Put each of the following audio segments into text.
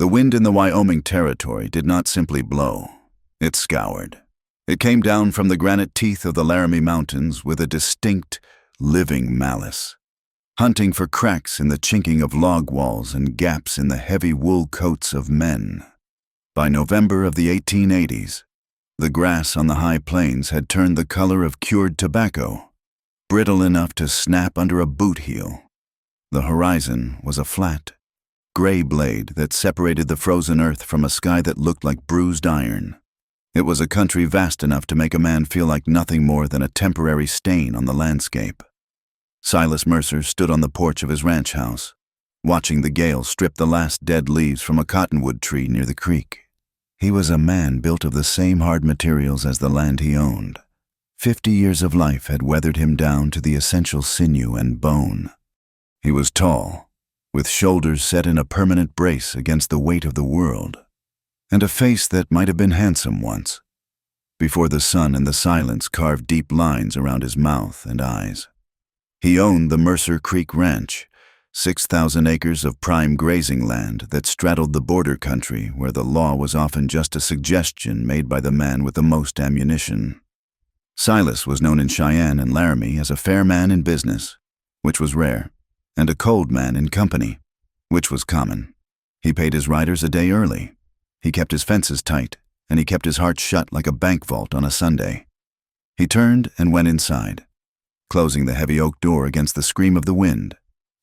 The wind in the Wyoming Territory did not simply blow. It scoured. It came down from the granite teeth of the Laramie Mountains with a distinct, living malice, hunting for cracks in the chinking of log walls and gaps in the heavy wool coats of men. By November of the 1880s, the grass on the high plains had turned the color of cured tobacco, brittle enough to snap under a boot heel. The horizon was a flat, gray blade that separated the frozen earth from a sky that looked like bruised iron. It was a country vast enough to make a man feel like nothing more than a temporary stain on the landscape. Silas Mercer stood on the porch of his ranch house, watching the gale strip the last dead leaves from a cottonwood tree near the creek. He was a man built of the same hard materials as the land he owned. 50 years of life had weathered him down to the essential sinew and bone. He was tall, with shoulders set in a permanent brace against the weight of the world, and a face that might have been handsome once, before the sun and the silence carved deep lines around his mouth and eyes. He owned the Mercer Creek Ranch, 6,000 acres of prime grazing land that straddled the border country where the law was often just a suggestion made by the man with the most ammunition. Silas was known in Cheyenne and Laramie as a fair man in business, which was rare, and a cold man in company, which was common. He paid his riders a day early. He kept his fences tight, and he kept his heart shut like a bank vault on a Sunday. He turned and went inside, closing the heavy oak door against the scream of the wind.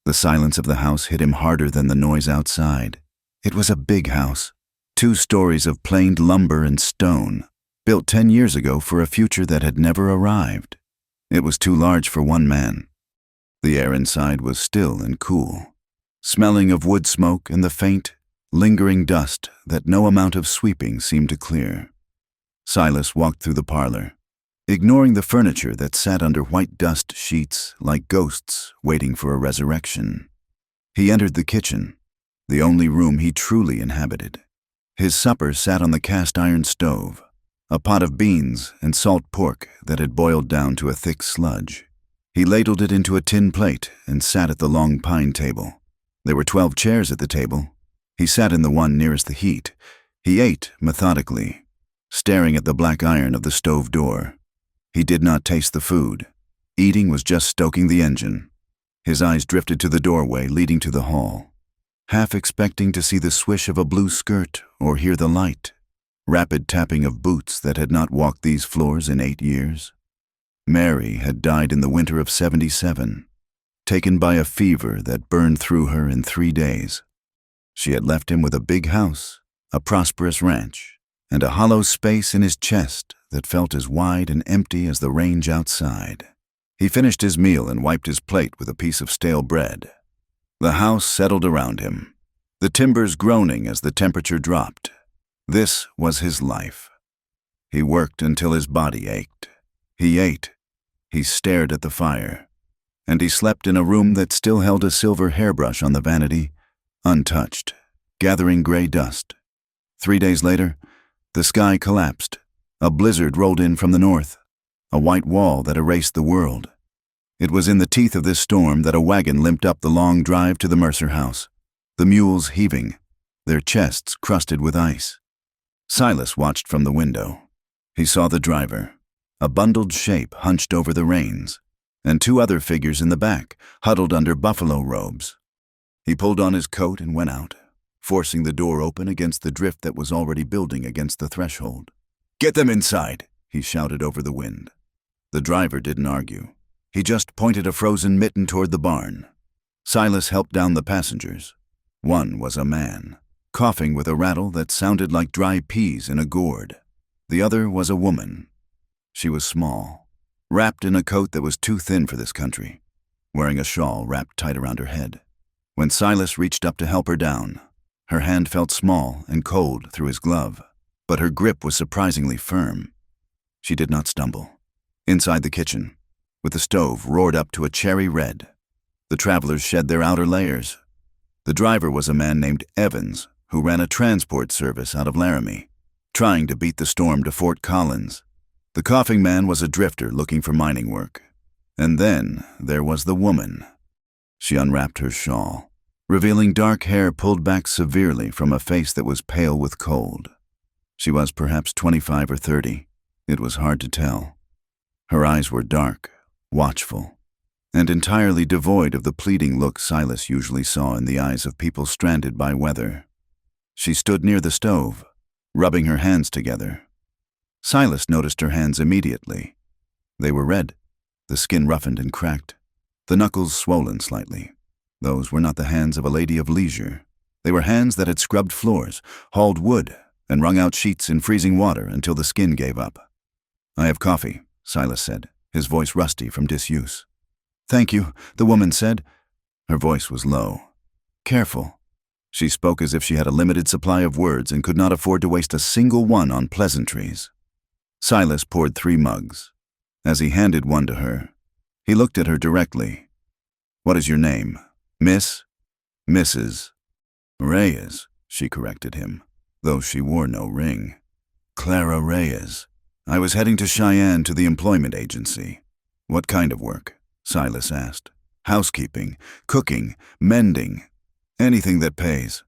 The silence of the house hit him harder than the noise outside. It was a big house, 2 stories of planed lumber and stone, built 10 years ago for a future that had never arrived. It was too large for one man. The air inside was still and cool, smelling of wood smoke and the faint, lingering dust that no amount of sweeping seemed to clear. Silas walked through the parlor, ignoring the furniture that sat under white dust sheets like ghosts waiting for a resurrection. He entered the kitchen, the only room he truly inhabited. His supper sat on the cast-iron stove, a pot of beans and salt pork that had boiled down to a thick sludge. He ladled it into a tin plate and sat at the long pine table. There were 12 chairs at the table. He sat in the one nearest the heat. He ate methodically, staring at the black iron of the stove door. He did not taste the food. Eating was just stoking the engine. His eyes drifted to the doorway leading to the hall, half expecting to see the swish of a blue skirt or hear the light, rapid tapping of boots that had not walked these floors in 8 years. Mary had died in the winter of 77, taken by a fever that burned through her in 3 days. She had left him with a big house, a prosperous ranch, and a hollow space in his chest that felt as wide and empty as the range outside. He finished his meal and wiped his plate with a piece of stale bread. The house settled around him, the timbers groaning as the temperature dropped. This was his life. He worked until his body ached. He ate. He stared at the fire. And he slept in a room that still held a silver hairbrush on the vanity, untouched, gathering gray dust. 3 days later, the sky collapsed. A blizzard rolled in from the north, a white wall that erased the world. It was in the teeth of this storm that a wagon limped up the long drive to the Mercer house, the mules heaving, their chests crusted with ice. Silas watched from the window. He saw the driver, a bundled shape hunched over the reins, and 2 other figures in the back, huddled under buffalo robes. He pulled on his coat and went out, forcing the door open against the drift that was already building against the threshold. "Get them inside," he shouted over the wind. The driver didn't argue. He just pointed a frozen mitten toward the barn. Silas helped down the passengers. One was a man, coughing with a rattle that sounded like dry peas in a gourd. The other was a woman. She was small, wrapped in a coat that was too thin for this country, wearing a shawl wrapped tight around her head. When Silas reached up to help her down, her hand felt small and cold through his glove, but her grip was surprisingly firm. She did not stumble. Inside the kitchen, with the stove roared up to a cherry red, the travelers shed their outer layers. The driver was a man named Evans, who ran a transport service out of Laramie, trying to beat the storm to Fort Collins. The coughing man was a drifter looking for mining work. And then there was the woman. She unwrapped her shawl, revealing dark hair pulled back severely from a face that was pale with cold. She was perhaps 25 or 30. It was hard to tell. Her eyes were dark, watchful, and entirely devoid of the pleading look Silas usually saw in the eyes of people stranded by weather. She stood near the stove, rubbing her hands together. Silas noticed her hands immediately. They were red, the skin roughened and cracked, the knuckles swollen slightly. Those were not the hands of a lady of leisure. They were hands that had scrubbed floors, hauled wood, and wrung out sheets in freezing water until the skin gave up. "I have coffee," Silas said, his voice rusty from disuse. "Thank you," the woman said. Her voice was low, careful. She spoke as if she had a limited supply of words and could not afford to waste a single one on pleasantries. Silas poured 3 mugs. As he handed one to her, he looked at her directly. "What is your name? Miss?" "Mrs. Reyes," she corrected him, though she wore no ring. "Clara Reyes. I was heading to Cheyenne to the employment agency." "What kind of work?" Silas asked. "Housekeeping, cooking, mending, anything that pays."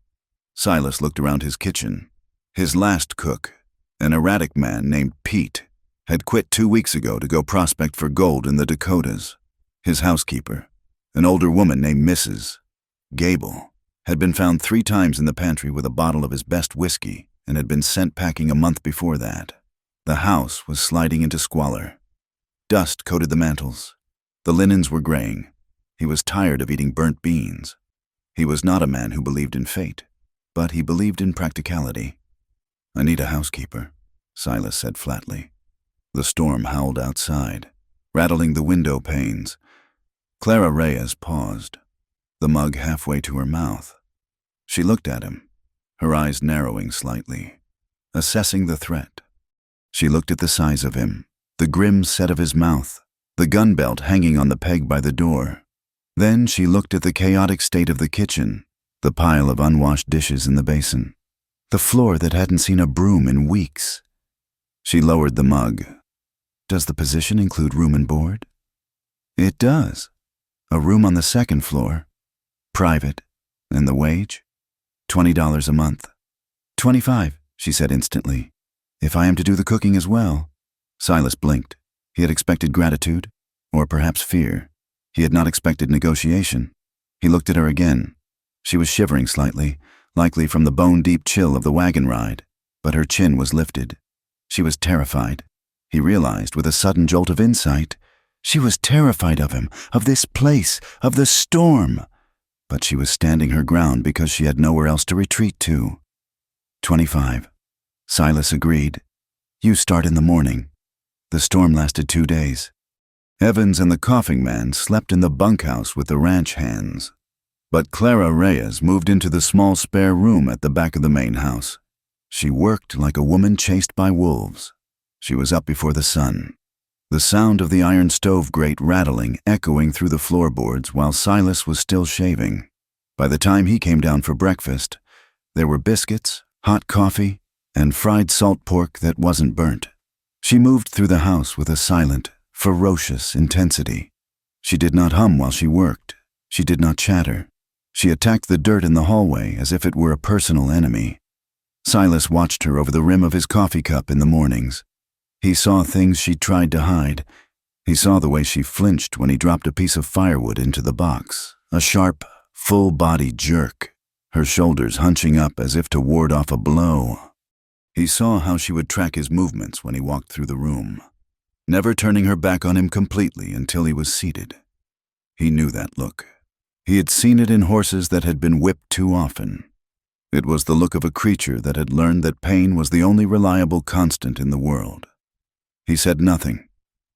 Silas looked around his kitchen. His last cook, an erratic man named Pete, had quit 2 weeks ago to go prospect for gold in the Dakotas. His housekeeper, an older woman named Mrs. Gable, had been found 3 times in the pantry with a bottle of his best whiskey and had been sent packing a month before that. The house was sliding into squalor. Dust coated the mantels. The linens were graying. He was tired of eating burnt beans. He was not a man who believed in fate, but he believed in practicality. "I need a housekeeper," Silas said flatly. The storm howled outside, rattling the window panes. Clara Reyes paused, the mug halfway to her mouth. She looked at him, her eyes narrowing slightly, assessing the threat. She looked at the size of him, the grim set of his mouth, the gun belt hanging on the peg by the door. Then she looked at the chaotic state of the kitchen, the pile of unwashed dishes in the basin, the floor that hadn't seen a broom in weeks. She lowered the mug. "Does the position include room and board?" "It does. A room on the 2nd floor. Private. And the wage? $20 a month." "25, she said instantly. "If I am to do the cooking as well." Silas blinked. He had expected gratitude, or perhaps fear. He had not expected negotiation. He looked at her again. She was shivering slightly, likely from the bone-deep chill of the wagon ride, but her chin was lifted. She was terrified. He realized with a sudden jolt of insight, she was terrified of him, of this place, of the storm. But she was standing her ground because she had nowhere else to retreat to. 25. Silas agreed. "You start in the morning." The storm lasted 2 days. Evans and the coughing man slept in the bunkhouse with the ranch hands. But Clara Reyes moved into the small spare room at the back of the main house. She worked like a woman chased by wolves. She was up before the sun. The sound of the iron stove grate rattling echoing through the floorboards while Silas was still shaving. By the time he came down for breakfast, there were biscuits, hot coffee, and fried salt pork that wasn't burnt. She moved through the house with a silent, ferocious intensity. She did not hum while she worked. She did not chatter. She attacked the dirt in the hallway as if it were a personal enemy. Silas watched her over the rim of his coffee cup in the mornings. He saw things she tried to hide. He saw the way she flinched when he dropped a piece of firewood into the box, a sharp, full-body jerk, her shoulders hunching up as if to ward off a blow. He saw how she would track his movements when he walked through the room, never turning her back on him completely until he was seated. He knew that look. He had seen it in horses that had been whipped too often. It was the look of a creature that had learned that pain was the only reliable constant in the world. He said nothing.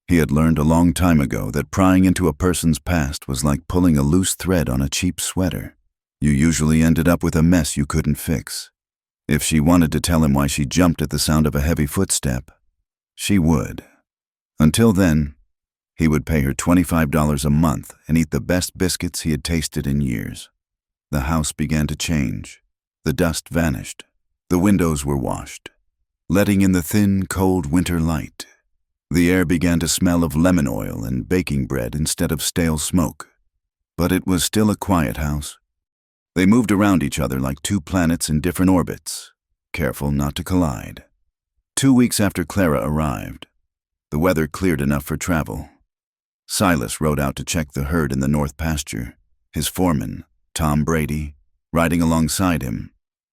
He had learned a long time ago that prying into a person's past was like pulling a loose thread on a cheap sweater. You usually ended up with a mess you couldn't fix. If she wanted to tell him why she jumped at the sound of a heavy footstep, she would. Until then, he would pay her $25 a month and eat the best biscuits he had tasted in years. The house began to change. The dust vanished. The windows were washed, letting in the thin, cold winter light. The air began to smell of lemon oil and baking bread instead of stale smoke. But it was still a quiet house. They moved around each other like two planets in different orbits, careful not to collide. 2 weeks after Clara arrived, the weather cleared enough for travel. Silas rode out to check the herd in the north pasture, his foreman, Tom Brady, riding alongside him.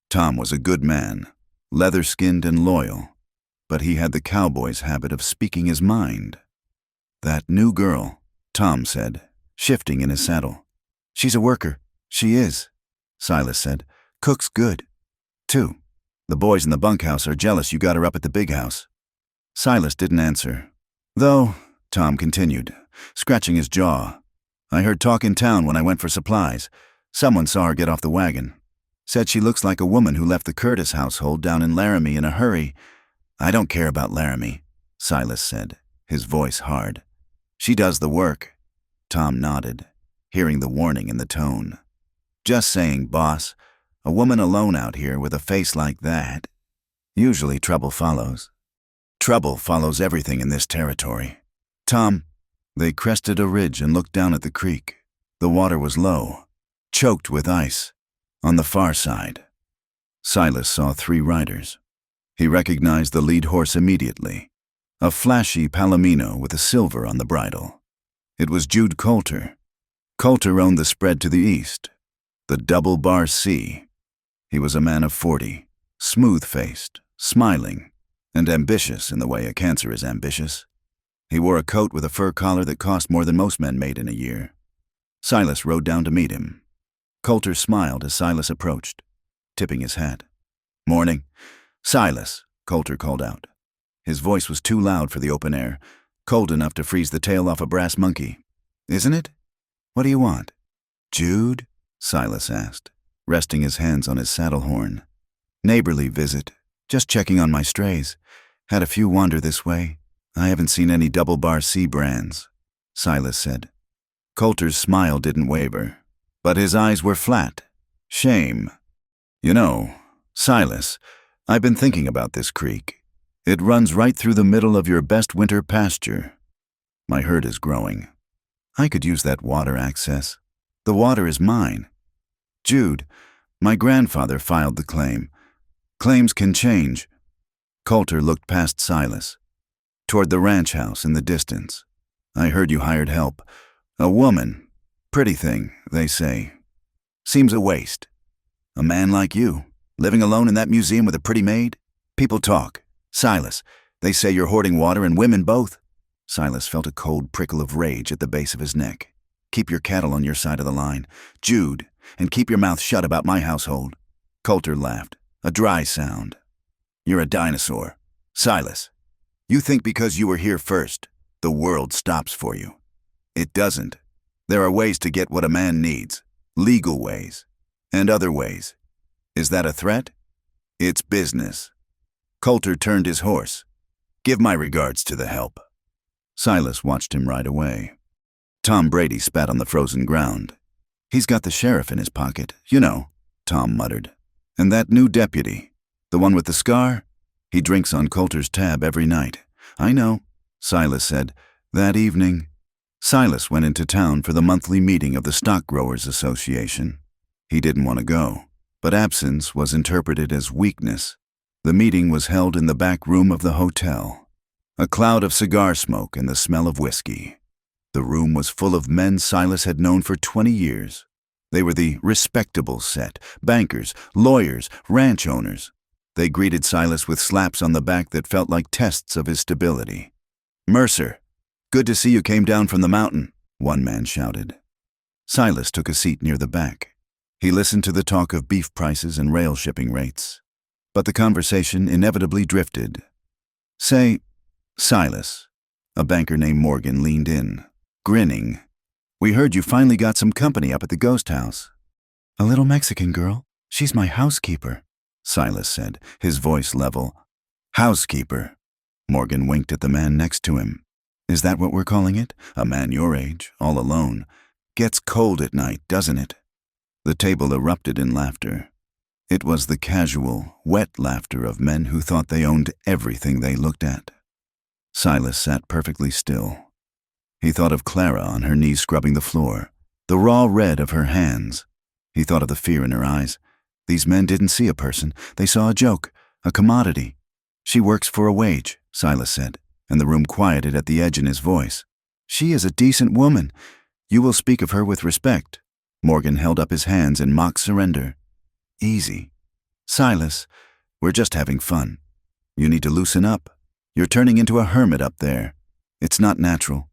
Tom was a good man, leather-skinned and loyal, but he had the cowboy's habit of speaking his mind. "That new girl," Tom said, shifting in his saddle. "She's a worker. She is," Silas said. "Cooks good, too. The boys in the bunkhouse are jealous you got her up at the big house." Silas didn't answer. "Though," Tom continued, scratching his jaw, "I heard talk in town when I went for supplies. Someone saw her get off the wagon. Said she looks like a woman who left the Curtis household down in Laramie in a hurry." "I don't care about Laramie," Silas said, his voice hard. "She does the work." Tom nodded, hearing the warning in the tone. "Just saying, boss. A woman alone out here with a face like that. Usually trouble follows. Trouble follows everything in this territory." "Tom." They crested a ridge and looked down at the creek. The water was low, choked with ice. On the far side, Silas saw 3 riders. He recognized the lead horse immediately, a flashy palomino with a silver on the bridle. It was Jude Coulter. Coulter owned the spread to the east, the Double Bar C. He was a man of 40, smooth-faced, smiling, and ambitious in the way a cancer is ambitious. He wore a coat with a fur collar that cost more than most men made in a year. Silas rode down to meet him. Coulter smiled as Silas approached, tipping his hat. "Morning." "Silas," Coulter called out. His voice was too loud for the open air, cold enough to freeze the tail off a brass monkey. "Isn't it? What do you want?" "Jude?" Silas asked, resting his hands on his saddle horn. "Neighborly visit. Just checking on my strays. Had a few wander this way. I haven't seen any Double Bar C brands," Silas said. Coulter's smile didn't waver, but his eyes were flat. Shame. "You know, Silas, I've been thinking about this creek. It runs right through the middle of your best winter pasture. My herd is growing. I could use that water access. The water is mine. Jude, my grandfather filed the claim. Claims can change." Coulter looked past Silas, toward the ranch house in the distance. "I heard you hired help. A woman. Pretty thing, they say. Seems a waste. A man like you, living alone in that museum with a pretty maid? People talk. Silas, they say you're hoarding water and women both." Silas felt a cold prickle of rage at the base of his neck. "Keep your cattle on your side of the line, Jude, and keep your mouth shut about my household." Coulter laughed, a dry sound. "You're a dinosaur. Silas, you think because you were here first, the world stops for you. It doesn't. There are ways to get what a man needs, legal ways, and other ways. Is that a threat? It's business." Coulter turned his horse. "Give my regards to the help." Silas watched him ride away. Tom Brady spat on the frozen ground. "He's got the sheriff in his pocket, you know," Tom muttered. "And that new deputy, the one with the scar, he drinks on Coulter's tab every night." "I know," Silas said. That evening, Silas went into town for the monthly meeting of the Stock Growers Association. He didn't want to go, but absence was interpreted as weakness. The meeting was held in the back room of the hotel. A cloud of cigar smoke and the smell of whiskey. The room was full of men Silas had known for 20 years. They were the respectable set, bankers, lawyers, ranch owners. They greeted Silas with slaps on the back that felt like tests of his stability. "Mercer, good to see you came down from the mountain," one man shouted. Silas took a seat near the back. He listened to the talk of beef prices and rail shipping rates. But the conversation inevitably drifted. "Say, Silas," a banker named Morgan leaned in, grinning. "We heard you finally got some company up at the ghost house." "A little Mexican girl. She's my housekeeper," Silas said, his voice level. "Housekeeper." Morgan winked at the man next to him. "Is that what we're calling it? A man your age, all alone. Gets cold at night, doesn't it?" The table erupted in laughter. It was the casual, wet laughter of men who thought they owned everything they looked at. Silas sat perfectly still. He thought of Clara on her knees scrubbing the floor, the raw red of her hands. He thought of the fear in her eyes. These men didn't see a person. They saw a joke, a commodity. "She works for a wage," Silas said, and the room quieted at the edge in his voice. "She is a decent woman. You will speak of her with respect." Morgan held up his hands in mock surrender. "Easy. Silas, we're just having fun. You need to loosen up. You're turning into a hermit up there. It's not natural."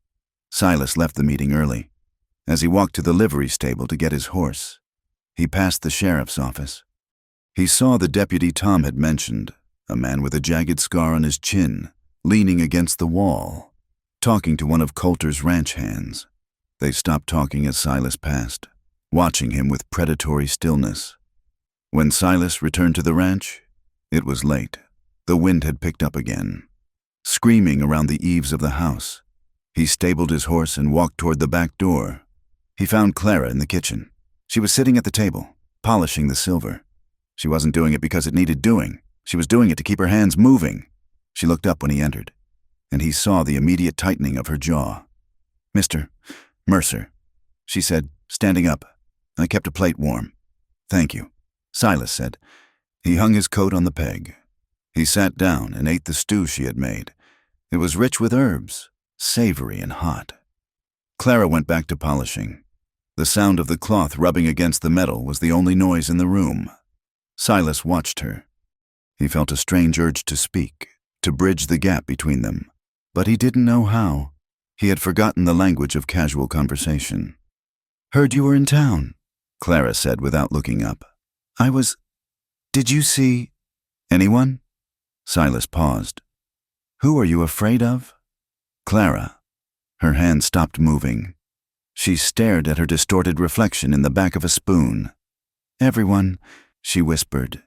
Silas left the meeting early. As he walked to the livery stable to get his horse, he passed the sheriff's office. He saw the deputy Tom had mentioned, a man with a jagged scar on his chin, leaning against the wall, talking to one of Coulter's ranch hands. They stopped talking as Silas passed, watching him with predatory stillness. When Silas returned to the ranch, it was late. The wind had picked up again, screaming around the eaves of the house. He stabled his horse and walked toward the back door. He found Clara in the kitchen. She was sitting at the table, polishing the silver. She wasn't doing it because it needed doing. She was doing it to keep her hands moving. She looked up when he entered, and he saw the immediate tightening of her jaw. "Mr. Mercer," she said, standing up. "I kept a plate warm." "Thank you," Silas said. He hung his coat on the peg. He sat down and ate the stew she had made. It was rich with herbs, savory and hot. Clara went back to polishing. The sound of the cloth rubbing against the metal was the only noise in the room. Silas watched her. He felt a strange urge to speak, to bridge the gap between them, but he didn't know how. He had forgotten the language of casual conversation. "Heard you were in town," Clara said without looking up. Did you see anyone?" Silas paused. "Who are you afraid of?" "Clara." Her hand stopped moving. She stared at her distorted reflection in the back of a spoon. "Everyone," she whispered.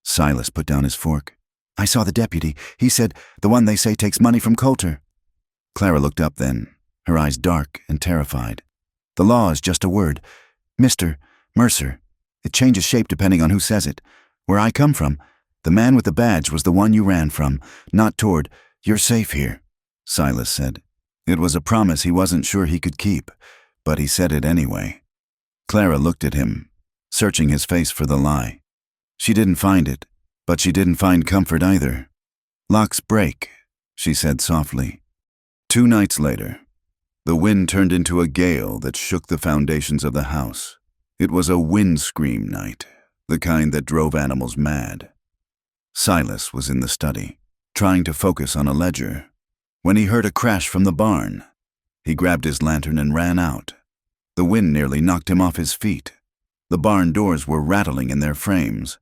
Silas put down his fork. "I saw the deputy. He said, the one they say takes money from Coulter." Clara looked up then, her eyes dark and terrified. "The law is just a word. Mr. Mercer. It changes shape depending on who says it. Where I come from, the man with the badge was the one you ran from, not toward. You're safe here," Silas said. It was a promise he wasn't sure he could keep, but he said it anyway. Clara looked at him, searching his face for the lie. She didn't find it, but she didn't find comfort either. "Locks break," she said softly. 2 nights later, the wind turned into a gale that shook the foundations of the house. It was a wind scream night, the kind that drove animals mad. Silas was in the study, trying to focus on a ledger, when he heard a crash from the barn. He grabbed his lantern and ran out. The wind nearly knocked him off his feet. The barn doors were rattling in their frames.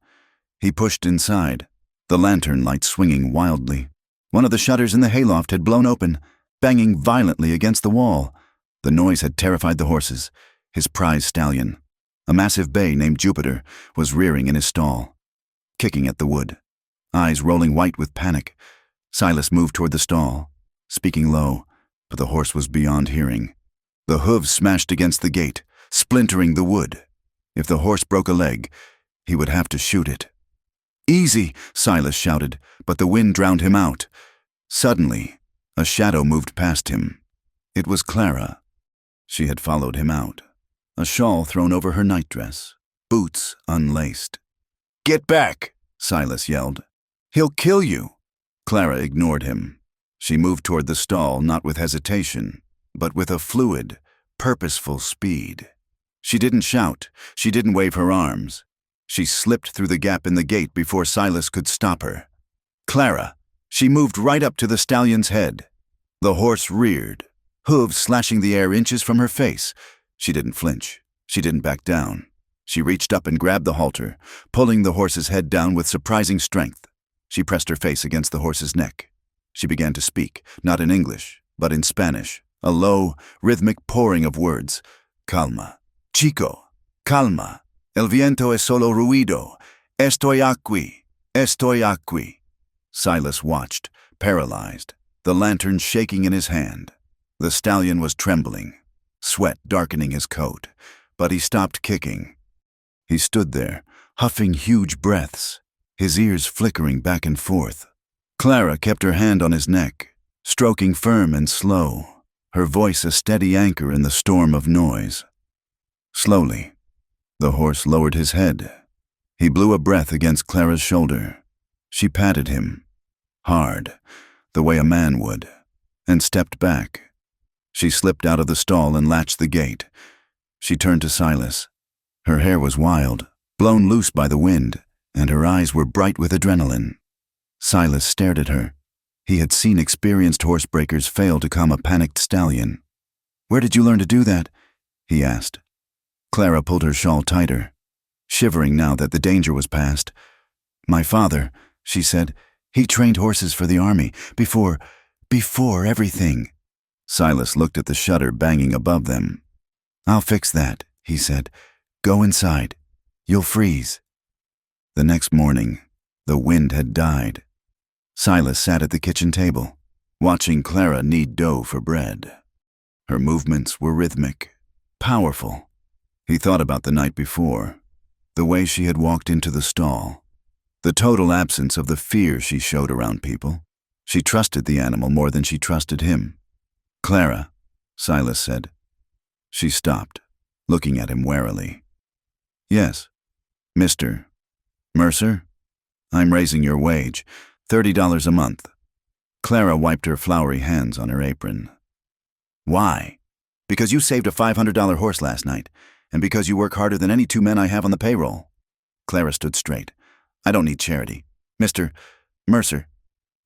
He pushed inside, the lantern light swinging wildly. One of the shutters in the hayloft had blown open, banging violently against the wall. The noise had terrified the horses. His prize stallion, a massive bay named Jupiter, was rearing in his stall, kicking at the wood, eyes rolling white with panic. Silas moved toward the stall, speaking low, but the horse was beyond hearing. The hooves smashed against the gate, splintering the wood. If the horse broke a leg, he would have to shoot it. "Easy," Silas shouted, but the wind drowned him out. Suddenly, a shadow moved past him. It was Clara. She had followed him out, a shawl thrown over her nightdress, boots unlaced. "Get back," Silas yelled. "He'll kill you." Clara ignored him. She moved toward the stall not with hesitation, but with a fluid, purposeful speed. She didn't shout. She didn't wave her arms. She slipped through the gap in the gate before Silas could stop her. "Clara!" She moved right up to the stallion's head. The horse reared, hooves slashing the air inches from her face. She didn't flinch. She didn't back down. She reached up and grabbed the halter, pulling the horse's head down with surprising strength. She pressed her face against the horse's neck. She began to speak, not in English, but in Spanish, a low, rhythmic pouring of words. "Calma. Chico. Calma. El viento es solo ruido. Estoy aquí. Estoy aquí." Silas watched, paralyzed, the lantern shaking in his hand. The stallion was trembling, sweat darkening his coat, but he stopped kicking. He stood there, huffing huge breaths, his ears flickering back and forth. Clara kept her hand on his neck, stroking firm and slow, her voice a steady anchor in the storm of noise. Slowly, The horse lowered his head. He blew a breath against Clara's shoulder. She patted him, hard, the way a man would, and stepped back. She slipped out of the stall and latched the gate. She turned to Silas. Her hair was wild, blown loose by the wind, and her eyes were bright with adrenaline. Silas stared at her. He had seen experienced horsebreakers fail to calm a panicked stallion. "Where did you learn to do that?" he asked. Clara pulled her shawl tighter, shivering now that the danger was past. "My father," she said, "he trained horses for the army, before everything." Silas looked at the shutter banging above them. "I'll fix that," he said. "Go inside. You'll freeze." The next morning, the wind had died. Silas sat at the kitchen table, watching Clara knead dough for bread. Her movements were rhythmic, powerful. He thought about the night before, the way she had walked into the stall, the total absence of the fear she showed around people. She trusted the animal more than she trusted him. "Clara," Silas said. She stopped, looking at him warily. "Yes, Mr. Mercer? I'm raising your wage, $30 a month." Clara wiped her floury hands on her apron. "Why?" "Because you saved a $500 horse last night, and because you work harder than any 2 men I have on the payroll." Clara stood straight. "I don't need charity. Mr. Mercer,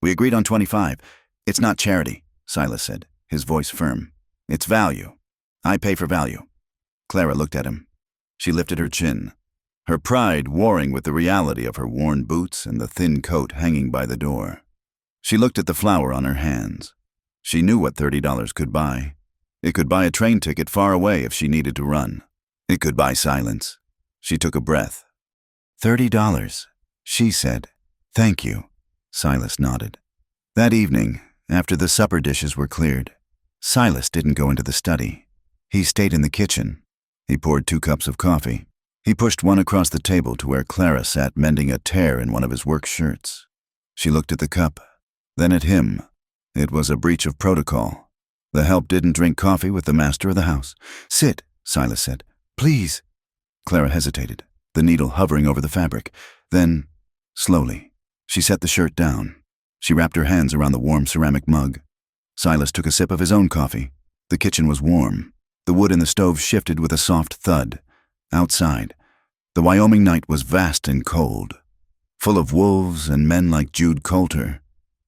we agreed on 25. "It's not charity," Silas said, his voice firm. "It's value. I pay for value." Clara looked at him. She lifted her chin, her pride warring with the reality of her worn boots and the thin coat hanging by the door. She looked at the flour on her hands. She knew what $30 could buy. It could buy a train ticket far away if she needed to run. It could buy silence. She took a breath. $30, she said. "Thank you," Silas nodded. That evening, after the supper dishes were cleared, Silas didn't go into the study. He stayed in the kitchen. He poured 2 cups of coffee. He pushed one across the table to where Clara sat mending a tear in one of his work shirts. She looked at the cup, then at him. It was a breach of protocol. The help didn't drink coffee with the master of the house. "Sit," Silas said. "Please." Clara hesitated, the needle hovering over the fabric. Then, slowly, she set the shirt down. She wrapped her hands around the warm ceramic mug. Silas took a sip of his own coffee. The kitchen was warm. The wood in the stove shifted with a soft thud. Outside, the Wyoming night was vast and cold, full of wolves and men like Jude Coulter.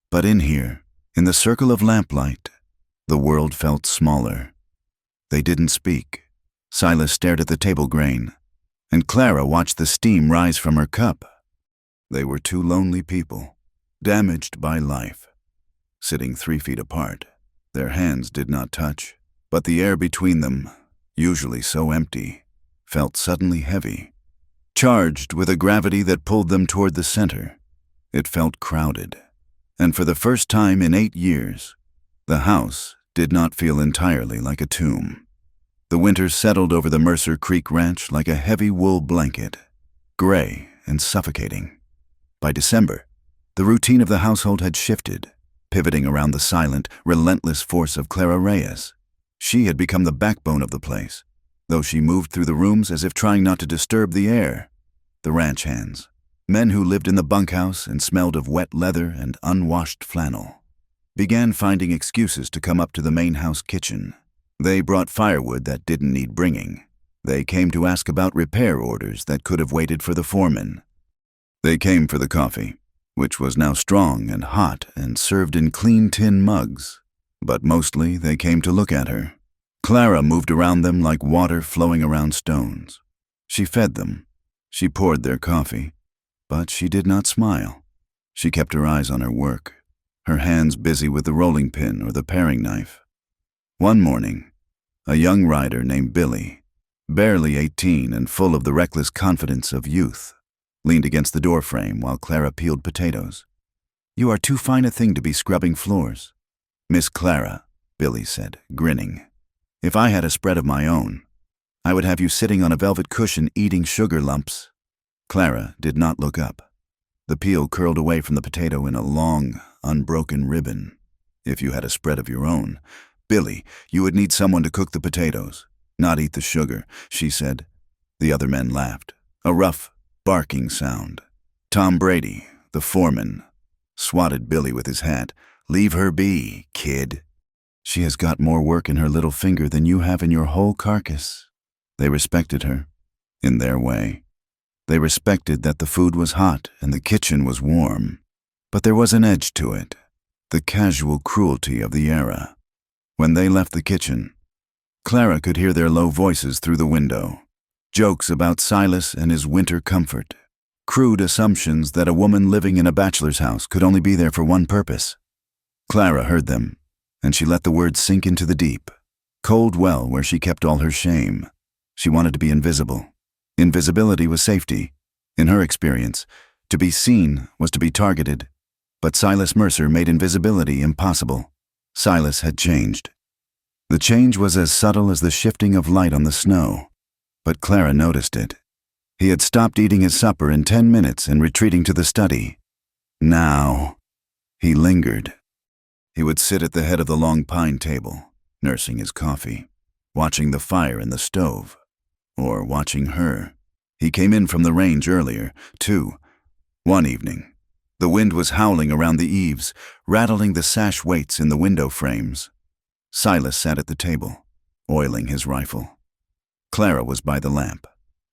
But in here, in the circle of lamplight, the world felt smaller. They didn't speak. Silas stared at the table grain, and Clara watched the steam rise from her cup. They were 2 lonely people, damaged by life, sitting 3 feet apart. Their hands did not touch, but the air between them, usually so empty, felt suddenly heavy, charged with a gravity that pulled them toward the center. It felt crowded, and for the first time in 8 years, the house did not feel entirely like a tomb. The winter settled over the Mercer Creek Ranch like a heavy wool blanket, gray and suffocating. By December, the routine of the household had shifted, pivoting around the silent, relentless force of Clara Reyes. She had become the backbone of the place, though she moved through the rooms as if trying not to disturb the air. The ranch hands, men who lived in the bunkhouse and smelled of wet leather and unwashed flannel, began finding excuses to come up to the main house kitchen. They brought firewood that didn't need bringing. They came to ask about repair orders that could have waited for the foreman. They came for the coffee, which was now strong and hot and served in clean tin mugs. But mostly they came to look at her. Clara moved around them like water flowing around stones. She fed them. She poured their coffee. But she did not smile. She kept her eyes on her work, her hands busy with the rolling pin or the paring knife. One morning, a young rider named Billy, barely 18 and full of the reckless confidence of youth, leaned against the doorframe while Clara peeled potatoes. "You are too fine a thing to be scrubbing floors." "Miss Clara," Billy said, grinning, "if I had a spread of my own, I would have you sitting on a velvet cushion eating sugar lumps." Clara did not look up. The peel curled away from the potato in a long, unbroken ribbon. "If you had a spread of your own, Billy, you would need someone to cook the potatoes, not eat the sugar," she said. The other men laughed. A rough, barking sound. Tom Brady, the foreman, swatted Billy with his hat. "Leave her be, kid. She has got more work in her little finger than you have in your whole carcass." They respected her, in their way. They respected that the food was hot and the kitchen was warm. But there was an edge to it, the casual cruelty of the era. When they left the kitchen, Clara could hear their low voices through the window. Jokes about Silas and his winter comfort. Crude assumptions that a woman living in a bachelor's house could only be there for one purpose. Clara heard them, and she let the words sink into the deep. Cold well where she kept all her shame. She wanted to be invisible. Invisibility was safety. In her experience, to be seen was to be targeted. But Silas Mercer made invisibility impossible. Silas had changed. The change was as subtle as the shifting of light on the snow, but Clara noticed it. He had stopped eating his supper in 10 minutes and retreating to the study. Now, he lingered. He would sit at the head of the long pine table, nursing his coffee, watching the fire in the stove, or watching her. He came in from the range earlier, too. One evening, the wind was howling around the eaves, rattling the sash weights in the window frames. Silas sat at the table, oiling his rifle. Clara was by the lamp,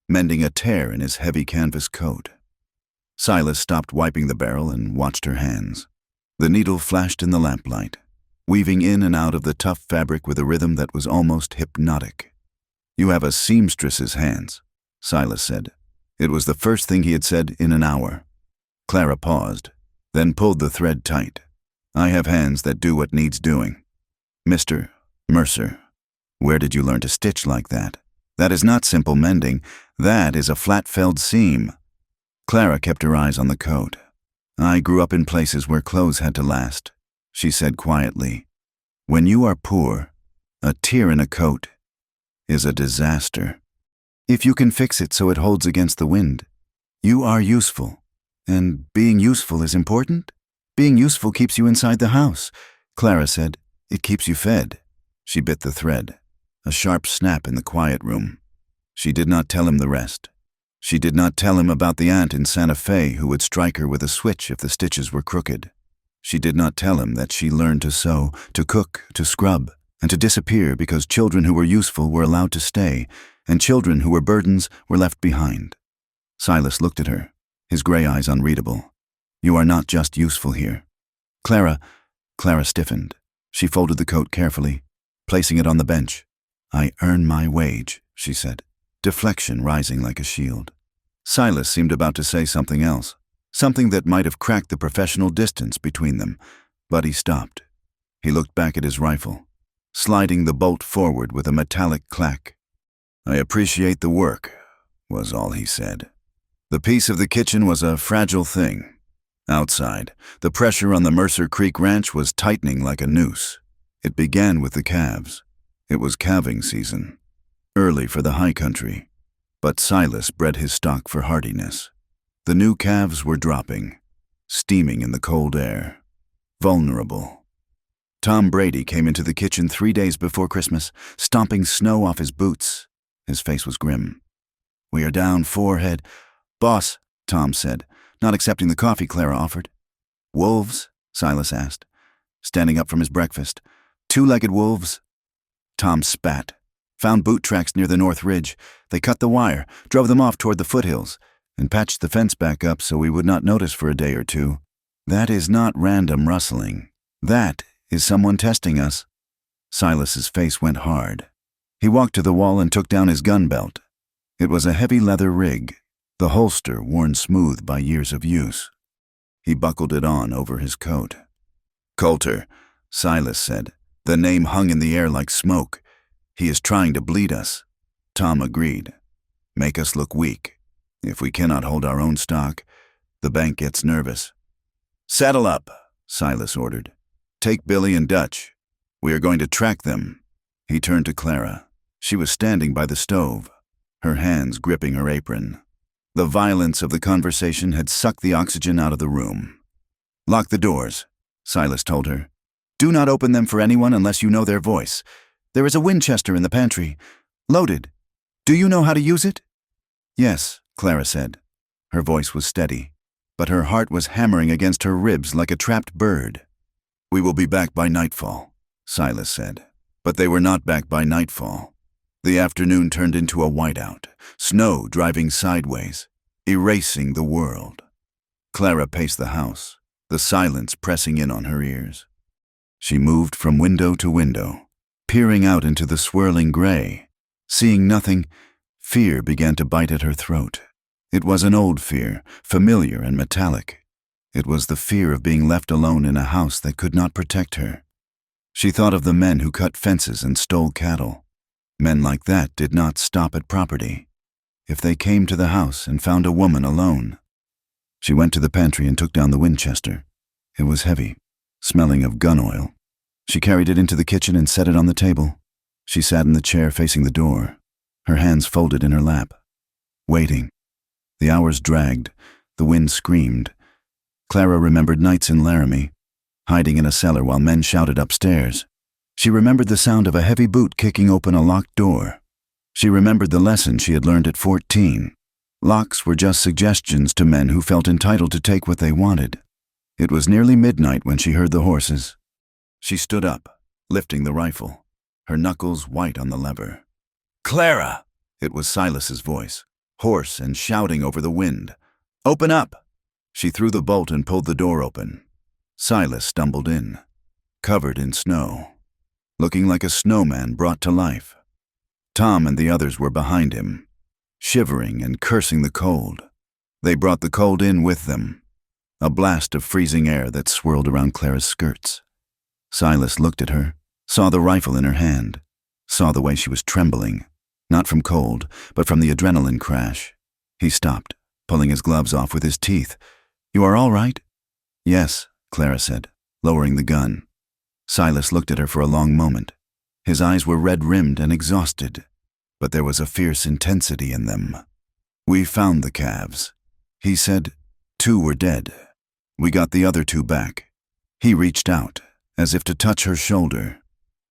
mending a tear in his heavy canvas coat. Silas stopped wiping the barrel and watched her hands. The needle flashed in the lamplight, weaving in and out of the tough fabric with a rhythm that was almost hypnotic. "You have a seamstress's hands," Silas said. It was the first thing he had said in an hour. Clara paused, then pulled the thread tight. "I have hands that do what needs doing." "Mr. Mercer, where did you learn to stitch like that? That is not simple mending. That is a flat-felled seam." Clara kept her eyes on the coat. "I grew up in places where clothes had to last," she said quietly. "When you are poor, a tear in a coat is a disaster. If you can fix it so it holds against the wind, you are useful. And being useful is important? Being useful keeps you inside the house," Clara said. "It keeps you fed." She bit the thread. A sharp snap in the quiet room. She did not tell him the rest. She did not tell him about the aunt in Santa Fe who would strike her with a switch if the stitches were crooked. She did not tell him that she learned to sew, to cook, to scrub, and to disappear because children who were useful were allowed to stay, and children who were burdens were left behind. Silas looked at her, his gray eyes unreadable. "You are not just useful here." Clara stiffened. She folded the coat carefully, placing it on the bench. "I earn my wage," she said, deflection rising like a shield. Silas seemed about to say something else, something that might have cracked the professional distance between them, but he stopped. He looked back at his rifle, sliding the bolt forward with a metallic clack. "I appreciate the work," was all he said. The peace of the kitchen was a fragile thing. Outside, the pressure on the Mercer Creek Ranch was tightening like a noose. It began with the calves. It was calving season, early for the high country, but Silas bred his stock for hardiness. The new calves were dropping, steaming in the cold air, vulnerable. Tom Brady came into the kitchen 3 days before Christmas, stomping snow off his boots. His face was grim. "We are down 4 head. Boss," Tom said, not accepting the coffee Clara offered. "Wolves?" Silas asked, standing up from his breakfast. "2-legged wolves?" Tom spat. "Found boot tracks near the North Ridge. They cut the wire, drove them off toward the foothills, and patched the fence back up so we would not notice for a day or 2. That is not random rustling. That is someone testing us." Silas's face went hard. He walked to the wall and took down his gun belt. It was a heavy leather rig, the holster worn smooth by years of use. He buckled it on over his coat. "Coulter," Silas said. The name hung in the air like smoke. "He is trying to bleed us." Tom agreed. "Make us look weak. If we cannot hold our own stock, the bank gets nervous." "Saddle up," Silas ordered. "Take Billy and Dutch. We are going to track them." He turned to Clara. She was standing by the stove, her hands gripping her apron. The violence of the conversation had sucked the oxygen out of the room. "Lock the doors," Silas told her. "Do not open them for anyone unless you know their voice. There is a Winchester in the pantry. Loaded. Do you know how to use it?" Yes, Clara said. Her voice was steady, but her heart was hammering against her ribs like a trapped bird. We will be back by nightfall, Silas said. But they were not back by nightfall. The afternoon turned into a whiteout, snow driving sideways, erasing the world. Clara paced the house, the silence pressing in on her ears. She moved from window to window, peering out into the swirling gray. Seeing nothing, fear began to bite at her throat. It was an old fear, familiar and metallic. It was the fear of being left alone in a house that could not protect her. She thought of the men who cut fences and stole cattle. Men like that did not stop at property. If they came to the house and found a woman alone. She went to the pantry and took down the Winchester. It was heavy, smelling of gun oil. She carried it into the kitchen and set it on the table. She sat in the chair facing the door, her hands folded in her lap, waiting. The hours dragged. The wind screamed. Clara remembered nights in Laramie, hiding in a cellar while men shouted upstairs. She remembered the sound of a heavy boot kicking open a locked door. She remembered the lesson she had learned at 14. Locks were just suggestions to men who felt entitled to take what they wanted. It was nearly midnight when she heard the horses. She stood up, lifting the rifle, her knuckles white on the lever. "Clara!" It was Silas's voice, hoarse and shouting over the wind. "Open up!" She threw the bolt and pulled the door open. Silas stumbled in, covered in snow, looking like a snowman brought to life. Tom and the others were behind him, shivering and cursing the cold. They brought the cold in with them, a blast of freezing air that swirled around Clara's skirts. Silas looked at her, saw the rifle in her hand, saw the way she was trembling, not from cold, but from the adrenaline crash. He stopped, pulling his gloves off with his teeth. "You are all right?" "Yes," Clara said, lowering the gun. Silas looked at her for a long moment. His eyes were red-rimmed and exhausted, but there was a fierce intensity in them. "We found the calves," he said. "2 were dead. We got the other 2 back." He reached out, as if to touch her shoulder,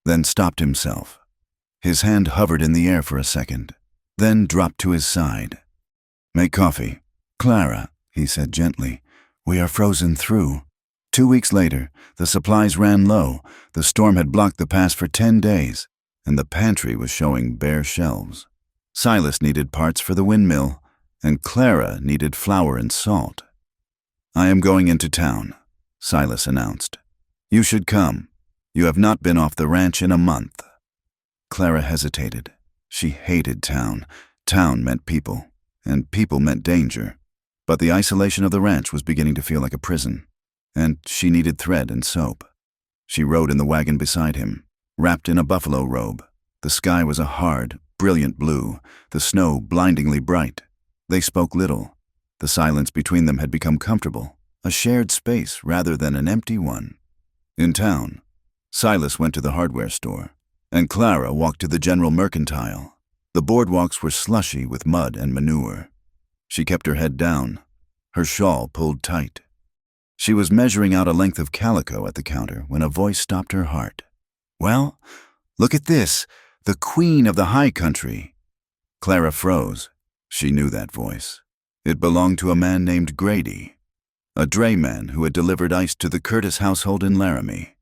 then stopped himself. His hand hovered in the air for a second, then dropped to his side. "Make coffee." "Clara," he said gently, "we are frozen through." 2 weeks later, the supplies ran low. The storm had blocked the pass for 10 days, and the pantry was showing bare shelves. Silas needed parts for the windmill, and Clara needed flour and salt. "I am going into town," Silas announced. "You should come. You have not been off the ranch in a month." Clara hesitated. She hated town. Town meant people, and people meant danger. But the isolation of the ranch was beginning to feel like a prison, and she needed thread and soap. She rode in the wagon beside him, wrapped in a buffalo robe. The sky was a hard, brilliant blue, the snow blindingly bright. They spoke little. The silence between them had become comfortable, a shared space rather than an empty one. In town, Silas went to the hardware store, and Clara walked to the general mercantile. The boardwalks were slushy with mud and manure. She kept her head down, her shawl pulled tight. She was measuring out a length of calico at the counter when a voice stopped her heart. "Well, look at this, the queen of the high country." Clara froze. She knew that voice. It belonged to a man named Grady, a drayman who had delivered ice to the Curtis household in Laramie.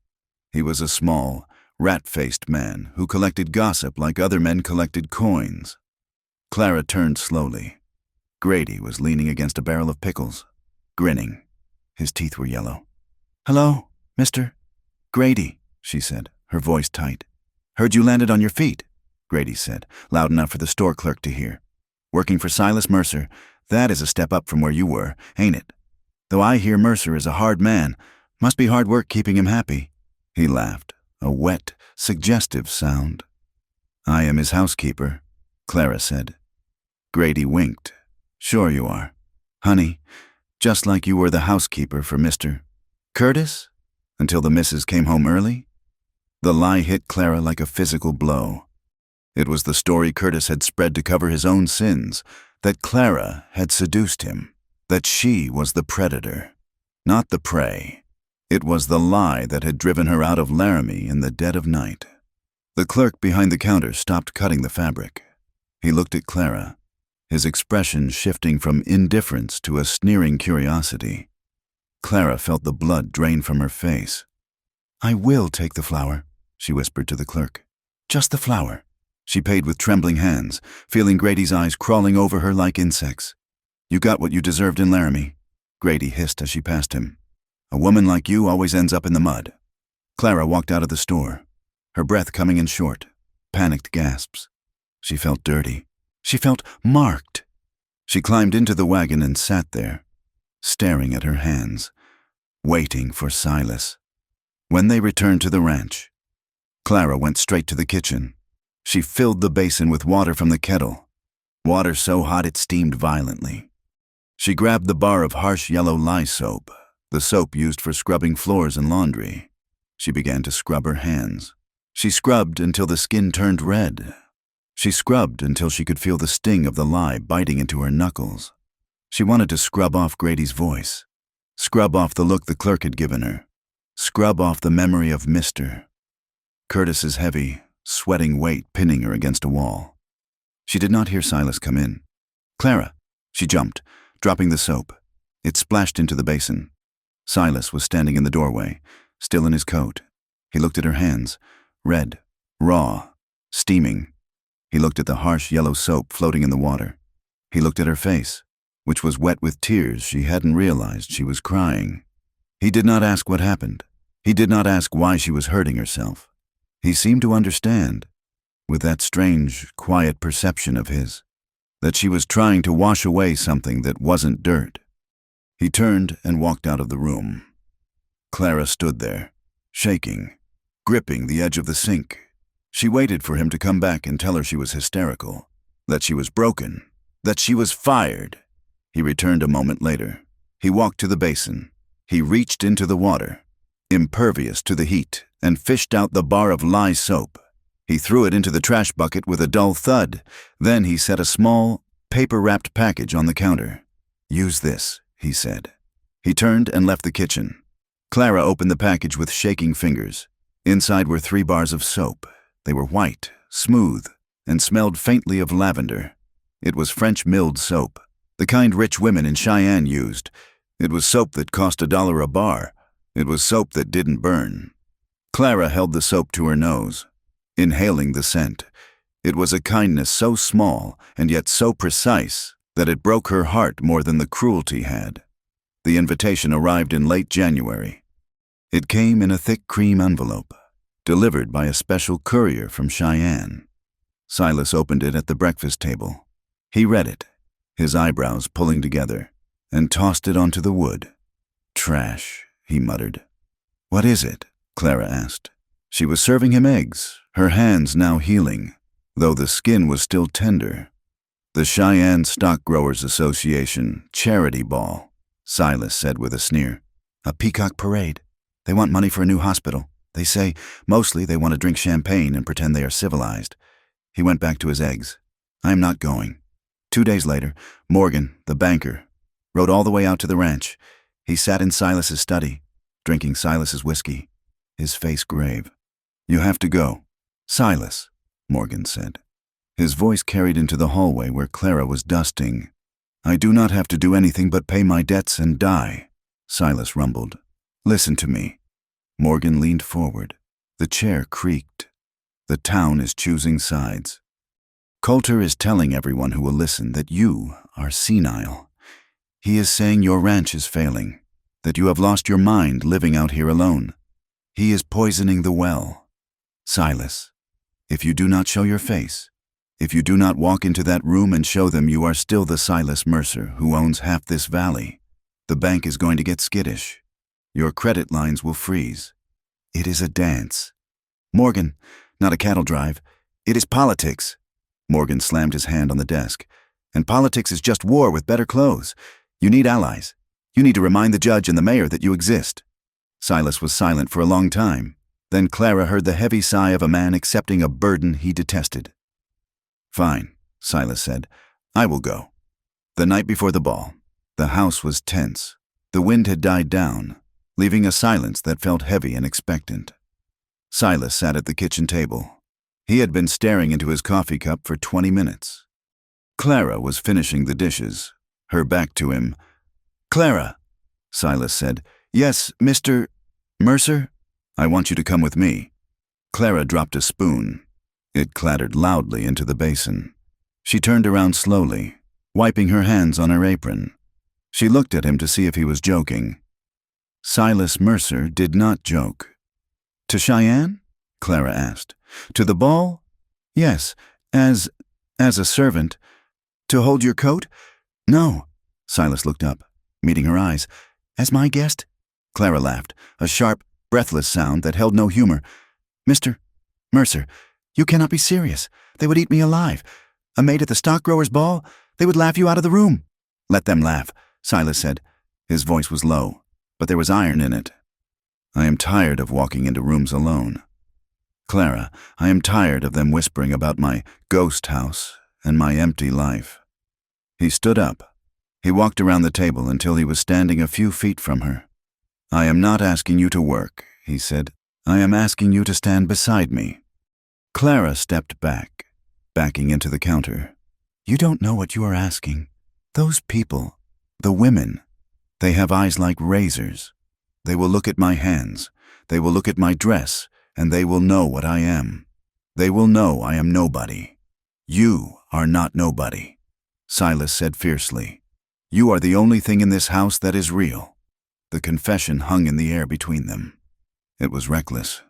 He was a small, rat-faced man who collected gossip like other men collected coins. Clara turned slowly. Grady was leaning against a barrel of pickles, grinning. His teeth were yellow. "Hello, Mr. Grady," she said, her voice tight. "Heard you landed on your feet," Grady said, loud enough for the store clerk to hear. "Working for Silas Mercer, that is a step up from where you were, ain't it? Though I hear Mercer is a hard man, must be hard work keeping him happy." He laughed, a wet, suggestive sound. "I am his housekeeper," Clara said. Grady winked. "Sure you are. Honey, just like you were the housekeeper for Mr. Curtis, until the missus came home early." The lie hit Clara like a physical blow. It was the story Curtis had spread to cover his own sins, that Clara had seduced him, that she was the predator, not the prey. It was the lie that had driven her out of Laramie in the dead of night. The clerk behind the counter stopped cutting the fabric. He looked at Clara. his expression shifting from indifference to a sneering curiosity. Clara felt the blood drain from her face. "I will take the flower," she whispered to the clerk. "Just the flower." She paid with trembling hands, feeling Grady's eyes crawling over her like insects. "You got what you deserved in Laramie," Grady hissed as she passed him. "A woman like you always ends up in the mud." Clara walked out of the store, her breath coming in short, panicked gasps. She felt dirty. She felt marked. She climbed into the wagon and sat there, staring at her hands, waiting for Silas. When they returned to the ranch, Clara went straight to the kitchen. She filled the basin with water from the kettle, water so hot it steamed violently. She grabbed the bar of harsh yellow lye soap, the soap used for scrubbing floors and laundry. She began to scrub her hands. She scrubbed until the skin turned red. She scrubbed until she could feel the sting of the lye biting into her knuckles. She wanted to scrub off Grady's voice, scrub off the look the clerk had given her, scrub off the memory of Mr. Curtis's heavy, sweating weight pinning her against a wall. She did not hear Silas come in. "Clara!" She jumped, dropping the soap. It splashed into the basin. Silas was standing in the doorway, still in his coat. He looked at her hands, red, raw, steaming. He looked at the harsh yellow soap floating in the water. He looked at her face, which was wet with tears she hadn't realized she was crying. He did not ask what happened. He did not ask why she was hurting herself. He seemed to understand, with that strange, quiet perception of his, that she was trying to wash away something that wasn't dirt. He turned and walked out of the room. Clara stood there, shaking, gripping the edge of the sink. She waited for him to come back and tell her she was hysterical, that she was broken, that she was fired. He returned a moment later. He walked to the basin. He reached into the water, impervious to the heat, and fished out the bar of lye soap. He threw it into the trash bucket with a dull thud. Then he set a small, paper-wrapped package on the counter. "Use this," he said. He turned and left the kitchen. Clara opened the package with shaking fingers. Inside were 3 bars of soap. They were white, smooth, and smelled faintly of lavender. It was French milled soap, the kind rich women in Cheyenne used. It was soap that cost $1 a bar. It was soap that didn't burn. Clara held the soap to her nose, inhaling the scent. It was a kindness so small and yet so precise that it broke her heart more than the cruelty had. The invitation arrived in late January. It came in a thick cream envelope, delivered by a special courier from Cheyenne. Silas opened it at the breakfast table. He read it, his eyebrows pulling together, and tossed it onto the wood. "Trash," he muttered. "What is it?" Clara asked. She was serving him eggs, her hands now healing, though the skin was still tender. "The Cheyenne Stock Growers Association charity ball," Silas said with a sneer. "A peacock parade. They want money for a new hospital. They say mostly they want to drink champagne and pretend they are civilized." He went back to his eggs. "I am not going." 2 days later, Morgan, the banker, rode all the way out to the ranch. He sat in Silas's study, drinking Silas's whiskey, his face grave. "You have to go." "Silas," Morgan said. His voice carried into the hallway where Clara was dusting. "I do not have to do anything but pay my debts and die," Silas rumbled. "Listen to me." Morgan leaned forward. The chair creaked. "The town is choosing sides. Coulter is telling everyone who will listen that you are senile. He is saying your ranch is failing, that you have lost your mind living out here alone. He is poisoning the well. Silas, if you do not show your face, if you do not walk into that room and show them you are still the Silas Mercer who owns half this valley, the bank is going to get skittish. Your credit lines will freeze. It is a dance. Morgan, not a cattle drive. It is politics." Morgan slammed his hand on the desk. "And politics is just war with better clothes. You need allies. You need to remind the judge and the mayor that you exist." Silas was silent for a long time. Then Clara heard the heavy sigh of a man accepting a burden he detested. "Fine," Silas said. "I will go." The night before the ball, the house was tense. The wind had died down, leaving a silence that felt heavy and expectant. Silas sat at the kitchen table. He had been staring into his coffee cup for 20 minutes. Clara was finishing the dishes, her back to him. "Clara," Silas said. "Yes, Mr. Mercer? I want you to come with me." Clara dropped a spoon. It clattered loudly into the basin. She turned around slowly, wiping her hands on her apron. She looked at him to see if he was joking. Silas Mercer did not joke. "To Cheyenne?" Clara asked. "To the ball?" "Yes, as a servant. To hold your coat?" "No." Silas looked up, meeting her eyes. "As my guest?" Clara laughed, a sharp, breathless sound that held no humor. "Mr. Mercer, you cannot be serious. They would eat me alive. A maid at the stockgrowers' ball? They would laugh you out of the room." "Let them laugh," Silas said. His voice was low, but there was iron in it. "I am tired of walking into rooms alone. Clara, I am tired of them whispering about my ghost house and my empty life." He stood up. He walked around the table until he was standing a few feet from her. "I am not asking you to work," he said. "I am asking you to stand beside me." Clara stepped back, backing into the counter. "You don't know what you are asking. Those people, the women, they have eyes like razors. They will look at my hands, they will look at my dress, and they will know what I am. They will know I am nobody. You are not nobody," Silas said fiercely. "You are the only thing in this house that is real." The confession hung in the air between them. It was reckless.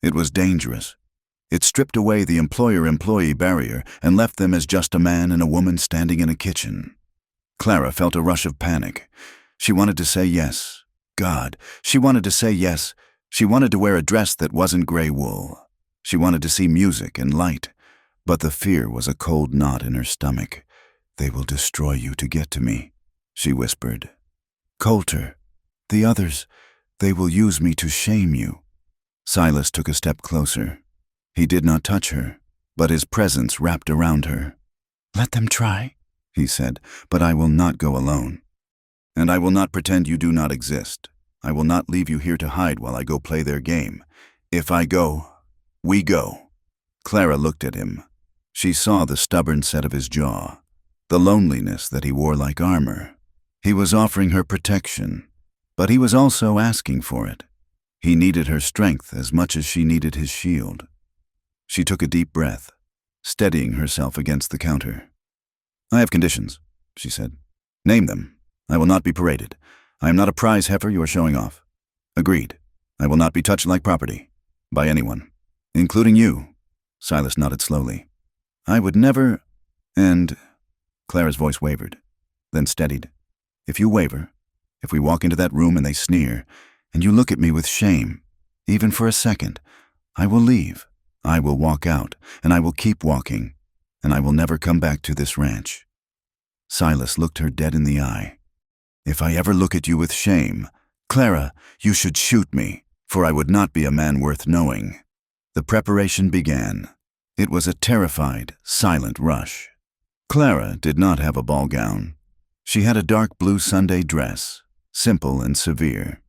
It was dangerous. It stripped away the employer-employee barrier and left them as just a man and a woman standing in a kitchen. Clara felt a rush of panic. She wanted to say yes. God, she wanted to say yes. She wanted to wear a dress that wasn't gray wool. She wanted to see music and light. But the fear was a cold knot in her stomach. "They will destroy you to get to me," she whispered. "Coulter, the others, they will use me to shame you." Silas took a step closer. He did not touch her, but his presence wrapped around her. "Let them try," he said, "but I will not go alone. And I will not pretend you do not exist. I will not leave you here to hide while I go play their game. If I go, we go." Clara looked at him. She saw the stubborn set of his jaw, the loneliness that he wore like armor. He was offering her protection, but he was also asking for it. He needed her strength as much as she needed his shield. She took a deep breath, steadying herself against the counter. "I have conditions," she said. "Name them. I will not be paraded. I am not a prize heifer you are showing off." "Agreed. I will not be touched like property. By anyone. Including you." Silas nodded slowly. "I would never—" and Clara's voice wavered, then steadied. "If you waver, if we walk into that room and they sneer, and you look at me with shame, even for a second, I will leave. I will walk out, and I will keep walking, and I will never come back to this ranch." Silas looked her dead in the eye. "If I ever look at you with shame, Clara, you should shoot me, for I would not be a man worth knowing." The preparation began. It was a terrified, silent rush. Clara did not have a ball gown. She had a dark blue Sunday dress, simple and severe.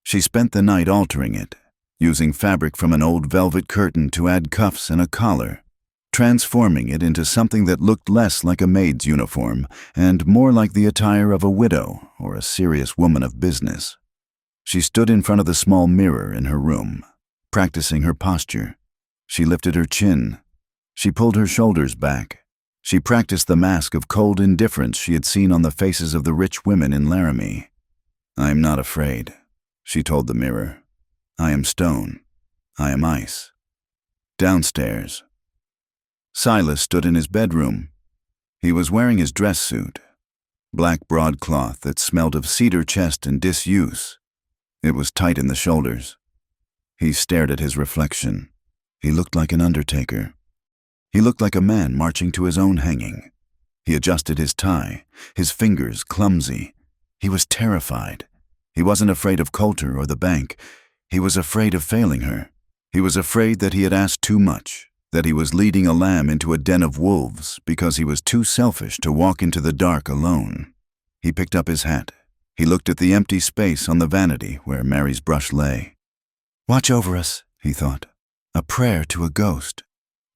She spent the night altering it, using fabric from an old velvet curtain to add cuffs and a collar, transforming it into something that looked less like a maid's uniform and more like the attire of a widow or a serious woman of business. She stood in front of the small mirror in her room, practicing her posture. She lifted her chin. She pulled her shoulders back. She practiced the mask of cold indifference she had seen on the faces of the rich women in Laramie. "I am not afraid," she told the mirror. "I am stone. I am ice." Downstairs, Silas stood in his bedroom. He was wearing his dress suit, black broadcloth that smelled of cedar chest and disuse. It was tight in the shoulders. He stared at his reflection. He looked like an undertaker. He looked like a man marching to his own hanging. He adjusted his tie, his fingers clumsy. He was terrified. He wasn't afraid of Coulter or the bank. He was afraid of failing her. He was afraid that he had asked too much, that he was leading a lamb into a den of wolves because he was too selfish to walk into the dark alone. He picked up his hat. He looked at the empty space on the vanity where Mary's brush lay. "Watch over us," he thought. "A prayer to a ghost."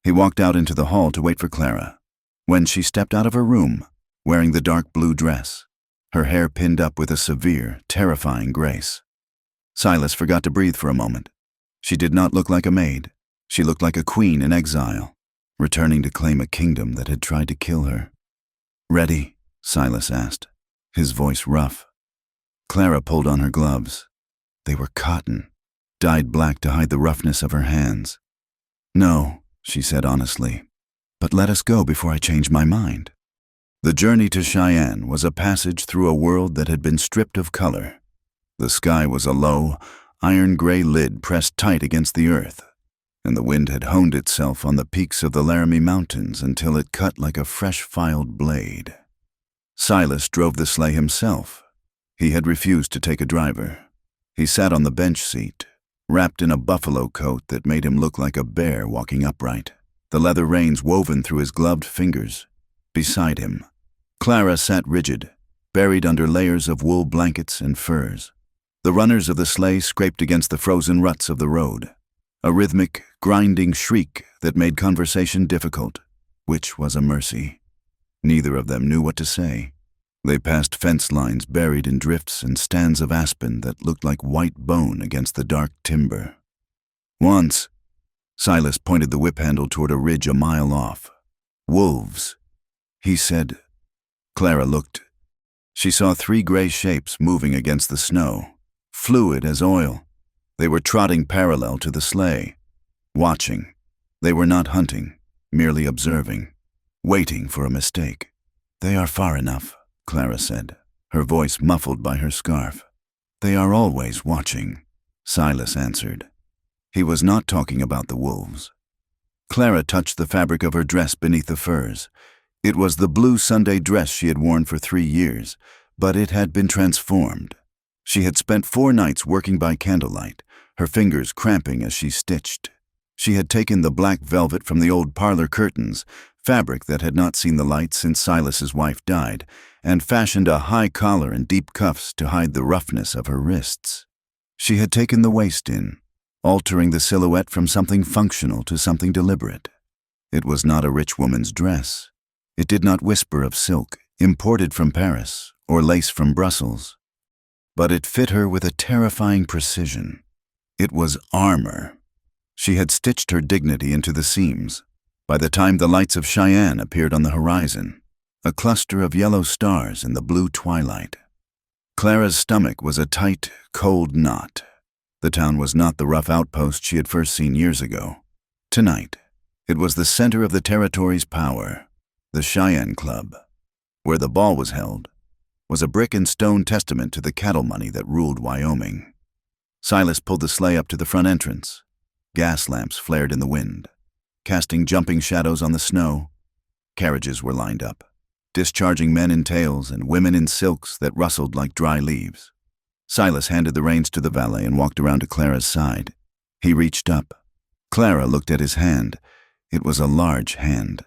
He walked out into the hall to wait for Clara. when she stepped out of her room, wearing the dark blue dress, her hair pinned up with a severe, terrifying grace. Silas forgot to breathe for a moment. She did not look like a maid. She looked like a queen in exile, returning to claim a kingdom that had tried to kill her. "Ready?" Silas asked, his voice rough. Clara pulled on her gloves. They were cotton, dyed black to hide the roughness of her hands. "No," she said honestly, "but let us go before I change my mind." The journey to Cheyenne was a passage through a world that had been stripped of color. The sky was a low, iron-gray lid pressed tight against the earth, and the wind had honed itself on the peaks of the Laramie Mountains until it cut like a fresh-filed blade. Silas drove the sleigh himself. He had refused to take a driver. He sat on the bench seat, wrapped in a buffalo coat that made him look like a bear walking upright, the leather reins woven through his gloved fingers. Beside him, Clara sat rigid, buried under layers of wool blankets and furs. The runners of the sleigh scraped against the frozen ruts of the road, a rhythmic, grinding shriek that made conversation difficult, which was a mercy. Neither of them knew what to say. They passed fence lines buried in drifts and stands of aspen that looked like white bone against the dark timber. "Once," Silas pointed the whip handle toward a ridge a mile off. "Wolves," he said. Clara looked. She saw 3 gray shapes moving against the snow, fluid as oil. They were trotting parallel to the sleigh, watching. They were not hunting, merely observing, waiting for a mistake. "They are far enough," Clara said, her voice muffled by her scarf. "They are always watching," Silas answered. He was not talking about the wolves. Clara touched the fabric of her dress beneath the furs. It was the blue Sunday dress she had worn for 3 years, but it had been transformed. She had spent 4 nights working by candlelight, her fingers cramping as she stitched. She had taken the black velvet from the old parlor curtains, fabric that had not seen the light since Silas's wife died, and fashioned a high collar and deep cuffs to hide the roughness of her wrists. She had taken the waist in, altering the silhouette from something functional to something deliberate. It was not a rich woman's dress. It did not whisper of silk, imported from Paris, or lace from Brussels. But it fit her with a terrifying precision. It was armor. She had stitched her dignity into the seams. By the time the lights of Cheyenne appeared on the horizon, a cluster of yellow stars in the blue twilight. Clara's stomach was a tight, cold knot. The town was not the rough outpost she had first seen years ago. Tonight, it was the center of the territory's power. The Cheyenne Club, where the ball was held, was a brick and stone testament to the cattle money that ruled Wyoming. Silas pulled the sleigh up to the front entrance. Gas lamps flared in the wind, casting jumping shadows on the snow. Carriages were lined up, discharging men in tails and women in silks that rustled like dry leaves. Silas handed the reins to the valet and walked around to Clara's side. He reached up. Clara looked at his hand. It was a large hand,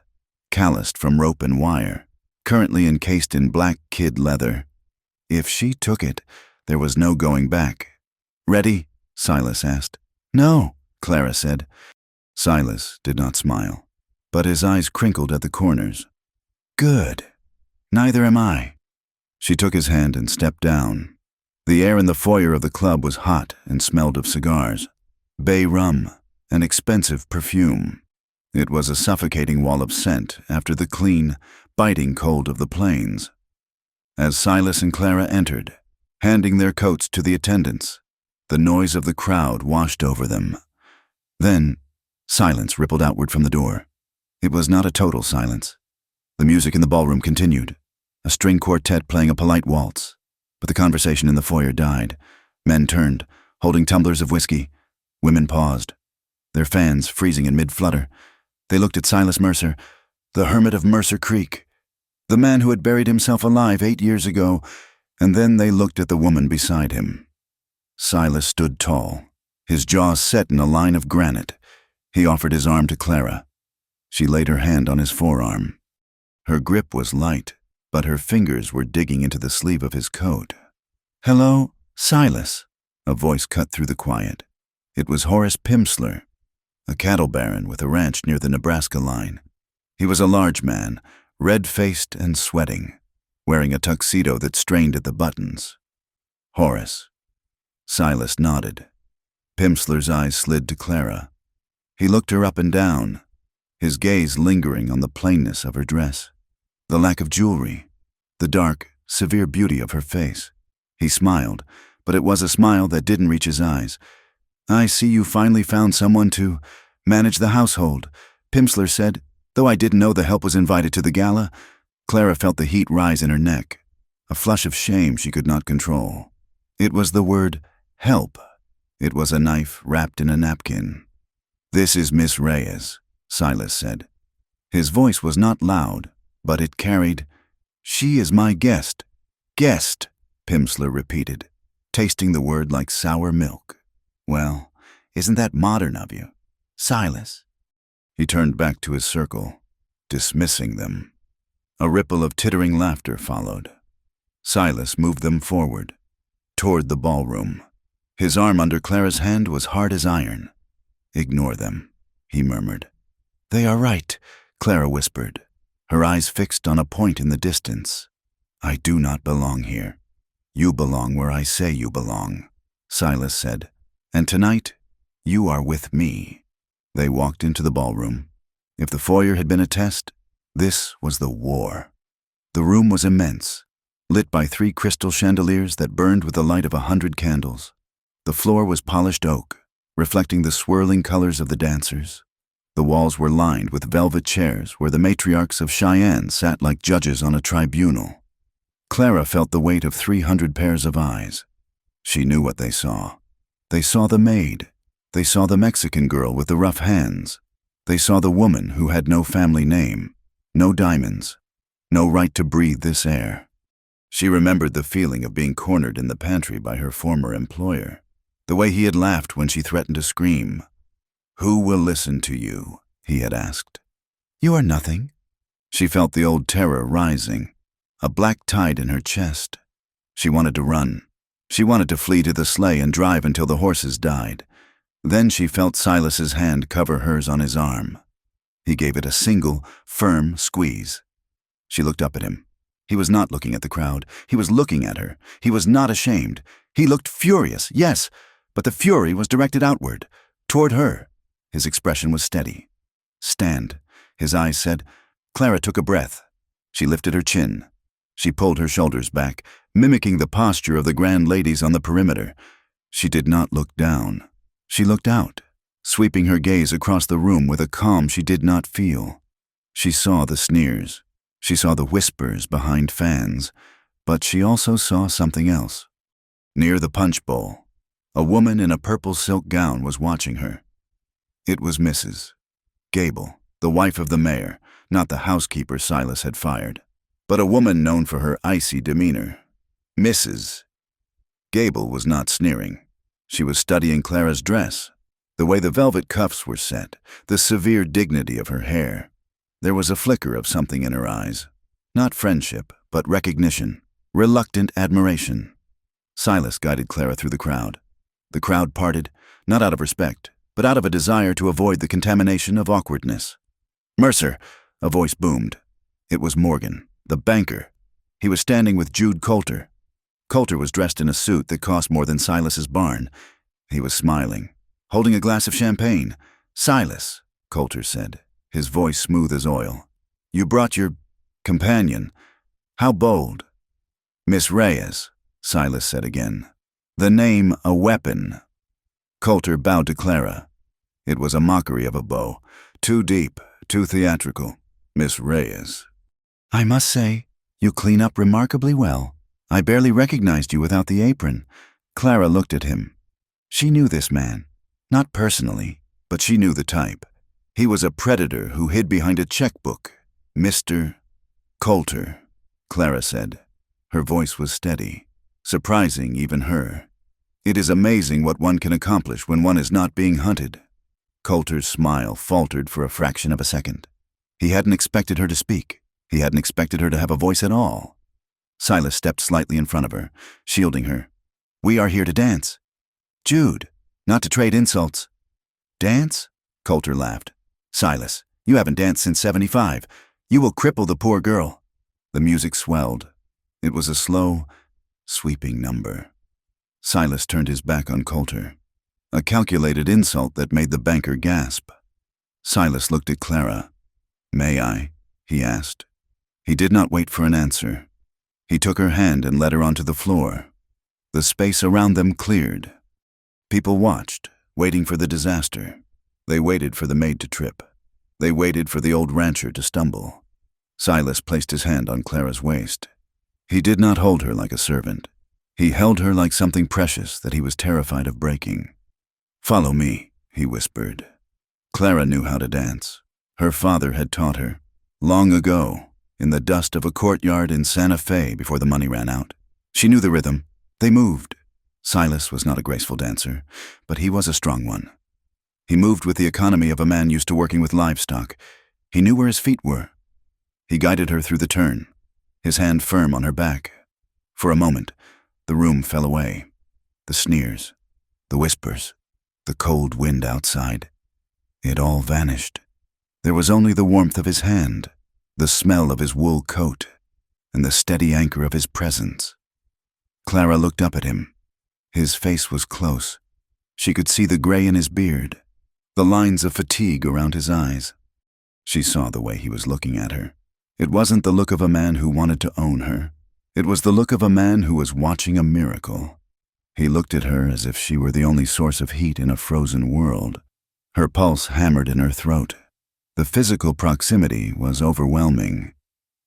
calloused from rope and wire, currently encased in black kid leather. If she took it, there was no going back. "Ready?" Silas asked. "No," Clara said. Silas did not smile, but his eyes crinkled at the corners. "Good. Neither am I." She took his hand and stepped down. The air in the foyer of the club was hot and smelled of cigars, bay rum, and expensive perfume. It was a suffocating wall of scent after the clean, biting cold of the plains. As Silas and Clara entered, handing their coats to the attendants, the noise of the crowd washed over them. Then, silence rippled outward from the door. It was not a total silence. The music in the ballroom continued, a string quartet playing a polite waltz, but the conversation in the foyer died. Men turned, holding tumblers of whiskey. Women paused, their fans freezing in mid-flutter. They looked at Silas Mercer, the hermit of Mercer Creek, the man who had buried himself alive 8 years ago, and then they looked at the woman beside him. Silas stood tall, his jaws set in a line of granite. He offered his arm to Clara. She laid her hand on his forearm. Her grip was light, but her fingers were digging into the sleeve of his coat. "Hello, Silas," a voice cut through the quiet. It was Horace Pimsleur, a cattle baron with a ranch near the Nebraska line. He was a large man, red-faced and sweating, wearing a tuxedo that strained at the buttons. Horace. Silas nodded. Pimsler's eyes slid to Clara. He looked her up and down, his gaze lingering on the plainness of her dress, the lack of jewelry, the dark, severe beauty of her face. He smiled, but it was a smile that didn't reach his eyes. "I see you finally found someone to manage the household," Pimsler said. Though I didn't know the help was invited to the gala, Clara felt the heat rise in her neck, a flush of shame she could not control. It was the word help. It was a knife wrapped in a napkin. "This is Miss Reyes," Silas said. His voice was not loud, but it carried, "She is my guest." "Guest," Pimsler repeated, tasting the word like sour milk. "Well, isn't that modern of you, Silas?" He turned back to his circle, dismissing them. A ripple of tittering laughter followed. Silas moved them forward, toward the ballroom. His arm under Clara's hand was hard as iron. "Ignore them," he murmured. "They are right," Clara whispered, her eyes fixed on a point in the distance. "I do not belong here. You belong where I say you belong," Silas said. "And tonight, you are with me." They walked into the ballroom. If the foyer had been a test, this was the war. The room was immense, lit by 3 crystal chandeliers that burned with the light of 100 candles. The floor was polished oak, reflecting the swirling colors of the dancers. The walls were lined with velvet chairs where the matriarchs of Cheyenne sat like judges on a tribunal. Clara felt the weight of 300 pairs of eyes. She knew what they saw. They saw the maid. They saw the Mexican girl with the rough hands. They saw the woman who had no family name, no diamonds, no right to breathe this air. She remembered the feeling of being cornered in the pantry by her former employer, the way he had laughed when she threatened to scream. "Who will listen to you?" he had asked. "You are nothing." She felt the old terror rising, a black tide in her chest. She wanted to run. She wanted to flee to the sleigh and drive until the horses died. Then she felt Silas's hand cover hers on his arm. He gave it a single, firm squeeze. She looked up at him. He was not looking at the crowd. He was looking at her. He was not ashamed. He looked furious, yes, but the fury was directed outward, toward her. His expression was steady. "Stand," his eyes said. Clara took a breath. She lifted her chin. She pulled her shoulders back, mimicking the posture of the grand ladies on the perimeter. She did not look down. She looked out, sweeping her gaze across the room with a calm she did not feel. She saw the sneers. She saw the whispers behind fans, but she also saw something else. Near the punch bowl, a woman in a purple silk gown was watching her. It was Mrs. Gable, the wife of the mayor, not the housekeeper Silas had fired, but a woman known for her icy demeanor. Mrs. Gable was not sneering. She was studying Clara's dress, the way the velvet cuffs were set, the severe dignity of her hair. There was a flicker of something in her eyes. Not friendship, but recognition, reluctant admiration. Silas guided Clara through the crowd. The crowd parted, not out of respect, but out of a desire to avoid the contamination of awkwardness. "Mercer," a voice boomed. It was Morgan, the banker. He was standing with Jude Coulter. Coulter was dressed in a suit that cost more than Silas's barn. He was smiling, holding a glass of champagne. "Silas," Coulter said, his voice smooth as oil. "You brought your companion. How bold." "Miss Reyes," Silas said again. "The name a weapon." Coulter bowed to Clara. It was a mockery of a bow, too deep, too theatrical. "Miss Reyes." "I must say, you clean up remarkably well. I barely recognized you without the apron." Clara looked at him. She knew this man. Not personally, but she knew the type. He was a predator who hid behind a checkbook. "Mr. Coulter," Clara said. Her voice was steady, surprising even her. It is amazing what one can accomplish when one is not being hunted. Coulter's smile faltered for a fraction of a second. He hadn't expected her to speak. He hadn't expected her to have a voice at all. Silas stepped slightly in front of her, shielding her. "We are here to dance." "Jude, not to trade insults." "Dance?" Coulter laughed. "Silas, you haven't danced since '75. You will cripple the poor girl." The music swelled. It was a slow, sweeping number. Silas turned his back on Coulter, a calculated insult that made the banker gasp. Silas looked at Clara. "May I?" he asked. He did not wait for an answer. He took her hand and led her onto the floor. The space around them cleared. People watched, waiting for the disaster. They waited for the maid to trip. They waited for the old rancher to stumble. Silas placed his hand on Clara's waist. He did not hold her like a servant. He held her like something precious that he was terrified of breaking. "Follow me," he whispered. Clara knew how to dance. Her father had taught her, long ago, in the dust of a courtyard in Santa Fe before the money ran out. She knew the rhythm. They moved. Silas was not a graceful dancer, but he was a strong one. He moved with the economy of a man used to working with livestock. He knew where his feet were. He guided her through the turn, his hand firm on her back. For a moment, the room fell away. The sneers, the whispers, the cold wind outside. It all vanished. There was only the warmth of his hand, the smell of his wool coat, and the steady anchor of his presence. Clara looked up at him. His face was close. She could see the gray in his beard, the lines of fatigue around his eyes. She saw the way he was looking at her. It wasn't the look of a man who wanted to own her. It was the look of a man who was watching a miracle. He looked at her as if she were the only source of heat in a frozen world. Her pulse hammered in her throat. The physical proximity was overwhelming.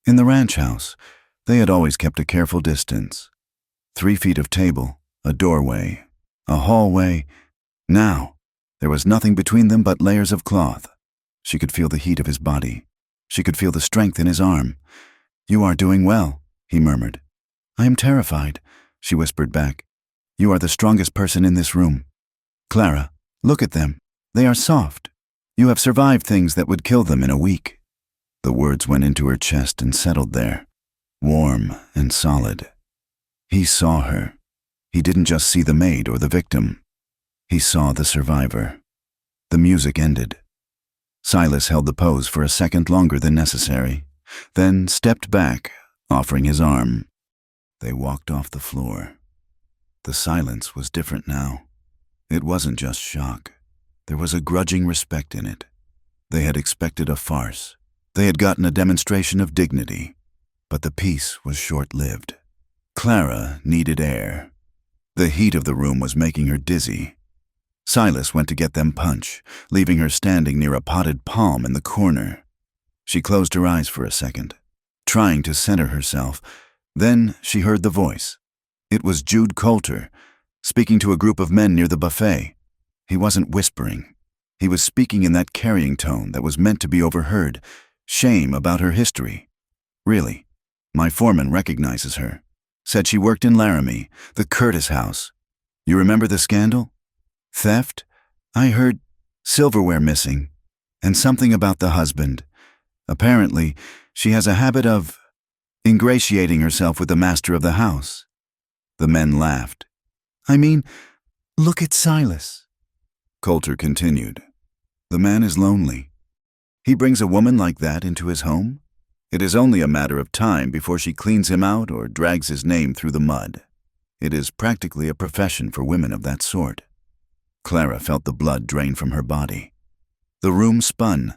In the ranch house, they had always kept a careful distance. 3 feet of table, a doorway, a hallway. Now, there was nothing between them but layers of cloth. She could feel the heat of his body. She could feel the strength in his arm. "You are doing well," he murmured. "I am terrified," she whispered back. "You are the strongest person in this room. Clara, look at them. They are soft. You have survived things that would kill them in a week." The words went into her chest and settled there, warm and solid. He saw her. He didn't just see the maid or the victim. He saw the survivor. The music ended. Silas held the pose for a second longer than necessary, then stepped back, offering his arm. They walked off the floor. The silence was different now. It wasn't just shock. There was a grudging respect in it. They had expected a farce. They had gotten a demonstration of dignity. But the peace was short-lived. Clara needed air. The heat of the room was making her dizzy. Silas went to get them punch, leaving her standing near a potted palm in the corner. She closed her eyes for a second, trying to center herself. Then she heard the voice. It was Jude Coulter, speaking to a group of men near the buffet. He wasn't whispering. He was speaking in that carrying tone that was meant to be overheard, shame about her history. "Really, my foreman recognizes her. Said she worked in Laramie, the Curtis house. You remember the scandal? Theft? I heard silverware missing, and something about the husband. Apparently, she has a habit of ingratiating herself with the master of the house." The men laughed. "I mean, look at Silas." Coulter continued. "The man is lonely. He brings a woman like that into his home. It is only a matter of time before she cleans him out or drags his name through the mud. It is practically a profession for women of that sort." Clara felt the blood drain from her body. The room spun.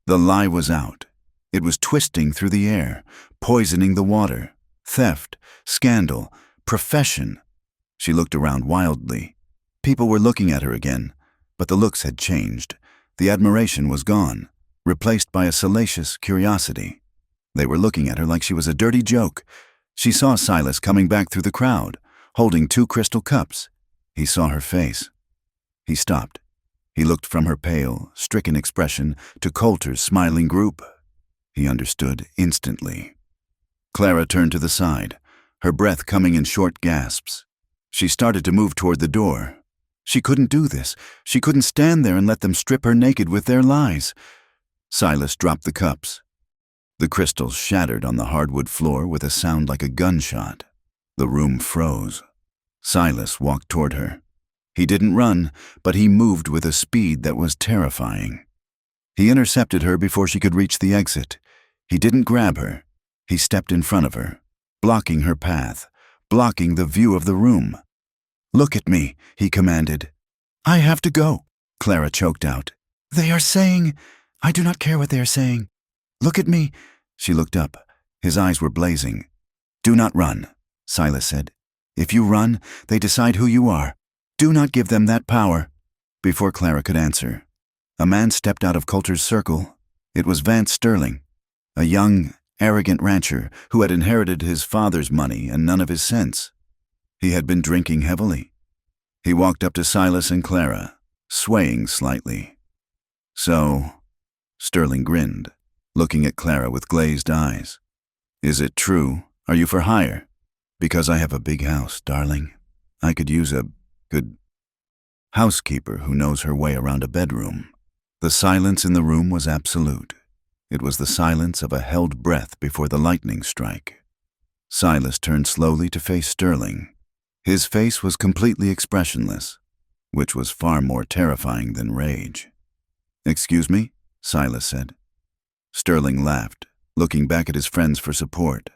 The lie was out. It was twisting through the air, poisoning the water. Theft, scandal, profession. She looked around wildly. People were looking at her again, but the looks had changed. The admiration was gone, replaced by a salacious curiosity. They were looking at her like she was a dirty joke. She saw Silas coming back through the crowd, holding 2 crystal cups. He saw her face. He stopped. He looked from her pale, stricken expression to Coulter's smiling group. He understood instantly. Clara turned to the side, her breath coming in short gasps. She started to move toward the door. She couldn't do this. She couldn't stand there and let them strip her naked with their lies. Silas dropped the cups. The crystals shattered on the hardwood floor with a sound like a gunshot. The room froze. Silas walked toward her. He didn't run, but he moved with a speed that was terrifying. He intercepted her before she could reach the exit. He didn't grab her. He stepped in front of her, blocking her path, blocking the view of the room. "Look at me," he commanded. "I have to go," Clara choked out. "They are saying—" "I do not care what they are saying. Look at me." She looked up. His eyes were blazing. "Do not run," Silas said. "If you run, they decide who you are. Do not give them that power." Before Clara could answer, a man stepped out of Coulter's circle. It was Vance Sterling, a young, arrogant rancher who had inherited his father's money and none of his sense. He had been drinking heavily. He walked up to Silas and Clara, swaying slightly. "So," Sterling grinned, looking at Clara with glazed eyes. "Is it true? Are you for hire? Because I have a big house, darling. I could use a good housekeeper who knows her way around a bedroom." The silence in the room was absolute. It was the silence of a held breath before the lightning strike. Silas turned slowly to face Sterling. His face was completely expressionless, which was far more terrifying than rage. "Excuse me?" Silas said. Sterling laughed, looking back at his friends for support.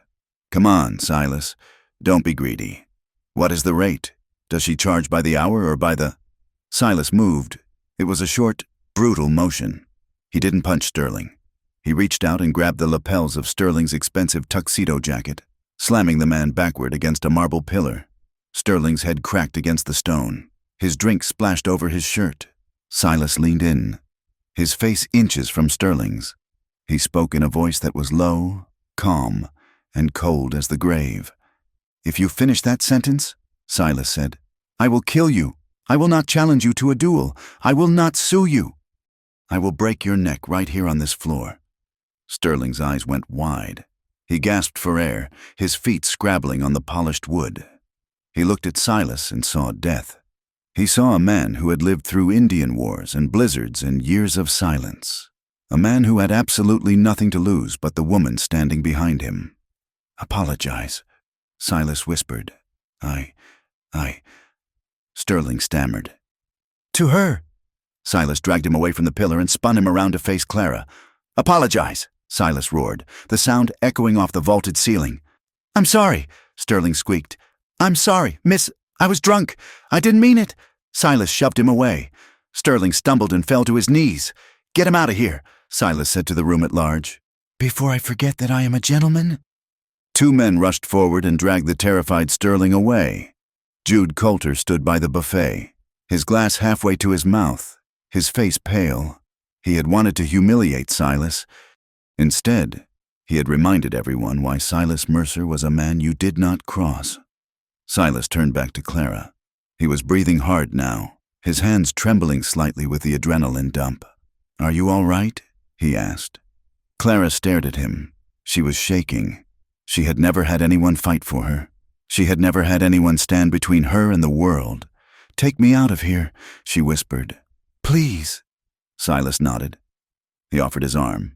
"Come on, Silas. Don't be greedy. What is the rate? Does she charge by the hour or by the—" Silas moved. It was a short, brutal motion. He didn't punch Sterling. He reached out and grabbed the lapels of Sterling's expensive tuxedo jacket, slamming the man backward against a marble pillar. Sterling's head cracked against the stone. His drink splashed over his shirt. Silas leaned in, his face inches from Sterling's. He spoke in a voice that was low, calm, and cold as the grave. "If you finish that sentence," Silas said, "I will kill you. I will not challenge you to a duel. I will not sue you. I will break your neck right here on this floor." Sterling's eyes went wide. He gasped for air, his feet scrabbling on the polished wood. He looked at Silas and saw death. He saw a man who had lived through Indian wars and blizzards and years of silence. A man who had absolutely nothing to lose but the woman standing behind him. "Apologize," Silas whispered. I... Sterling stammered. "To her." Silas dragged him away from the pillar and spun him around to face Clara. "Apologize," Silas roared, the sound echoing off the vaulted ceiling. "I'm sorry," Sterling squeaked. "I'm sorry, miss. I was drunk. I didn't mean it." Silas shoved him away. Sterling stumbled and fell to his knees. "Get him out of here," Silas said to the room at large. "Before I forget that I am a gentleman." Two men rushed forward and dragged the terrified Sterling away. Jude Coulter stood by the buffet, his glass halfway to his mouth, his face pale. He had wanted to humiliate Silas. Instead, he had reminded everyone why Silas Mercer was a man you did not cross. Silas turned back to Clara. He was breathing hard now, his hands trembling slightly with the adrenaline dump. "Are you all right?" he asked. Clara stared at him. She was shaking. She had never had anyone fight for her. She had never had anyone stand between her and the world. "Take me out of here," she whispered. "Please." Silas nodded. He offered his arm.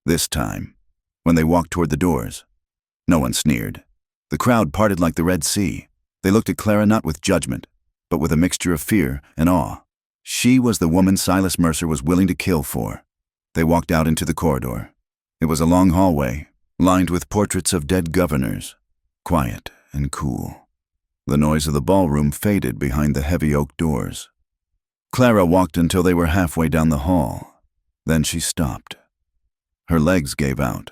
This time, when they walked toward the doors, no one sneered. The crowd parted like the Red Sea. They looked at Clara not with judgment, but with a mixture of fear and awe. She was the woman Silas Mercer was willing to kill for. They walked out into the corridor. It was a long hallway, lined with portraits of dead governors, quiet and cool. The noise of the ballroom faded behind the heavy oak doors. Clara walked until they were halfway down the hall. Then she stopped. Her legs gave out.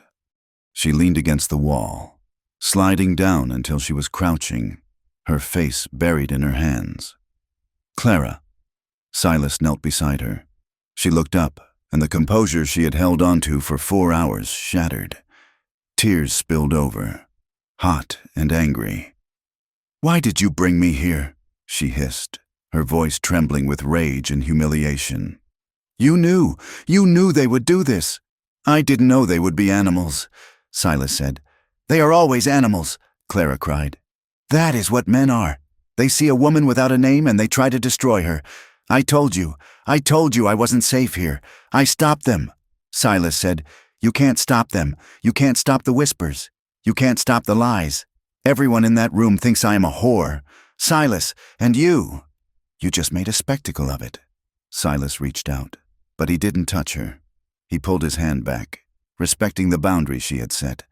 She leaned against the wall, sliding down until she was crouching, her face buried in her hands. "Clara." Silas knelt beside her. She looked up, and the composure she had held onto for 4 hours shattered. Tears spilled over, hot and angry. "Why did you bring me here?" she hissed, her voice trembling with rage and humiliation. You knew they would do this." "I didn't know they would be animals," Silas said. "They are always animals," Clara cried. "That is what men are. They see a woman without a name and they try to destroy her. I told you I wasn't safe here. I stopped them." Silas said, "You can't stop them. You can't stop the whispers. You can't stop the lies. Everyone in that room thinks I am a whore. Silas, and you just made a spectacle of it." Silas reached out, but he didn't touch her. He pulled his hand back. respecting the boundary she had set.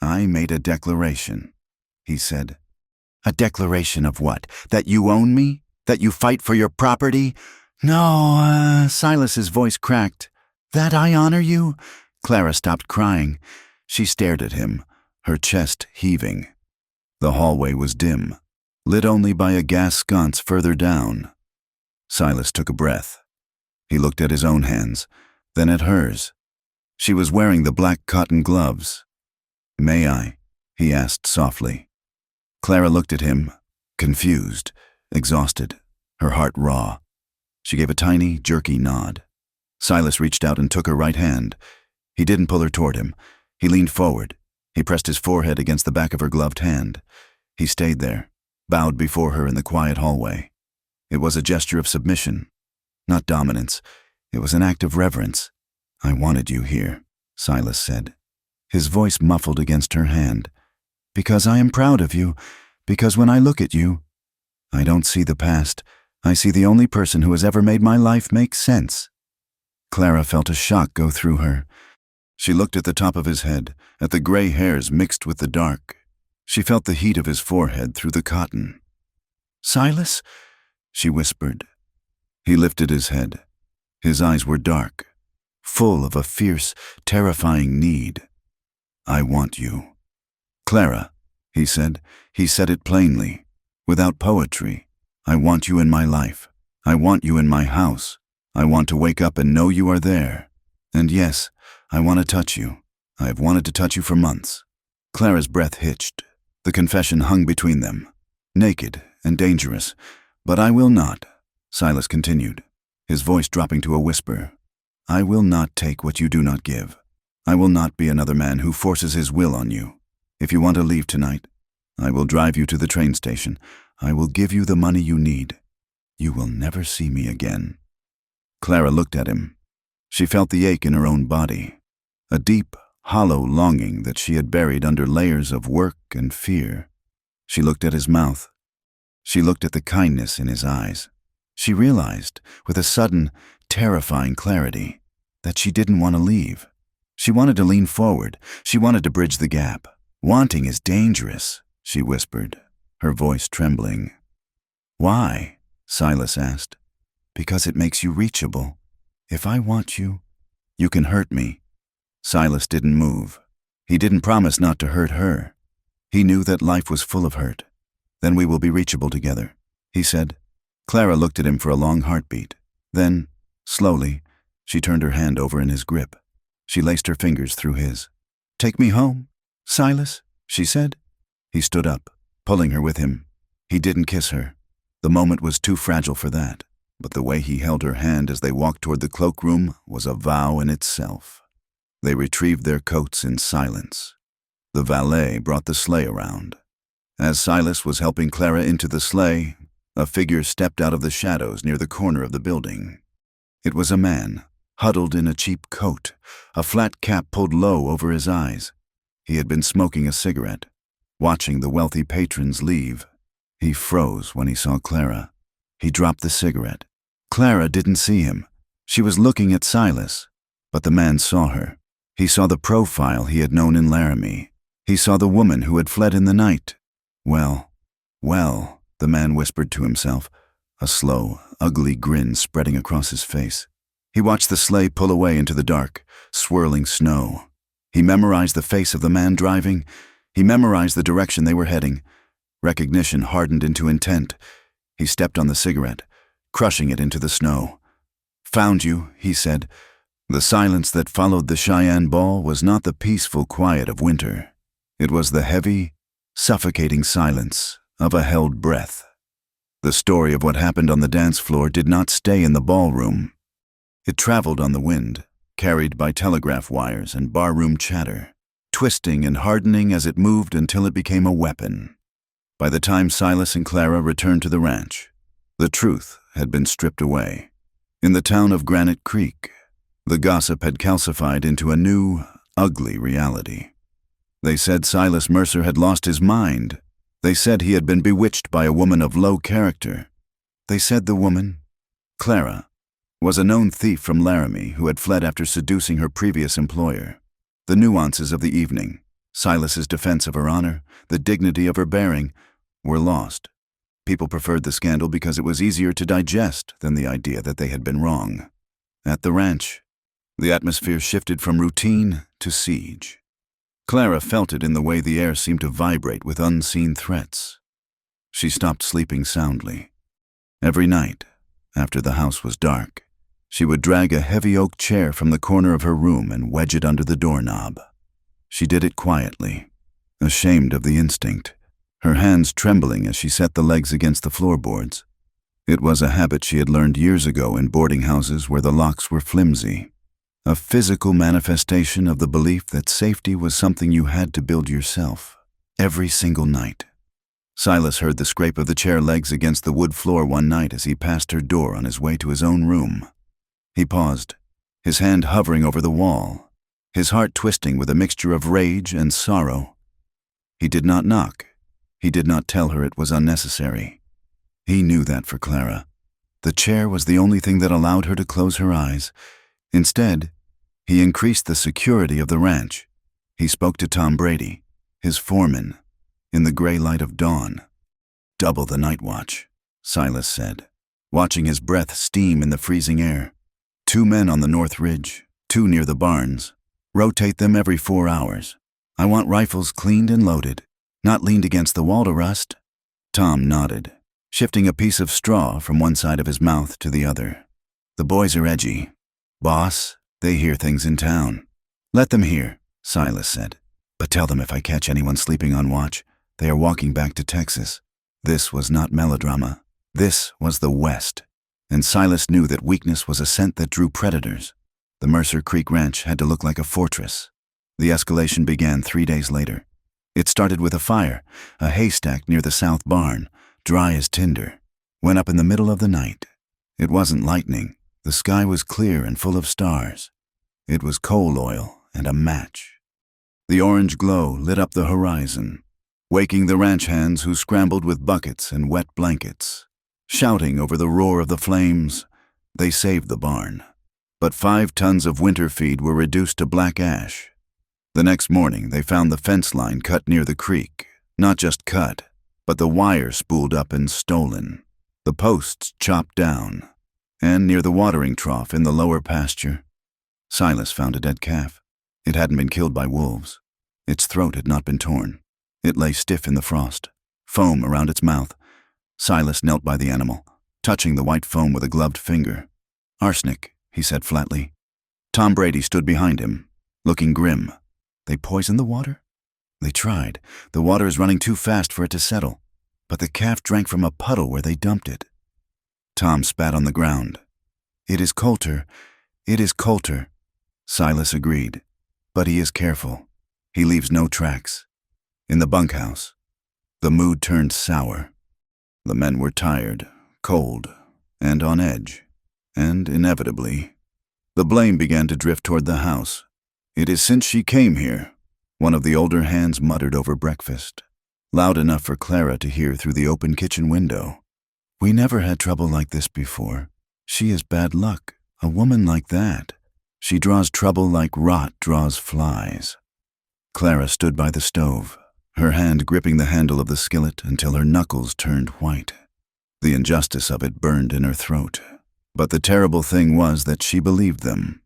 "I made a declaration," he said. "A declaration of what? That you own me? That you fight for your property?" "No," Silas's voice cracked. "That I honor you?" Clara stopped crying. She stared at him, her chest heaving. The hallway was dim, lit only by a gas sconce further down. Silas took a breath. He looked at his own hands, then at hers. She was wearing the black cotton gloves. "May I?" he asked softly. Clara looked at him, confused, exhausted, her heart raw. She gave a tiny, jerky nod. Silas reached out and took her right hand. He didn't pull her toward him. He leaned forward. He pressed his forehead against the back of her gloved hand. He stayed there, bowed before her in the quiet hallway. It was a gesture of submission, not dominance. It was an act of reverence. "I wanted you here," Silas said, his voice muffled against her hand. "Because I am proud of you. Because when I look at you, I don't see the past. I see the only person who has ever made my life make sense." Clara felt a shock go through her. She looked at the top of his head, at the gray hairs mixed with the dark. She felt the heat of his forehead through the cotton. "Silas?" she whispered. He lifted his head. His eyes were dark, full of a fierce, terrifying need. "I want you." "Clara," he said. He said it plainly, without poetry. "I want you in my life. I want you in my house. I want to wake up and know you are there. And yes, I want to touch you. I have wanted to touch you for months." Clara's breath hitched. The confession hung between them, naked and dangerous. "But I will not," Silas continued, his voice dropping to a whisper. "I will not take what you do not give. I will not be another man who forces his will on you. If you want to leave tonight, I will drive you to the train station. I will give you the money you need. You will never see me again." Clara looked at him. She felt the ache in her own body, a deep, hollow longing that she had buried under layers of work and fear. She looked at his mouth. She looked at the kindness in his eyes. She realized, with a sudden, terrifying clarity, that she didn't want to leave. She wanted to lean forward. She wanted to bridge the gap. "Wanting is dangerous," she whispered, her voice trembling. "Why?" Silas asked. "Because it makes you reachable. If I want you, you can hurt me." Silas didn't move. He didn't promise not to hurt her. He knew that life was full of hurt. "Then we will be reachable together," he said. Clara looked at him for a long heartbeat. Then, slowly, she turned her hand over in his grip. She laced her fingers through his. "Take me home, Silas," she said. He stood up, pulling her with him. He didn't kiss her. The moment was too fragile for that, but the way he held her hand as they walked toward the cloakroom was a vow in itself. They retrieved their coats in silence. The valet brought the sleigh around. As Silas was helping Clara into the sleigh, a figure stepped out of the shadows near the corner of the building. It was a man, huddled in a cheap coat, a flat cap pulled low over his eyes. He had been smoking a cigarette, watching the wealthy patrons leave. He froze when he saw Clara. He dropped the cigarette. Clara didn't see him. She was looking at Silas, but the man saw her. He saw the profile he had known in Laramie. He saw the woman who had fled in the night. Well, the man whispered to himself, a slow, ugly grin spreading across his face. He watched the sleigh pull away into the dark, swirling snow. He memorized the face of the man driving. He memorized the direction they were heading. Recognition hardened into intent. He stepped on the cigarette, crushing it into the snow. "Found you," he said. The silence that followed the Cheyenne ball was not the peaceful quiet of winter. It was the heavy, suffocating silence of a held breath. The story of what happened on the dance floor did not stay in the ballroom. It traveled on the wind, carried by telegraph wires and barroom chatter, twisting and hardening as it moved until it became a weapon. By the time Silas and Clara returned to the ranch, the truth had been stripped away. In the town of Granite Creek, the gossip had calcified into a new, ugly reality. They said Silas Mercer had lost his mind. They said he had been bewitched by a woman of low character. They said the woman, Clara, was a known thief from Laramie who had fled after seducing her previous employer. The nuances of the evening, Silas's defense of her honor, the dignity of her bearing, were lost. People preferred the scandal because it was easier to digest than the idea that they had been wrong. At the ranch, the atmosphere shifted from routine to siege. Clara felt it in the way the air seemed to vibrate with unseen threats. She stopped sleeping soundly. Every night, after the house was dark, she would drag a heavy oak chair from the corner of her room and wedge it under the doorknob. She did it quietly, ashamed of the instinct, her hands trembling as she set the legs against the floorboards. It was a habit she had learned years ago in boarding houses where the locks were flimsy, a physical manifestation of the belief that safety was something you had to build yourself, every single night. Silas heard the scrape of the chair legs against the wood floor one night as he passed her door on his way to his own room. He paused, his hand hovering over the wall, his heart twisting with a mixture of rage and sorrow. He did not knock. He did not tell her it was unnecessary. He knew that for Clara. The chair was the only thing that allowed her to close her eyes. Instead, he increased the security of the ranch. He spoke to Tom Brady, his foreman, in the gray light of dawn. "Double the night watch," Silas said, watching his breath steam in the freezing air. 2 men on the north ridge, 2 near the barns. Rotate them every 4 hours. I want rifles cleaned and loaded, not leaned against the wall to rust. Tom nodded, shifting a piece of straw from one side of his mouth to the other. "The boys are edgy. Boss, they hear things in town." "Let them hear," Silas said. "But tell them if I catch anyone sleeping on watch, they are walking back to Texas." This was not melodrama. This was the West. And Silas knew that weakness was a scent that drew predators. The Mercer Creek Ranch had to look like a fortress. The escalation began 3 days later. It started with a fire, a haystack near the south barn, dry as tinder. Went up in the middle of the night. It wasn't lightning. The sky was clear and full of stars. It was coal oil and a match. The orange glow lit up the horizon, waking the ranch hands who scrambled with buckets and wet blankets. Shouting over the roar of the flames, they saved the barn. But 5 tons of winter feed were reduced to black ash. The next morning, they found the fence line cut near the creek. Not just cut, but the wire spooled up and stolen. The posts chopped down. And near the watering trough in the lower pasture, Silas found a dead calf. It hadn't been killed by wolves. Its throat had not been torn. It lay stiff in the frost, foam around its mouth. Silas knelt by the animal, touching the white foam with a gloved finger. "Arsenic," he said flatly. Tom Brady stood behind him, looking grim. "They poisoned the water?" "They tried. The water is running too fast for it to settle. But the calf drank from a puddle where they dumped it." Tom spat on the ground. "It is Coulter. It is Coulter." Silas agreed. "But he is careful. He leaves no tracks." In the bunkhouse, the mood turned sour. The men were tired, cold, and on edge. And inevitably, the blame began to drift toward the house. "It is since she came here," one of the older hands muttered over breakfast, loud enough for Clara to hear through the open kitchen window. "We never had trouble like this before. She is bad luck, a woman like that. She draws trouble like rot draws flies." Clara stood by the stove, her hand gripping the handle of the skillet until her knuckles turned white. The injustice of it burned in her throat. But the terrible thing was that she believed them.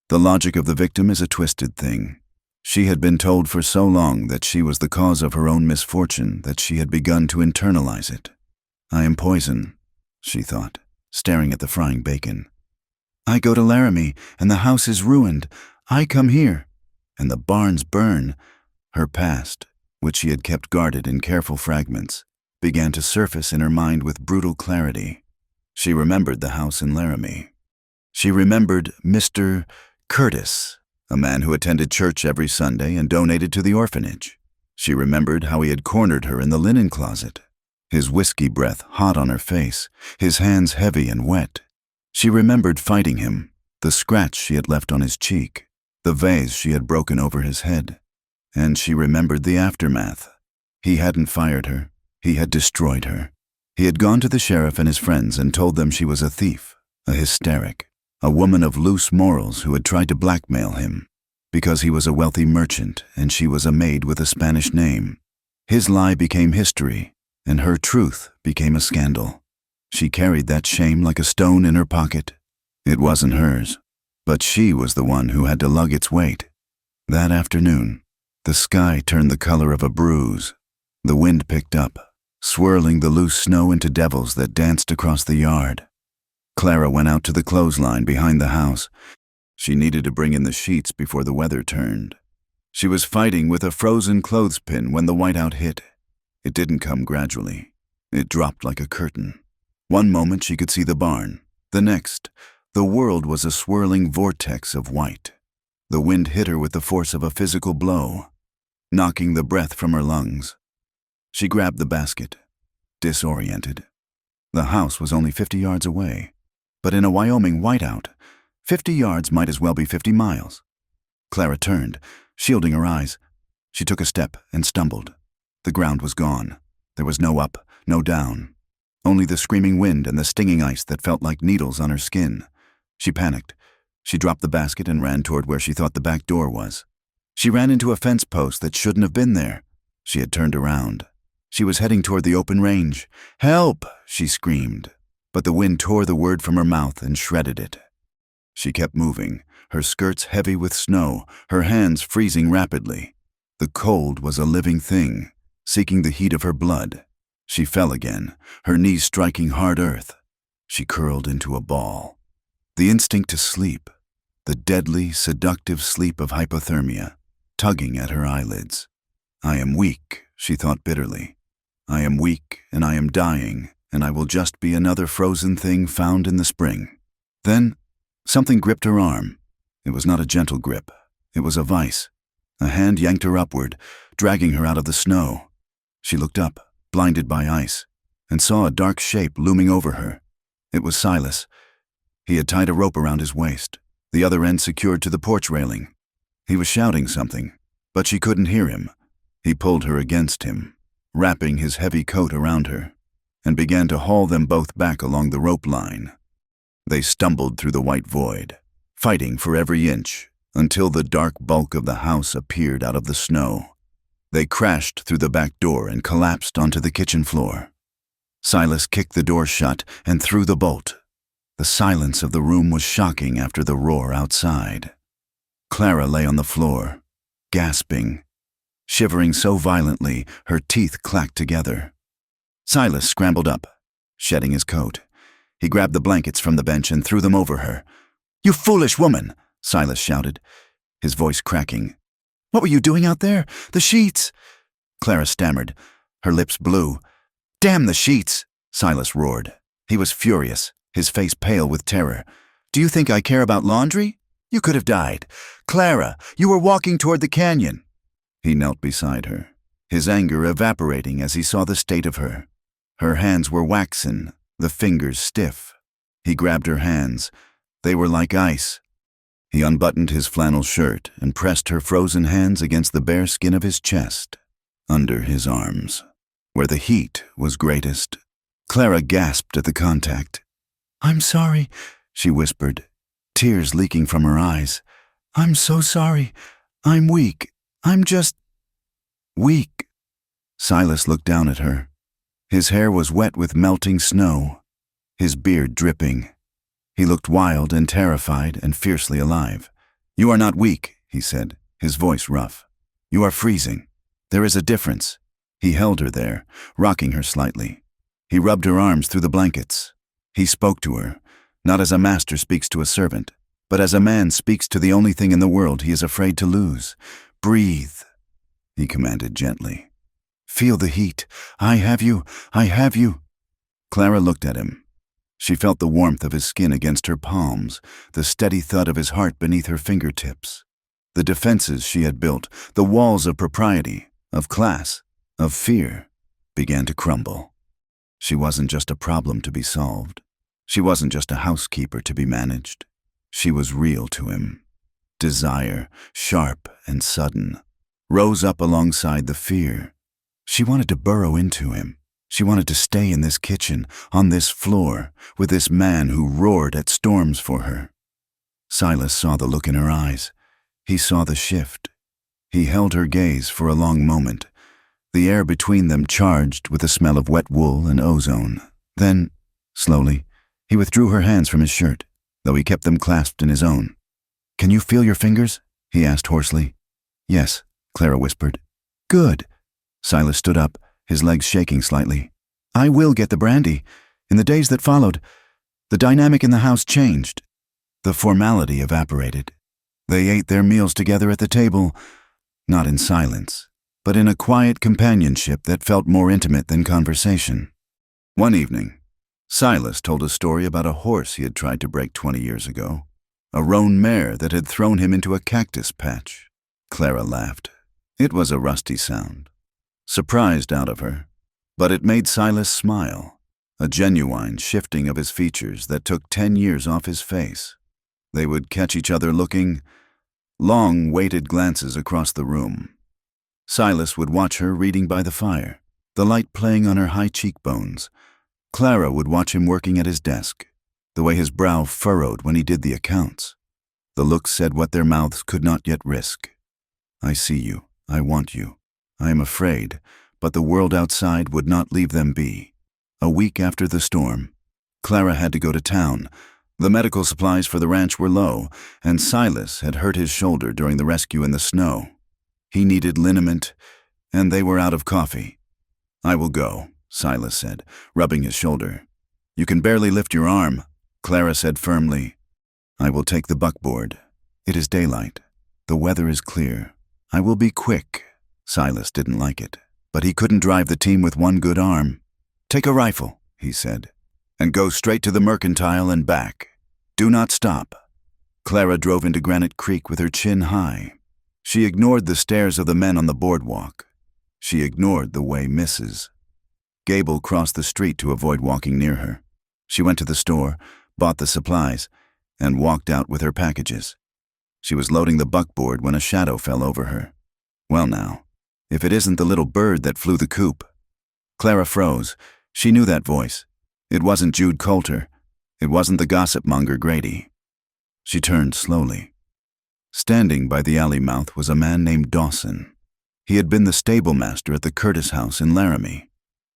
The logic of the victim is a twisted thing. She had been told for so long that she was the cause of her own misfortune that she had begun to internalize it. "I am poison," she thought, staring at the frying bacon. "I go to Laramie, and the house is ruined. I come here, and the barns burn." Her past, which she had kept guarded in careful fragments, began to surface in her mind with brutal clarity. She remembered the house in Laramie. She remembered Mr. Curtis, a man who attended church every Sunday and donated to the orphanage. She remembered how he had cornered her in the linen closet, his whiskey breath hot on her face, his hands heavy and wet. She remembered fighting him, the scratch she had left on his cheek, the vase she had broken over his head. And she remembered the aftermath. He hadn't fired her. He had destroyed her. He had gone to the sheriff and his friends and told them she was a thief, a hysteric, a woman of loose morals who had tried to blackmail him. because he was a wealthy merchant and she was a maid with a Spanish name. His lie became history, and her truth became a scandal. She carried that shame like a stone in her pocket. It wasn't hers, but she was the one who had to lug its weight. That afternoon, the sky turned the color of a bruise. The wind picked up, swirling the loose snow into devils that danced across the yard. Clara went out to the clothesline behind the house. She needed to bring in the sheets before the weather turned. She was fighting with a frozen clothespin when the whiteout hit. It didn't come gradually. It dropped like a curtain. One moment she could see the barn. The next, the world was a swirling vortex of white. The wind hit her with the force of a physical blow, knocking the breath from her lungs. She grabbed the basket, disoriented. The house was only 50 yards away, but in a Wyoming whiteout, 50 yards might as well be 50 miles. Clara turned, shielding her eyes. She took a step and stumbled. The ground was gone. There was no up, no down. Only the screaming wind and the stinging ice that felt like needles on her skin. She panicked. She dropped the basket and ran toward where she thought the back door was. She ran into a fence post that shouldn't have been there. She had turned around. She was heading toward the open range. "Help!" she screamed, but the wind tore the word from her mouth and shredded it. She kept moving, her skirts heavy with snow, her hands freezing rapidly. The cold was a living thing, seeking the heat of her blood. She fell again, her knees striking hard earth. She curled into a ball. The instinct to sleep, the deadly, seductive sleep of hypothermia, tugging at her eyelids. "I am weak," she thought bitterly. "I am weak, and I am dying, and I will just be another frozen thing found in the spring." Then, something gripped her arm. It was not a gentle grip. It was a vice. A hand yanked her upward, dragging her out of the snow. She looked up, blinded by ice, and saw a dark shape looming over her. It was Silas. He had tied a rope around his waist, the other end secured to the porch railing. He was shouting something, but she couldn't hear him. He pulled her against him, wrapping his heavy coat around her, and began to haul them both back along the rope line. They stumbled through the white void, fighting for every inch, until the dark bulk of the house appeared out of the snow. They crashed through the back door and collapsed onto the kitchen floor. Silas kicked the door shut and threw the bolt. The silence of the room was shocking after the roar outside. Clara lay on the floor, gasping, shivering so violently her teeth clacked together. Silas scrambled up, shedding his coat. He grabbed the blankets from the bench and threw them over her. "You foolish woman!" Silas shouted, his voice cracking. "What were you doing out there? The sheets!" Clara stammered, her lips blue. "Damn the sheets!" Silas roared. He was furious, his face pale with terror. "Do you think I care about laundry? You could have died. Clara, you were walking toward the canyon." He knelt beside her, his anger evaporating as he saw the state of her. Her hands were waxen, the fingers stiff. He grabbed her hands. They were like ice. He unbuttoned his flannel shirt and pressed her frozen hands against the bare skin of his chest, under his arms, where the heat was greatest. Clara gasped at the contact. "I'm sorry," she whispered, tears leaking from her eyes. "I'm so sorry. I'm weak. I'm just weak." Silas looked down at her. His hair was wet with melting snow, his beard dripping. He looked wild and terrified and fiercely alive. "You are not weak," he said, his voice rough. "You are freezing. There is a difference." He held her there, rocking her slightly. He rubbed her arms through the blankets. He spoke to her, not as a master speaks to a servant, but as a man speaks to the only thing in the world he is afraid to lose. "Breathe," he commanded gently. "Feel the heat. I have you. I have you." Clara looked at him. She felt the warmth of his skin against her palms, the steady thud of his heart beneath her fingertips. The defenses she had built, the walls of propriety, of class, of fear, began to crumble. She wasn't just a problem to be solved. She wasn't just a housekeeper to be managed. She was real to him. Desire, sharp and sudden, rose up alongside the fear. She wanted to burrow into him. She wanted to stay in this kitchen, on this floor, with this man who roared at storms for her. Silas saw the look in her eyes. He saw the shift. He held her gaze for a long moment, the air between them charged with the smell of wet wool and ozone. Then, slowly, he withdrew her hands from his shirt, though he kept them clasped in his own. "Can you feel your fingers?" he asked hoarsely. "Yes," Clara whispered. "Good." Silas stood up, his legs shaking slightly. "I will get the brandy." In the days that followed, the dynamic in the house changed. The formality evaporated. They ate their meals together at the table, not in silence, but in a quiet companionship that felt more intimate than conversation. One evening, Silas told a story about a horse he had tried to break 20 years ago, a roan mare that had thrown him into a cactus patch. Clara laughed. It was a rusty sound, surprised out of her, but it made Silas smile, a genuine shifting of his features that took 10 years off his face. They would catch each other looking, long, weighted glances across the room. Silas would watch her reading by the fire, the light playing on her high cheekbones. Clara would watch him working at his desk, the way his brow furrowed when he did the accounts. The look said what their mouths could not yet risk. "I see you. I want you. I am afraid," but the world outside would not leave them be. A week after the storm, Clara had to go to town. The medical supplies for the ranch were low, and Silas had hurt his shoulder during the rescue in the snow. He needed liniment, and they were out of coffee. "I will go," Silas said, rubbing his shoulder. "You can barely lift your arm," Clara said firmly. "I will take the buckboard. It is daylight. The weather is clear. I will be quick." Silas didn't like it, but he couldn't drive the team with one good arm. "Take a rifle," he said, "and go straight to the mercantile and back. Do not stop." Clara drove into Granite Creek with her chin high. She ignored the stares of the men on the boardwalk. She ignored the way Mrs. Gable crossed the street to avoid walking near her. She went to the store, bought the supplies, and walked out with her packages. She was loading the buckboard when a shadow fell over her. Well now, if it isn't the little bird that flew the coop. Clara froze. She knew that voice. It wasn't Jude Coulter. It wasn't the gossip monger Grady. She turned slowly. Standing by the alley mouth was a man named Dawson. He had been the stable master at the Curtis house in Laramie.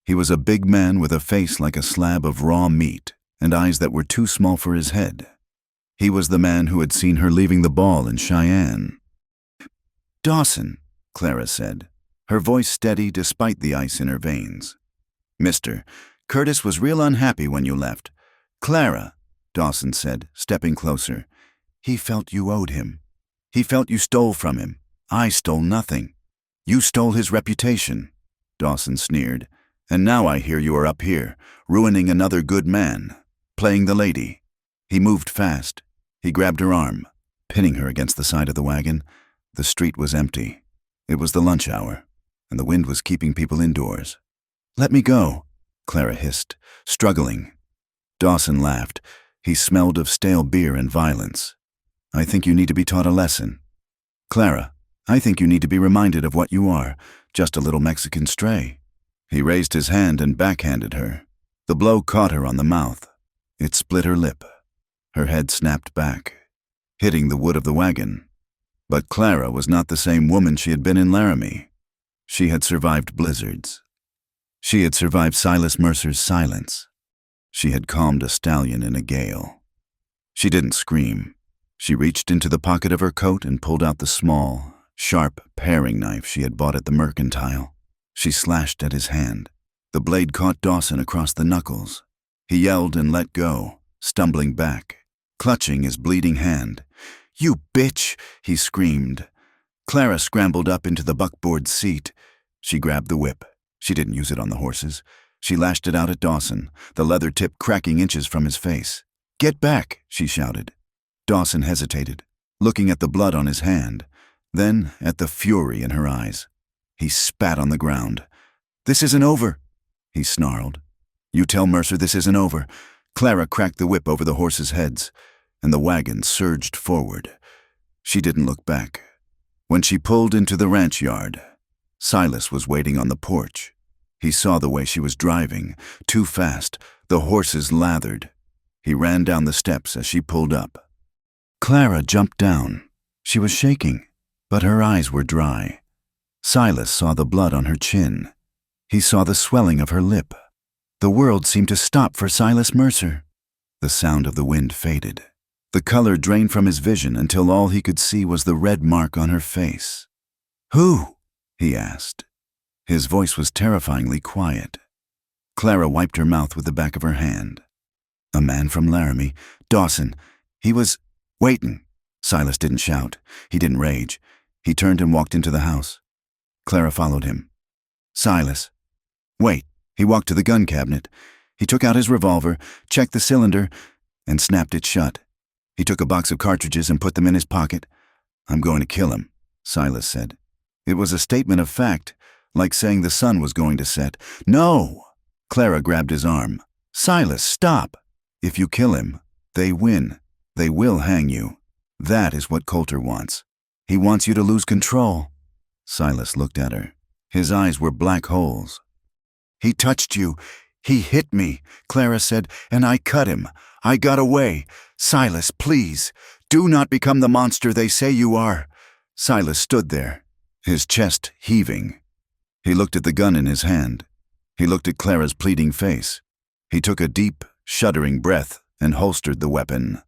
He was a big man with a face like a slab of raw meat and eyes that were too small for his head. He was the man who had seen her leaving the ball in Cheyenne. "Dawson," Clara said, her voice steady despite the ice in her veins. "Mister, Curtis was real unhappy when you left." "Clara," Dawson said, stepping closer, "he felt you owed him. He felt you stole from him. I stole nothing. You stole his reputation." Dawson sneered. "And now I hear you are up here, ruining another good man, playing the lady." He moved fast. He grabbed her arm, pinning her against the side of the wagon. The street was empty. It was the lunch hour, and the wind was keeping people indoors. "Let me go," Clara hissed, struggling. Dawson laughed. He smelled of stale beer and violence. "I think you need to be taught a lesson. Clara, I think you need to be reminded of what you are, just a little Mexican stray." He raised his hand and backhanded her. The blow caught her on the mouth. It split her lip. Her head snapped back, hitting the wood of the wagon. But Clara was not the same woman she had been in Laramie. She had survived blizzards. She had survived Silas Mercer's silence. She had calmed a stallion in a gale. She didn't scream. She reached into the pocket of her coat and pulled out the small, sharp paring knife she had bought at the mercantile. She slashed at his hand. The blade caught Dawson across the knuckles. He yelled and let go, stumbling back, clutching his bleeding hand. "You bitch!" he screamed. Clara scrambled up into the buckboard seat. She grabbed the whip. She didn't use it on the horses. She lashed it out at Dawson, the leather tip cracking inches from his face. "Get back!" she shouted. Dawson hesitated, looking at the blood on his hand, then at the fury in her eyes. He spat on the ground. "This isn't over," he snarled. "You tell Mercer this isn't over." Clara cracked the whip over the horses' heads, and the wagon surged forward. She didn't look back. When she pulled into the ranch yard, Silas was waiting on the porch. He saw the way she was driving, too fast, the horses lathered. He ran down the steps as she pulled up. Clara jumped down. She was shaking, but her eyes were dry. Silas saw the blood on her chin. He saw the swelling of her lip. The world seemed to stop for Silas Mercer. The sound of the wind faded. The color drained from his vision until all he could see was the red mark on her face. "Who?" he asked. His voice was terrifyingly quiet. Clara wiped her mouth with the back of her hand. "A man from Laramie. Dawson. He was waiting." Silas didn't shout. He didn't rage. He turned and walked into the house. Clara followed him. "Silas. Wait." He walked to the gun cabinet. He took out his revolver, checked the cylinder, and snapped it shut. He took a box of cartridges and put them in his pocket. "I'm going to kill him," Silas said. It was a statement of fact, like saying the sun was going to set. "No!" Clara grabbed his arm. "Silas, stop! If you kill him, they win. They will hang you. That is what Coulter wants. He wants you to lose control." Silas looked at her. His eyes were black holes. "He touched you. He hit me," Clara said, "and I cut him. I got away. Silas, please, do not become the monster they say you are." Silas stood there, his chest heaving. He looked at the gun in his hand. He looked at Clara's pleading face. He took a deep, shuddering breath and holstered the weapon.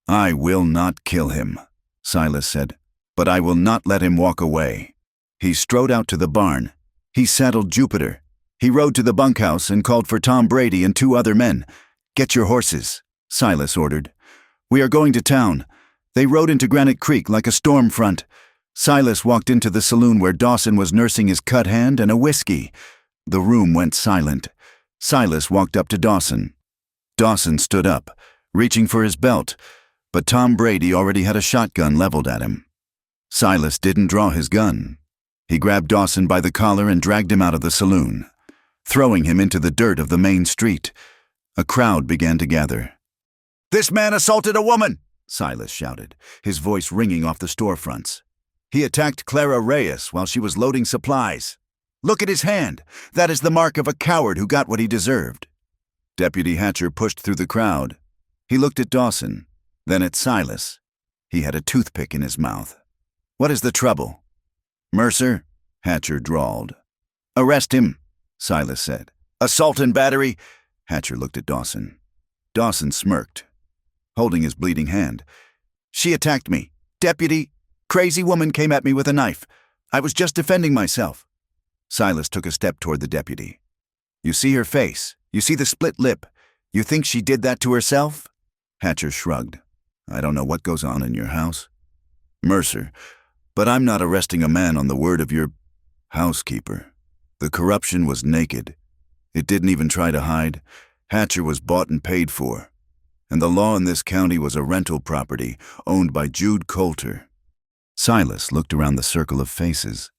"I will not kill him," Silas said, "but I will not let him walk away." He strode out to the barn. He saddled Jupiter. He rode to the bunkhouse and called for Tom Brady and 2 other men. "Get your horses," Silas ordered. "We are going to town." They rode into Granite Creek like a storm front. Silas walked into the saloon where Dawson was nursing his cut hand and a whiskey. The room went silent. Silas walked up to Dawson. Dawson stood up, reaching for his belt, but Tom Brady already had a shotgun leveled at him. Silas didn't draw his gun. He grabbed Dawson by the collar and dragged him out of the saloon, throwing him into the dirt of the main street. A crowd began to gather. "This man assaulted a woman!" Silas shouted, his voice ringing off the storefronts. "He attacked Clara Reyes while she was loading supplies. Look at his hand. That is the mark of a coward who got what he deserved." Deputy Hatcher pushed through the crowd. He looked at Dawson, then at Silas. He had a toothpick in his mouth. "What is the trouble?" "Mercer," Hatcher drawled. "Arrest him," Silas said. "Assault and battery." Hatcher looked at Dawson. Dawson smirked, holding his bleeding hand. "She attacked me. Deputy, crazy woman came at me with a knife. I was just defending myself." Silas took a step toward the deputy. "You see her face. You see the split lip. You think she did that to herself?" Hatcher shrugged. "I don't know what goes on in your house, Mercer, but I'm not arresting a man on the word of your housekeeper. The corruption was naked. It didn't even try to hide. Hatcher was bought and paid for. And the law in this county was a rental property owned by Jude Coulter." Silas looked around the circle of faces.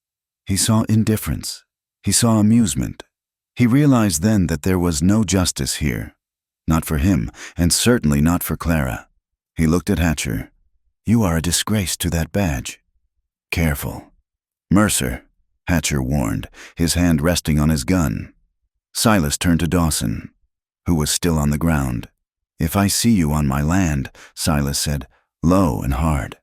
He saw indifference. He saw amusement. He realized then that there was no justice here. Not for him, and certainly not for Clara. He looked at Hatcher. "You are a disgrace to that badge. Careful." "Mercer," Hatcher warned, his hand resting on his gun. Silas turned to Dawson, who was still on the ground. "If I see you on my land," Silas said, low and hard,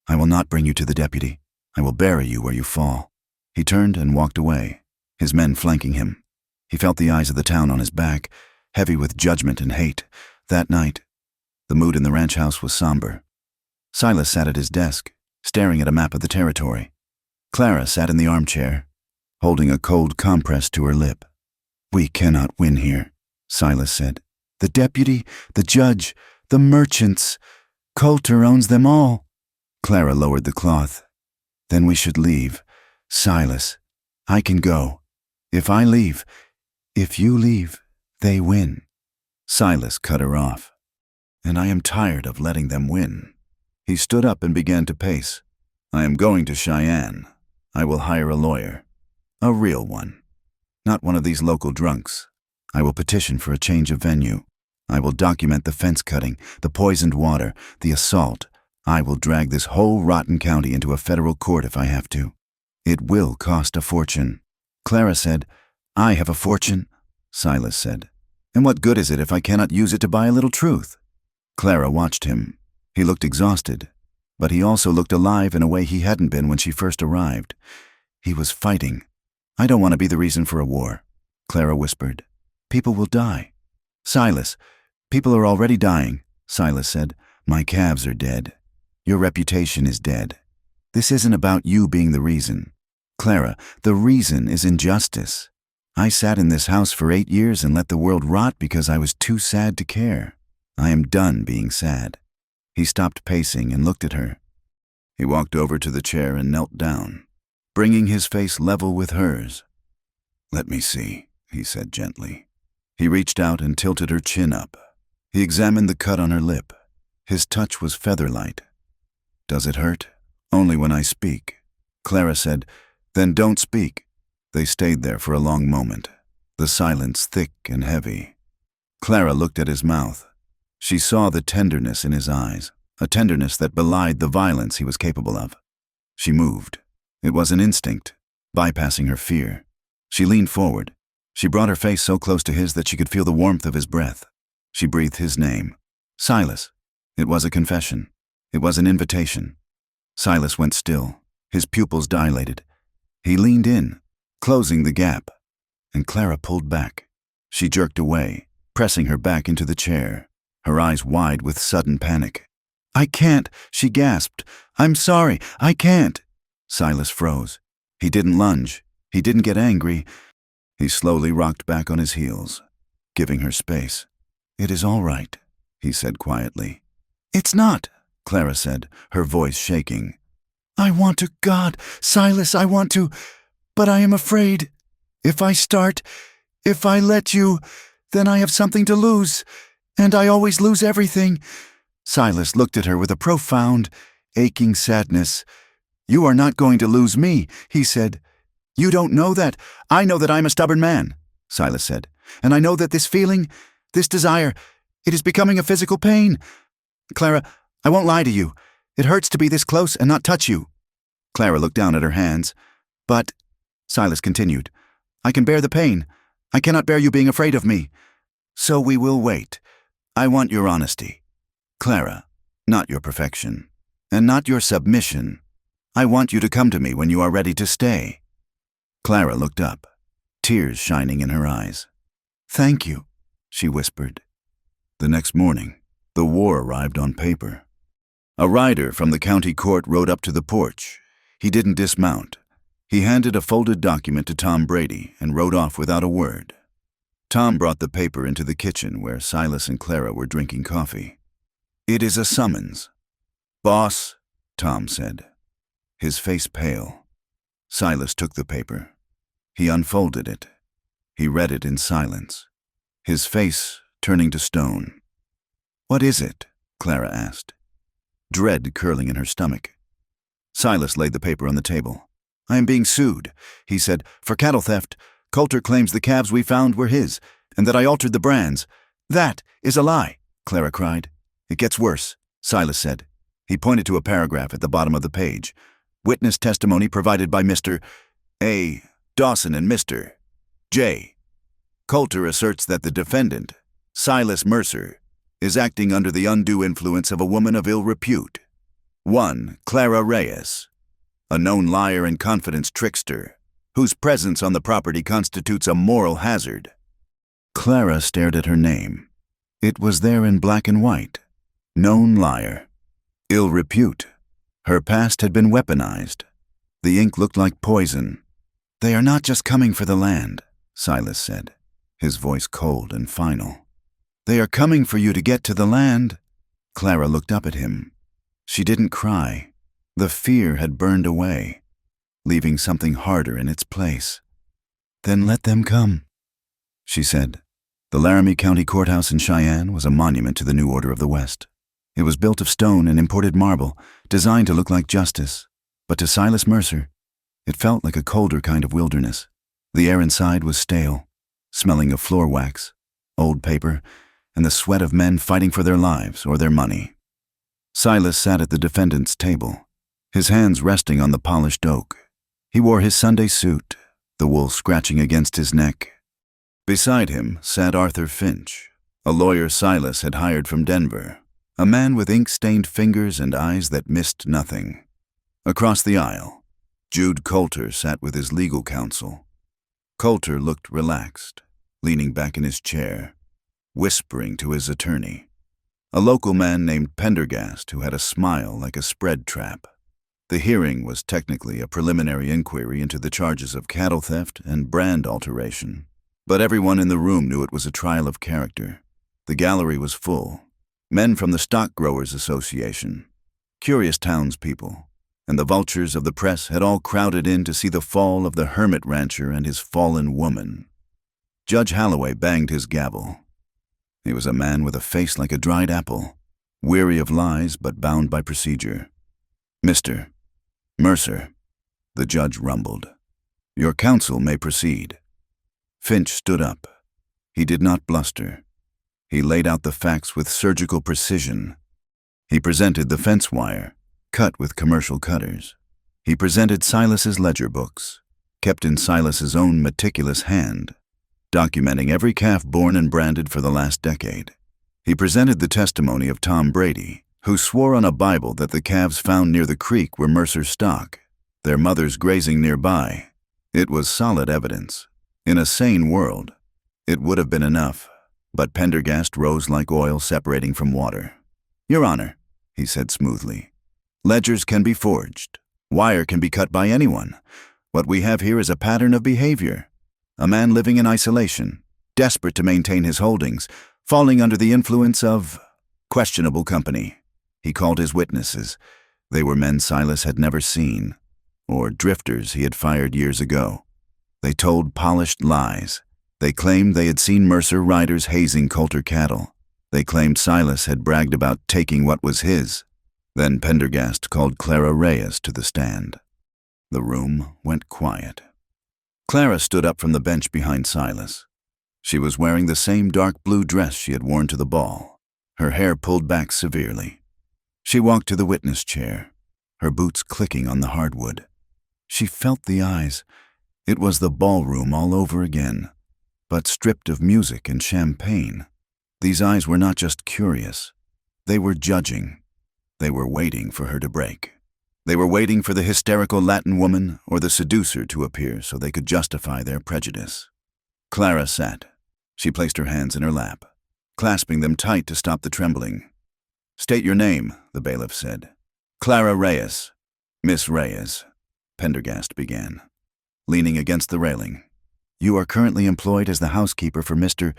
"I will not bring you to the deputy. I will bury you where you fall." He turned and walked away, his men flanking him. He felt the eyes of the town on his back, heavy with judgment and hate. That night, the mood in the ranch house was somber. Silas sat at his desk, staring at a map of the territory. Clara sat in the armchair, holding a cold compress to her lip. "We cannot win here," Silas said. "The deputy, the judge, the merchants. Coulter owns them all." Clara lowered the cloth. "Then we should leave. Silas, I can go. If I leave, if you leave, they win." Silas cut her off. "And I am tired of letting them win." He stood up and began to pace. "I am going to Cheyenne. I will hire a lawyer. A real one. Not one of these local drunks. I will petition for a change of venue. I will document the fence cutting, the poisoned water, the assault. I will drag this whole rotten county into a federal court if I have to. It will cost a fortune." Clara said, "I have a fortune," Silas said. "And what good is it if I cannot use it to buy a little truth?" Clara watched him. He looked exhausted. But he also looked alive in a way he hadn't been when she first arrived. He was fighting. "I don't want to be the reason for a war," Clara whispered. "People will die." "Silas, people are already dying," Silas said. "My calves are dead. Your reputation is dead. This isn't about you being the reason. Clara, the reason is injustice. I sat in this house for 8 years and let the world rot because I was too sad to care. I am done being sad." He stopped pacing and looked at her. He walked over to the chair and knelt down, bringing his face level with hers. "Let me see," he said gently. He reached out and tilted her chin up. He examined the cut on her lip. His touch was feather-light. "Does it hurt?" "Only when I speak." Clara said, "Then don't speak." They stayed there for a long moment, the silence thick and heavy. Clara looked at his mouth. She saw the tenderness in his eyes, a tenderness that belied the violence he was capable of. She moved. It was an instinct, bypassing her fear. She leaned forward. She brought her face so close to his that she could feel the warmth of his breath. She breathed his name. "Silas." It was a confession. It was an invitation. Silas went still, his pupils dilated. He leaned in, closing the gap, and Clara pulled back. She jerked away, pressing her back into the chair, her eyes wide with sudden panic. "I can't," she gasped. "I'm sorry, I can't." Silas froze. He didn't lunge. He didn't get angry. He slowly rocked back on his heels, giving her space. "It is all right," he said quietly. "It's not," Clara said, her voice shaking. "I want to, God, Silas, I want to, but I am afraid. If I start, if I let you, then I have something to lose, and I always lose everything." Silas looked at her with a profound, aching sadness. "You are not going to lose me," he said. "You don't know that. I know that I'm a stubborn man," Silas said. "And I know that this feeling, this desire, it is becoming a physical pain. Clara, I won't lie to you. It hurts to be this close and not touch you." Clara looked down at her hands. "But," Silas continued, "I can bear the pain. I cannot bear you being afraid of me. So we will wait. I want your honesty. Clara, not your perfection, and not your submission. I want you to come to me when you are ready to stay." Clara looked up, tears shining in her eyes. "Thank you," she whispered. The next morning, the war arrived on paper. A rider from the county court rode up to the porch. He didn't dismount. He handed a folded document to Tom Brady and rode off without a word. Tom brought the paper into the kitchen where Silas and Clara were drinking coffee. "It is a summons." "Boss," Tom said, his face pale. Silas took the paper. He unfolded it. He read it in silence, his face turning to stone. "What is it?" Clara asked, dread curling in her stomach. Silas laid the paper on the table. "I am being sued," he said, "for cattle theft. Coulter claims the calves we found were his, and that I altered the brands." "That is a lie," Clara cried. "It gets worse," Silas said. He pointed to a paragraph at the bottom of the page. "Witness testimony provided by Mr. A. Dawson and Mr. J. Coulter asserts that the defendant, Silas Mercer, is acting under the undue influence of a woman of ill repute. 1. Clara Reyes, a known liar and confidence trickster, whose presence on the property constitutes a moral hazard." Clara stared at her name. It was there in black and white. Known liar. Ill repute. Her past had been weaponized. The ink looked like poison. "They are not just coming for the land," Silas said, his voice cold and final. "They are coming for you to get to the land." Clara looked up at him. She didn't cry. The fear had burned away, leaving something harder in its place. "Then let them come," she said. The Laramie County Courthouse in Cheyenne was a monument to the New Order of the West. It was built of stone and imported marble, designed to look like justice. But to Silas Mercer, it felt like a colder kind of wilderness. The air inside was stale, smelling of floor wax, old paper, and the sweat of men fighting for their lives or their money. Silas sat at the defendant's table, his hands resting on the polished oak. He wore his Sunday suit, the wool scratching against his neck. Beside him sat Arthur Finch, a lawyer Silas had hired from Denver, A man with ink-stained fingers and eyes that missed nothing. Across the aisle, Jude Coulter sat with his legal counsel. Coulter looked relaxed, leaning back in his chair, whispering to his attorney, a local man named Pendergast who had a smile like a spread trap. The hearing was technically a preliminary inquiry into the charges of cattle theft and brand alteration, but everyone in the room knew it was a trial of character. The gallery was full. Men from the Stock Growers Association, curious townspeople, and the vultures of the press had all crowded in to see the fall of the hermit rancher and his fallen woman. Judge Holloway banged his gavel. He was a man with a face like a dried apple, weary of lies but bound by procedure. "Mr. Mercer," the judge rumbled, "your counsel may proceed." Finch stood up. He did not bluster. He laid out the facts with surgical precision. He presented the fence wire, cut with commercial cutters. He presented Silas's ledger books, kept in Silas's own meticulous hand, documenting every calf born and branded for the last decade. He presented the testimony of Tom Brady, who swore on a Bible that the calves found near the creek were Mercer's stock, their mothers grazing nearby. It was solid evidence. In a sane world, it would have been enough, but Pendergast rose like oil separating from water. "Your Honor," he said smoothly, "ledgers can be forged. Wire can be cut by anyone. What we have here is a pattern of behavior. A man living in isolation, desperate to maintain his holdings, falling under the influence of questionable company." He called his witnesses. They were men Silas had never seen, or drifters he had fired years ago. They told polished lies. They claimed they had seen Mercer riders hazing Coulter cattle. They claimed Silas had bragged about taking what was his. Then Pendergast called Clara Reyes to the stand. The room went quiet. Clara stood up from the bench behind Silas. She was wearing the same dark blue dress she had worn to the ball, her hair pulled back severely. She walked to the witness chair, her boots clicking on the hardwood. She felt the eyes. It was the ballroom all over again, but stripped of music and champagne. These eyes were not just curious. They were judging. They were waiting for her to break. They were waiting for the hysterical Latin woman or the seducer to appear so they could justify their prejudice. Clara sat. She placed her hands in her lap, clasping them tight to stop the trembling. "State your name," the bailiff said. "Clara Reyes." "Miss Reyes," Pendergast began, leaning against the railing. "You are currently employed as the housekeeper for Mr.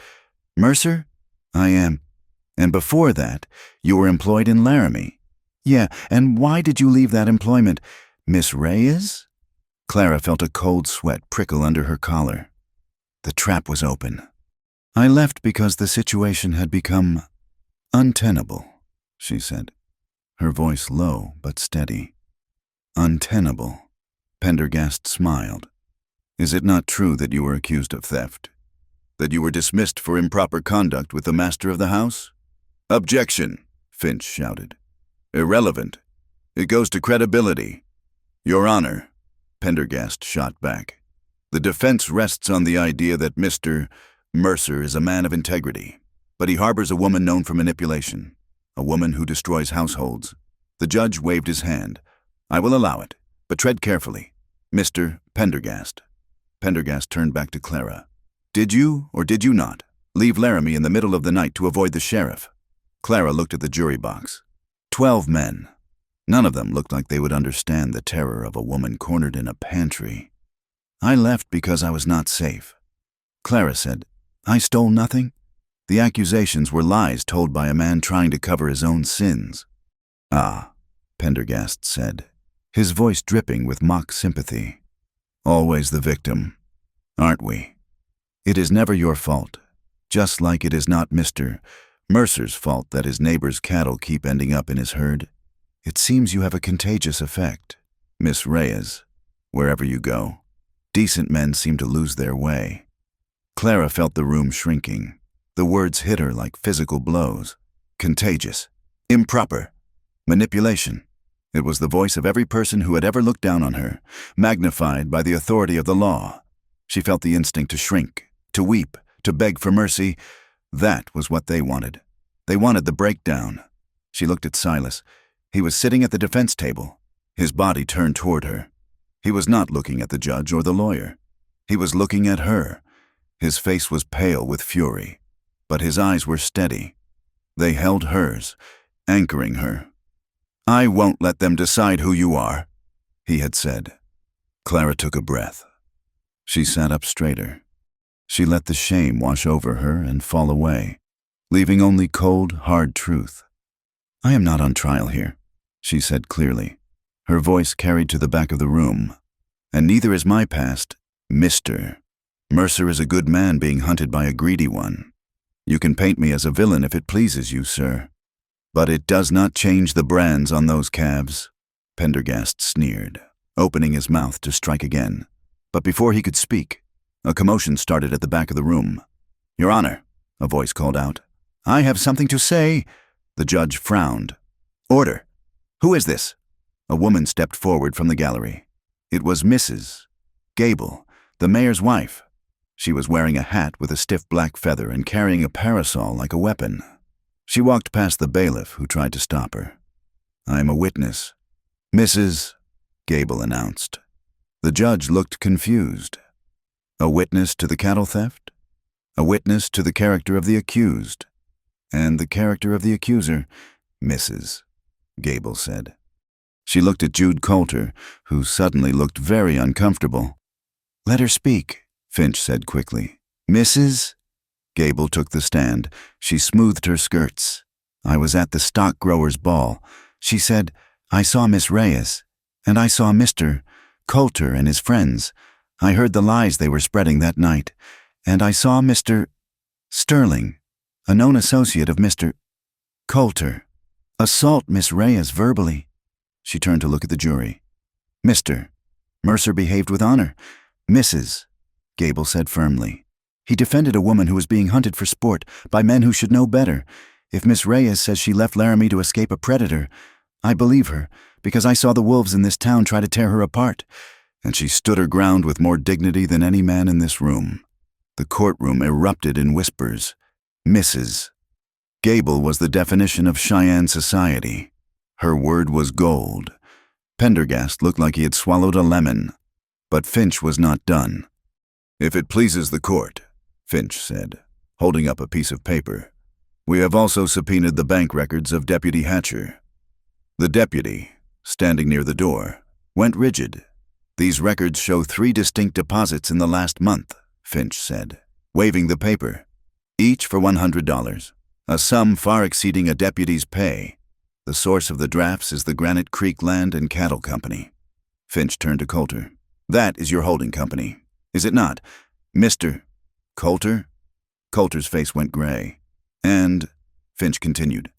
Mercer?" "I am." "And before that, you were employed in Laramie?" "Yeah, and why did you leave that employment, Miss Reyes?" Clara felt a cold sweat prickle under her collar. The trap was open. "I left because the situation had become untenable," she said, her voice low but steady. "Untenable." Pendergast smiled. "Is it not true that you were accused of theft? That you were dismissed for improper conduct with the master of the house?" "Objection," Finch shouted. "Irrelevant. It goes to credibility." "Your Honor," Pendergast shot back, "the defense rests on the idea that Mr. Mercer is a man of integrity, but he harbors a woman known for manipulation, a woman who destroys households." The judge waved his hand. "I will allow it, but tread carefully. Mr. Pendergast." Pendergast turned back to Clara. "Did you, or did you not, leave Laramie in the middle of the night to avoid the sheriff?" Clara looked at the jury box. 12 men. None of them looked like they would understand the terror of a woman cornered in a pantry. "I left because I was not safe." Clara said, "I stole nothing." The accusations were lies told by a man trying to cover his own sins. "Ah," Pendergast said, his voice dripping with mock sympathy. "Always the victim, aren't we? It is never your fault, just like it is not Mr. Mercer's fault that his neighbor's cattle keep ending up in his herd. It seems you have a contagious effect, Miss Reyes. Wherever you go, decent men seem to lose their way." Clara felt the room shrinking. The words hit her like physical blows. Contagious. Improper. Manipulation. It was the voice of every person who had ever looked down on her, magnified by the authority of the law. She felt the instinct to shrink, to weep, to beg for mercy. That was what they wanted. They wanted the breakdown. She looked at Silas. He was sitting at the defense table, his body turned toward her. He was not looking at the judge or the lawyer. He was looking at her. His face was pale with fury, but his eyes were steady. They held hers, anchoring her. "I won't let them decide who you are," he had said. Clara took a breath. She sat up straighter. She let the shame wash over her and fall away, leaving only cold, hard truth. "I am not on trial here," she said clearly. Her voice carried to the back of the room. "And neither is my past, Mr. Mercer is a good man being hunted by a greedy one. You can paint me as a villain if it pleases you, sir. But it does not change the brands on those calves." Pendergast sneered, opening his mouth to strike again. But before he could speak, a commotion started at the back of the room. "Your Honor," a voice called out. "I have something to say." The judge frowned. "Order. Who is this?" A woman stepped forward from the gallery. It was Mrs. Gable, the mayor's wife. She was wearing a hat with a stiff black feather and carrying a parasol like a weapon. She walked past the bailiff, who tried to stop her. "I am a witness," Mrs. Gable announced. The judge looked confused. A witness to the cattle theft? A witness to the character of the accused? And the character of the accuser, Mrs. Gable said. She looked at Jude Coulter, who suddenly looked very uncomfortable. "Let her speak," Finch said quickly. "Mrs. Gable took the stand. She smoothed her skirts. "I was at the stock growers' ball," she said. "I saw Miss Reyes, and I saw Mr. Coulter and his friends. I heard the lies they were spreading that night, and I saw Mr. Sterling, a known associate of Mr. Coulter, assault Miss Reyes verbally." She turned to look at the jury. "Mr. Mercer behaved with honor," Mrs. Gable said firmly. "He defended a woman who was being hunted for sport by men who should know better. If Miss Reyes says she left Laramie to escape a predator, I believe her, because I saw the wolves in this town try to tear her apart." And she stood her ground with more dignity than any man in this room. The courtroom erupted in whispers. Mrs. Gable was the definition of Cheyenne society. Her word was gold. Pendergast looked like he had swallowed a lemon. But Finch was not done. "If it pleases the court," Finch said, holding up a piece of paper, "we have also subpoenaed the bank records of Deputy Hatcher." The deputy, standing near the door, went rigid. "These records show 3 distinct deposits in the last month," Finch said, waving the paper, "each for $100, a sum far exceeding a deputy's pay. The source of the drafts is the Granite Creek Land and Cattle Company." Finch turned to Coulter. "That is your holding company, is it not, Mr. Coulter?" Coulter's face went gray. "And," Finch continued,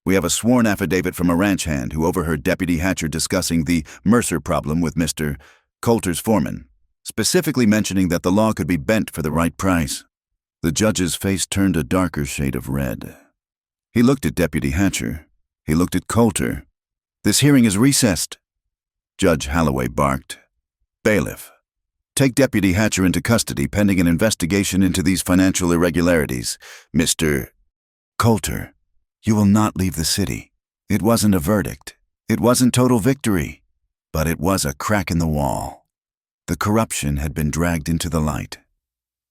"we have a sworn affidavit from a ranch hand who overheard Deputy Hatcher discussing the Mercer problem with Mr. Coulter's foreman, specifically mentioning that the law could be bent for the right price." The judge's face turned a darker shade of red. He looked at Deputy Hatcher. He looked at Coulter. "This hearing is recessed." Judge Halloway barked. "Bailiff, take Deputy Hatcher into custody pending an investigation into these financial irregularities. Mr. Coulter, you will not leave the city. It wasn't a verdict. It wasn't total victory. But it was a crack in the wall. The corruption had been dragged into the light."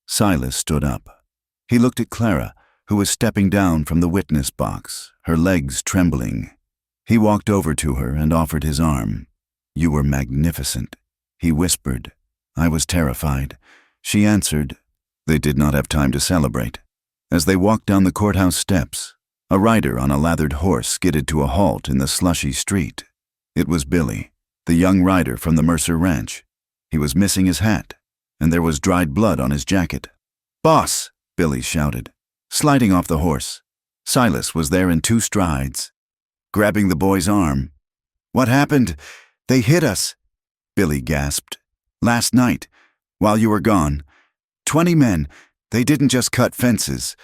Silas stood up. He looked at Clara, who was stepping down from the witness box, her legs trembling. He walked over to her and offered his arm. "You were magnificent," he whispered. "I was terrified." She answered. They did not have time to celebrate. As they walked down the courthouse steps, a rider on a lathered horse skidded to a halt in the slushy street. It was Billy, the young rider from the Mercer Ranch. He was missing his hat, and there was dried blood on his jacket. "Boss!" Billy shouted, sliding off the horse. Silas was there in 2 strides, grabbing the boy's arm. "What happened? They hit us," Billy gasped. "Last night, while you were gone. 20 men. They didn't just cut fences.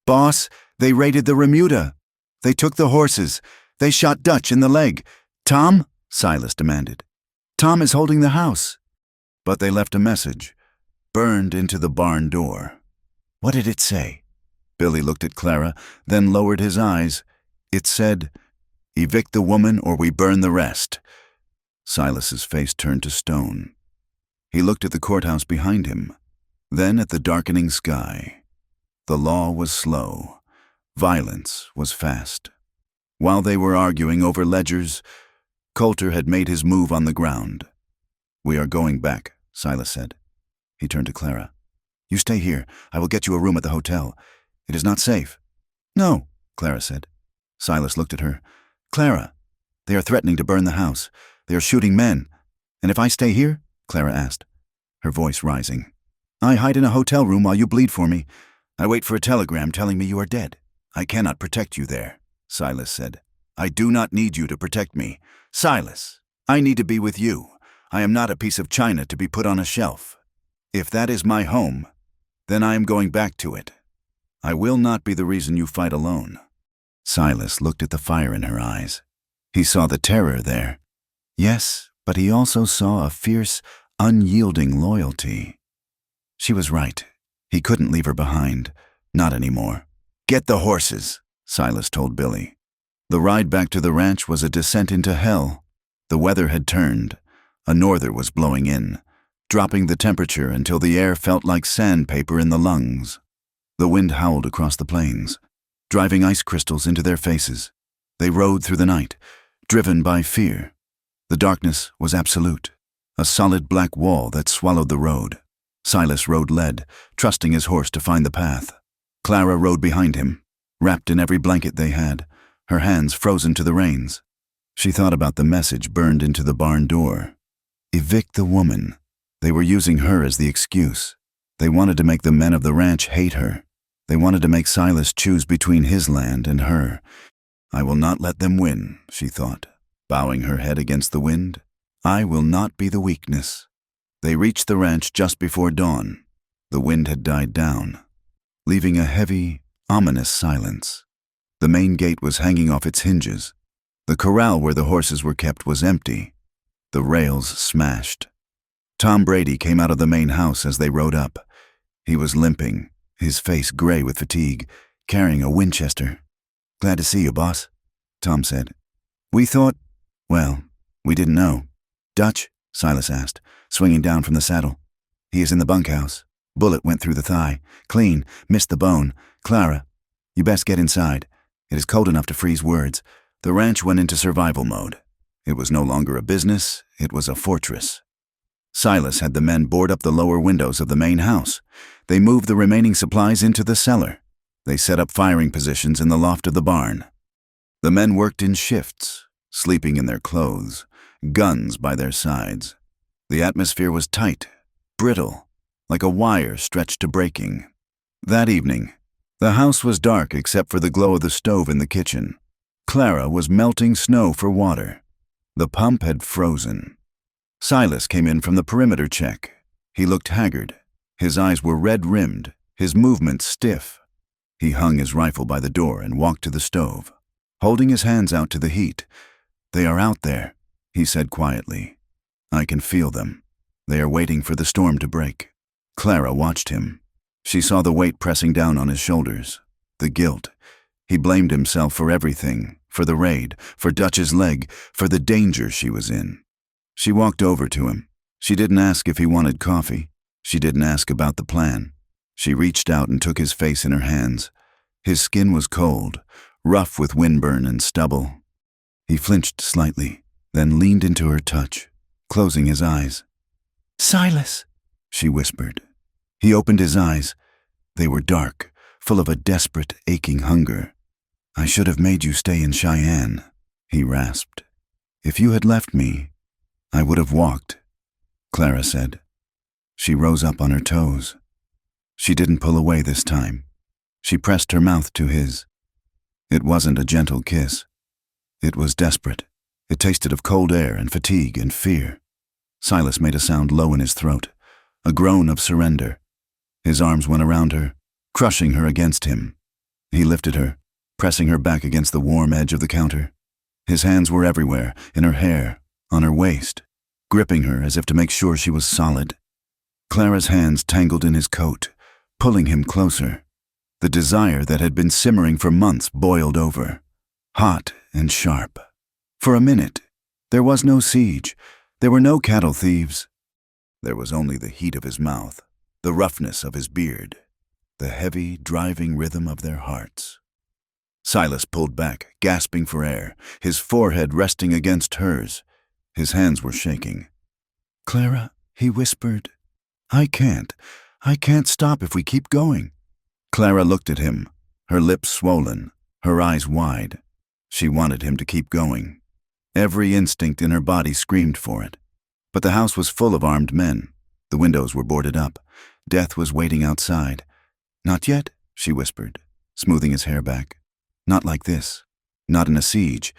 Boss, they raided the remuda. They took the horses. They shot Dutch in the leg. Tom?" Silas demanded. "Tom is holding the house." But they left a message, burned into the barn door. "What did it say?" Billy looked at Clara, then lowered his eyes. It said, Evict the woman or we burn the rest." Silas's face turned to stone. He looked at the courthouse behind him, then at the darkening sky. The law was slow. Violence was fast. While they were arguing over ledgers, Coulter had made his move on the ground. "We are going back," Silas said. He turned to Clara. "You stay here. I will get you a room at the hotel. It is not safe." "No," Clara said. Silas looked at her. "Clara, they are threatening to burn the house. They are shooting men. And if I stay here?" Clara asked, her voice rising. "I hide in a hotel room while you bleed for me. I wait for a telegram telling me you are dead." "I cannot protect you there," Silas said. "I do not need you to protect me. Silas, I need to be with you. I am not a piece of china to be put on a shelf. If that is my home, then I am going back to it. I will not be the reason you fight alone." Silas looked at the fire in her eyes. He saw the terror there. Yes, but he also saw a fierce, unyielding loyalty. She was right. He couldn't leave her behind. Not anymore. "Get the horses," Silas told Billy. The ride back to the ranch was a descent into hell. The weather had turned. A norther was blowing in, dropping the temperature until the air felt like sandpaper in the lungs. The wind howled across the plains, driving ice crystals into their faces. They rode through the night, driven by fear. The darkness was absolute, a solid black wall that swallowed the road. Silas rode lead, trusting his horse to find the path. Clara rode behind him, wrapped in every blanket they had, her hands frozen to the reins. She thought about the message burned into the barn door. Evict the woman. They were using her as the excuse. They wanted to make the men of the ranch hate her. They wanted to make Silas choose between his land and her. "I will not let them win," she thought, bowing her head against the wind. "I will not be the weakness." They reached the ranch just before dawn. The wind had died down, leaving a heavy, ominous silence. The main gate was hanging off its hinges. The corral where the horses were kept was empty, the rails smashed. Tom Brady came out of the main house as they rode up. He was limping, his face gray with fatigue, carrying a Winchester. "Glad to see you, boss," Tom said. We didn't know." "Dutch?" Silas asked, swinging down from the saddle. "He is in the bunkhouse. Bullet went through the thigh. Clean, missed the bone. Clara, you best get inside. It is cold enough to freeze words." The ranch went into survival mode. It was no longer a business, it was a fortress. Silas had the men board up the lower windows of the main house. They moved the remaining supplies into the cellar. They set up firing positions in the loft of the barn. The men worked in shifts, sleeping in their clothes, guns by their sides. The atmosphere was tight, brittle, like a wire stretched to breaking. That evening, the house was dark except for the glow of the stove in the kitchen. Clara was melting snow for water. The pump had frozen. Silas came in from the perimeter check. He looked haggard. His eyes were red-rimmed, his movements stiff. He hung his rifle by the door and walked to the stove, holding his hands out to the heat. "They are out there," he said quietly. "I can feel them. They are waiting for the storm to break." Clara watched him. She saw the weight pressing down on his shoulders, the guilt. He blamed himself for everything, for the raid, for Dutch's leg, for the danger she was in. She walked over to him. She didn't ask if he wanted coffee. She didn't ask about the plan. She reached out and took his face in her hands. His skin was cold, rough with windburn and stubble. He flinched slightly, then leaned into her touch, closing his eyes. "Silas," she whispered. He opened his eyes. They were dark, full of a desperate, aching hunger. "I should have made you stay in Cheyenne," he rasped. "If you had left me, I would have walked," Clara said. She rose up on her toes. She didn't pull away this time. She pressed her mouth to his. It wasn't a gentle kiss. It was desperate. It tasted of cold air and fatigue and fear. Silas made a sound low in his throat, a groan of surrender. His arms went around her, crushing her against him. He lifted her, pressing her back against the warm edge of the counter. His hands were everywhere, in her hair, on her waist, gripping her as if to make sure she was solid. Clara's hands tangled in his coat, pulling him closer. The desire that had been simmering for months boiled over, hot and sharp. For a minute, there was no siege. There were no cattle thieves. There was only the heat of his mouth, the roughness of his beard, the heavy, driving rhythm of their hearts. Silas pulled back, gasping for air, his forehead resting against hers. His hands were shaking. "Clara," he whispered, I can't stop if we keep going." Clara looked at him, her lips swollen, her eyes wide. She wanted him to keep going. Every instinct in her body screamed for it. But the house was full of armed men. The windows were boarded up. Death was waiting outside. "Not yet," she whispered, smoothing his hair back. "Not like this. Not in a siege."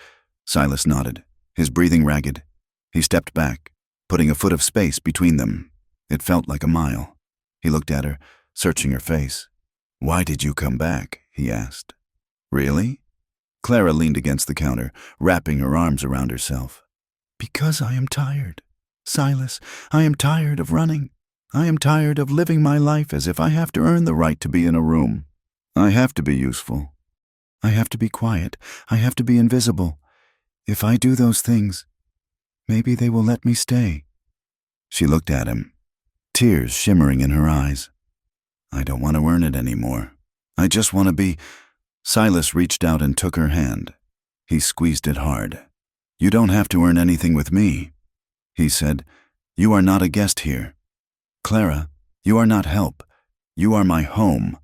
Silas nodded, his breathing ragged. He stepped back, putting a foot of space between them. It felt like a mile. He looked at her, searching her face. "Why did you come back?" he asked. "Really?" Clara leaned against the counter, wrapping her arms around herself. "Because I am tired. Silas, I am tired of running. I am tired of living my life as if I have to earn the right to be in a room. I have to be useful. I have to be quiet. I have to be invisible. If I do those things, maybe they will let me stay." She looked at him, tears shimmering in her eyes. "I don't want to earn it anymore. I just want to be—" Silas reached out and took her hand. He squeezed it hard. "You don't have to earn anything with me," he said. "You are not a guest here. Clara, you are not help. You are my home."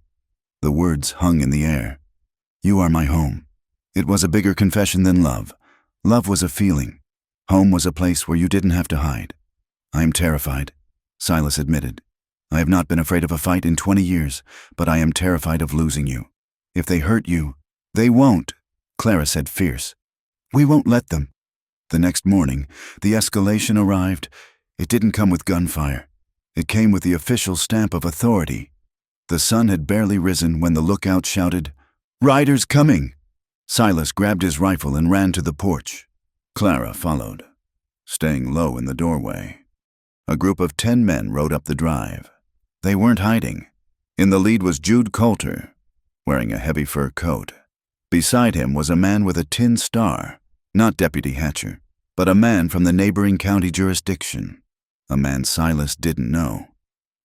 The words hung in the air. "You are my home." It was a bigger confession than love. Love was a feeling. Home was a place where you didn't have to hide. "I am terrified," Silas admitted. "I have not been afraid of a fight in 20 years, but I am terrified of losing you. If they hurt you—" "They won't," Clara said fierce. "We won't let them." The next morning, the escalation arrived. It didn't come with gunfire. It came with the official stamp of authority. The sun had barely risen when the lookout shouted, "Riders coming!" Silas grabbed his rifle and ran to the porch. Clara followed, staying low in the doorway. A group of 10 men rode up the drive. They weren't hiding. In the lead was Jude Coulter, wearing a heavy fur coat. Beside him was a man with a tin star, not Deputy Hatcher, but a man from the neighboring county jurisdiction, a man Silas didn't know.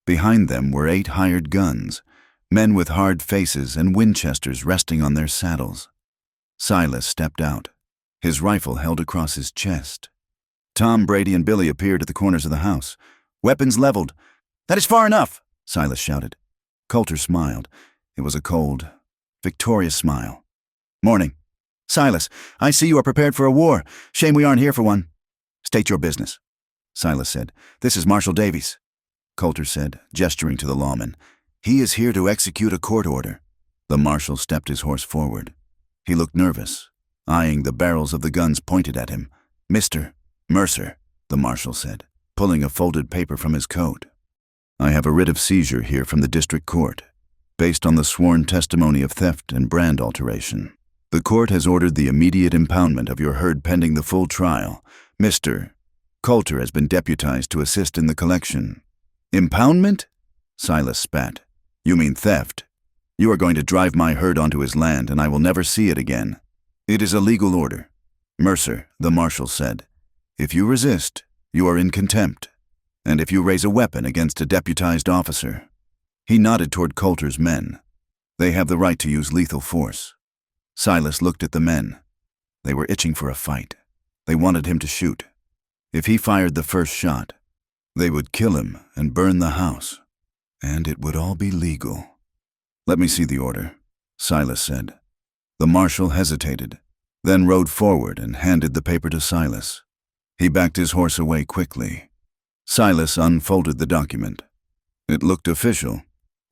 Behind them were 8 hired guns, men with hard faces and Winchesters resting on their saddles. Silas stepped out, his rifle held across his chest. Tom, Brady, and Billy appeared at the corners of the house, weapons leveled. "That is far enough," Silas shouted. Coulter smiled. It was a cold, victorious smile. "Morning. Silas, I see you are prepared for a war. Shame we aren't here for one." "State your business," Silas said. "This is Marshal Davies," Coulter said, gesturing to the lawman. "He is here to execute a court order." The marshal stepped his horse forward. He looked nervous, eyeing the barrels of the guns pointed at him. "Mr. Mercer," the marshal said, pulling a folded paper from his coat. "I have a writ of seizure here from the district court, based on the sworn testimony of theft and brand alteration. The court has ordered the immediate impoundment of your herd pending the full trial. Mr. Coulter has been deputized to assist in the collection." "Impoundment?" Silas spat. "You mean theft. You are going to drive my herd onto his land, and I will never see it again." "It is a legal order." "Mercer," the marshal said, "if you resist, you are in contempt. And if you raise a weapon against a deputized officer—" He nodded toward Coulter's men. "They have the right to use lethal force." Silas looked at the men. They were itching for a fight. They wanted him to shoot. If he fired the first shot, they would kill him and burn the house. And it would all be legal. "Let me see the order," Silas said. The marshal hesitated, then rode forward and handed the paper to Silas. He backed his horse away quickly. Silas unfolded the document. It looked official.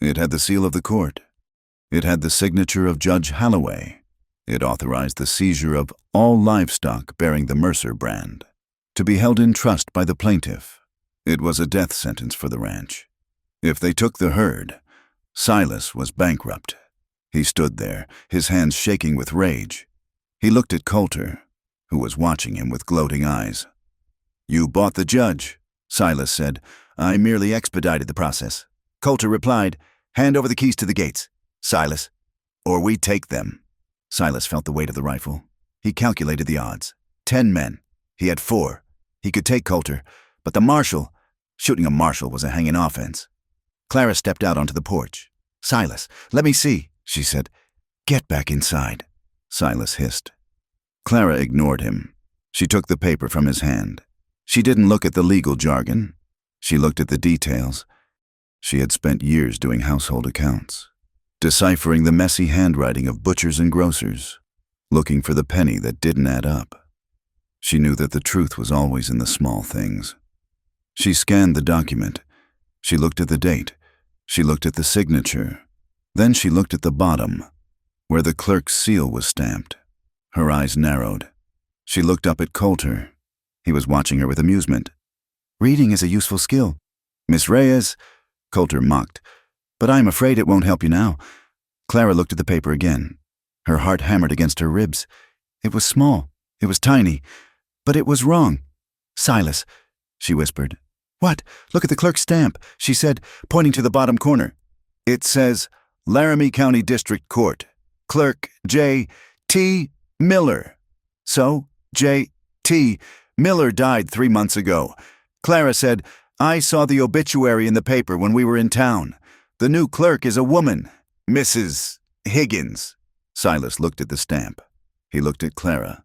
It had the seal of the court. It had the signature of Judge Holloway. It authorized the seizure of all livestock bearing the Mercer brand, to be held in trust by the plaintiff. It was a death sentence for the ranch. If they took the herd, Silas was bankrupt. He stood there, his hands shaking with rage. He looked at Coulter, who was watching him with gloating eyes. "You bought the judge," Silas said. "I merely expedited the process." Coulter replied, "Hand over the keys to the gates, Silas, or we take them." Silas felt the weight of the rifle. He calculated the odds. 10 men. He had 4. He could take Coulter, but the marshal, shooting a marshal was a hanging offense. Clara stepped out onto the porch. "Silas, let me see," she said. "Get back inside," Silas hissed. Clara ignored him. She took the paper from his hand. She didn't look at the legal jargon. She looked at the details. She had spent years doing household accounts, deciphering the messy handwriting of butchers and grocers, looking for the penny that didn't add up. She knew that the truth was always in the small things. She scanned the document. She looked at the date. She looked at the signature. Then she looked at the bottom, where the clerk's seal was stamped. Her eyes narrowed. She looked up at Coulter. He was watching her with amusement. "Reading is a useful skill, Miss Reyes," Coulter mocked. "But I'm afraid it won't help you now." Clara looked at the paper again. Her heart hammered against her ribs. It was small. It was tiny. But it was wrong. "Silas," she whispered. "What? Look at the clerk's stamp," she said, pointing to the bottom corner. "It says, Laramie County District Court. Clerk J. T. Miller. So, J. T. Miller died 3 months ago. Clara said, I saw the obituary in the paper when we were in town. The new clerk is a woman, Mrs. Higgins." Silas looked at the stamp. He looked at Clara.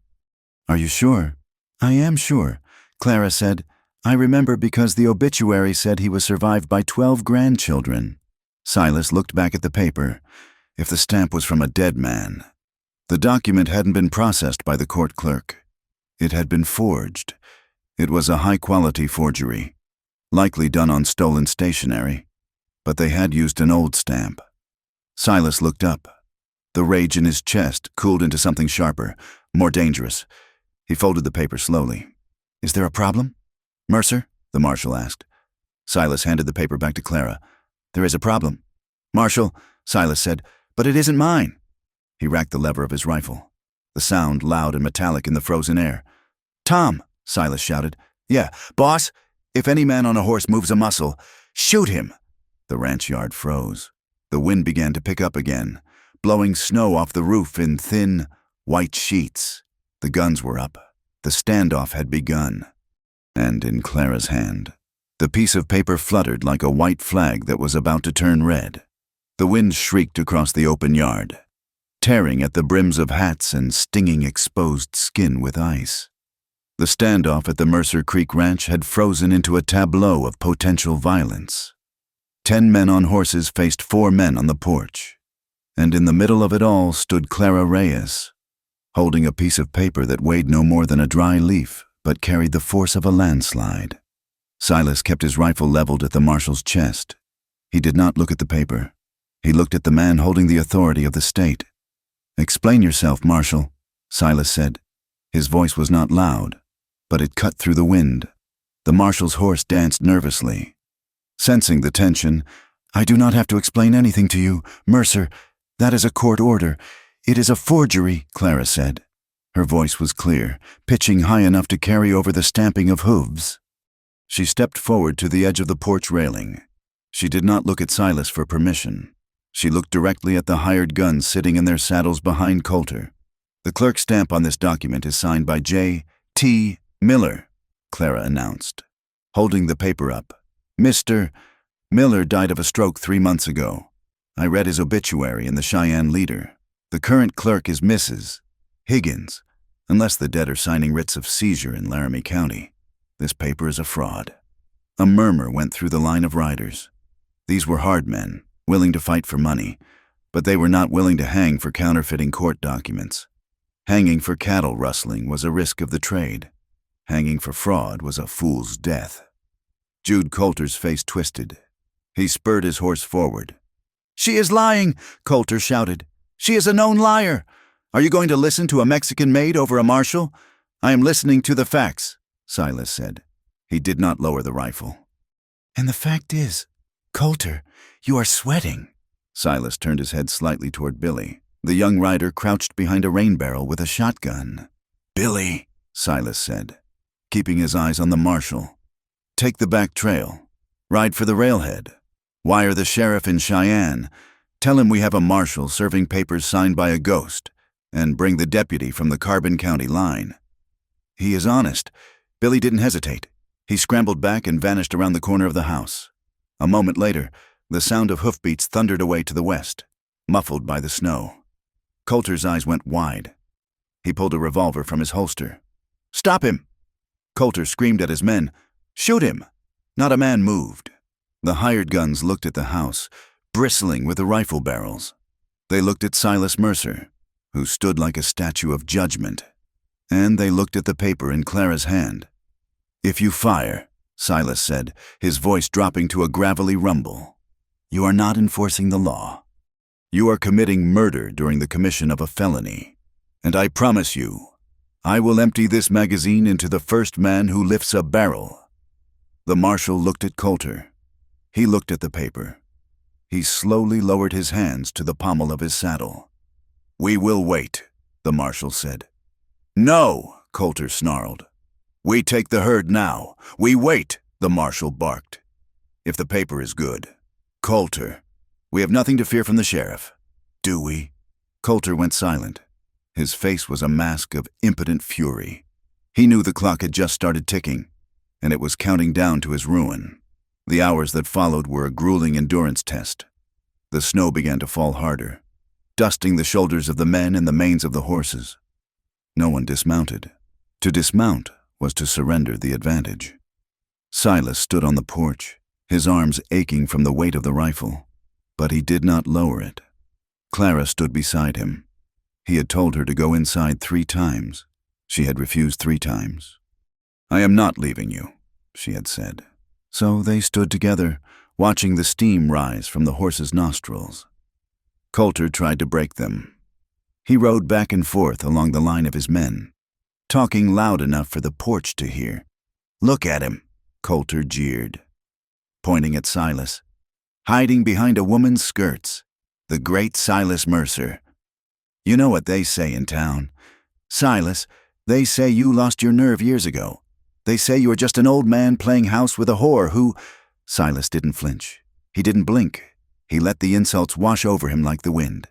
"Are you sure?" "I am sure," Clara said. "I remember because the obituary said he was survived by 12 grandchildren." Silas looked back at the paper. If the stamp was from a dead man. The document hadn't been processed by the court clerk. It had been forged. It was a high-quality forgery, likely done on stolen stationery, but they had used an old stamp. Silas looked up. The rage in his chest cooled into something sharper, more dangerous. He folded the paper slowly. "Is there a problem?" "Mercer?" the marshal asked. Silas handed the paper back to Clara. "There is a problem." "Marshal," Silas said, "but it isn't mine." He racked the lever of his rifle. The sound loud and metallic in the frozen air. "Tom," Silas shouted. "Yeah, boss, if any man on a horse moves a muscle, shoot him." The ranch yard froze. The wind began to pick up again, blowing snow off the roof in thin, white sheets. The guns were up. The standoff had begun. And in Clara's hand, the piece of paper fluttered like a white flag that was about to turn red. The wind shrieked across the open yard, tearing at the brims of hats and stinging exposed skin with ice. The standoff at the Mercer Creek Ranch had frozen into a tableau of potential violence. 10 men on horses faced 4 men on the porch. And in the middle of it all stood Clara Reyes, holding a piece of paper that weighed no more than a dry leaf, but carried the force of a landslide. Silas kept his rifle leveled at the marshal's chest. He did not look at the paper. He looked at the man holding the authority of the state. "Explain yourself, Marshal," Silas said. His voice was not loud, but it cut through the wind. The marshal's horse danced nervously. Sensing the tension, "I do not have to explain anything to you, Mercer. That is a court order. It is a forgery," Clara said. Her voice was clear, pitching high enough to carry over the stamping of hooves. She stepped forward to the edge of the porch railing. She did not look at Silas for permission. She looked directly at the hired guns sitting in their saddles behind Coulter. "The clerk's stamp on this document is signed by J. T. Miller," Clara announced, holding the paper up. "Mr. Miller died of a stroke 3 months ago. I read his obituary in the Cheyenne Leader. The current clerk is Mrs. Higgins, unless the dead are signing writs of seizure in Laramie County. This paper is a fraud." A murmur went through the line of riders. These were hard men, willing to fight for money, but they were not willing to hang for counterfeiting court documents. Hanging for cattle rustling was a risk of the trade. Hanging for fraud was a fool's death. Jude Coulter's face twisted. He spurred his horse forward. "She is lying," Coulter shouted. "She is a known liar. Are you going to listen to a Mexican maid over a marshal?" "I am listening to the facts," Silas said. He did not lower the rifle. "And the fact is, Coulter, you are sweating." Silas turned his head slightly toward Billy, the young rider crouched behind a rain barrel with a shotgun. "Billy," Silas said, keeping his eyes on the marshal. "Take the back trail. Ride for the railhead. Wire the sheriff in Cheyenne. Tell him we have a marshal serving papers signed by a ghost, and bring the deputy from the Carbon County line." He is honest. Billy didn't hesitate. He scrambled back and vanished around the corner of the house. A moment later, the sound of hoofbeats thundered away to the west, muffled by the snow. Coulter's eyes went wide. He pulled a revolver from his holster. "Stop him!" Coulter screamed at his men. "Shoot him!" Not a man moved. The hired guns looked at the house, bristling with the rifle barrels. They looked at Silas Mercer, who stood like a statue of judgment. And they looked at the paper in Clara's hand. "If you fire," Silas said, his voice dropping to a gravelly rumble, "you are not enforcing the law. You are committing murder during the commission of a felony. And I promise you, I will empty this magazine into the first man who lifts a barrel." The marshal looked at Coulter. He looked at the paper. He slowly lowered his hands to the pommel of his saddle. "We will wait," the marshal said. "No," Coulter snarled. "We take the herd now. We wait," the marshal barked. "If the paper is good." "Coulter, we have nothing to fear from the sheriff." "Do we?" Coulter went silent. His face was a mask of impotent fury. He knew the clock had just started ticking, and it was counting down to his ruin. The hours that followed were a grueling endurance test. The snow began to fall harder, dusting the shoulders of the men and the manes of the horses. No one dismounted. To dismount was to surrender the advantage. Silas stood on the porch, his arms aching from the weight of the rifle, but he did not lower it. Clara stood beside him. He had told her to go inside 3 times. She had refused 3 times. "I am not leaving you," she had said. So they stood together, watching the steam rise from the horses' nostrils. Coulter tried to break them. He rode back and forth along the line of his men, talking loud enough for the porch to hear. "Look at him," Coulter jeered, pointing at Silas, hiding behind a woman's skirts, the great Silas Mercer. "You know what they say in town. Silas, they say you lost your nerve years ago. They say you are just an old man playing house with a whore who—" Silas didn't flinch. He didn't blink. He let the insults wash over him like the wind.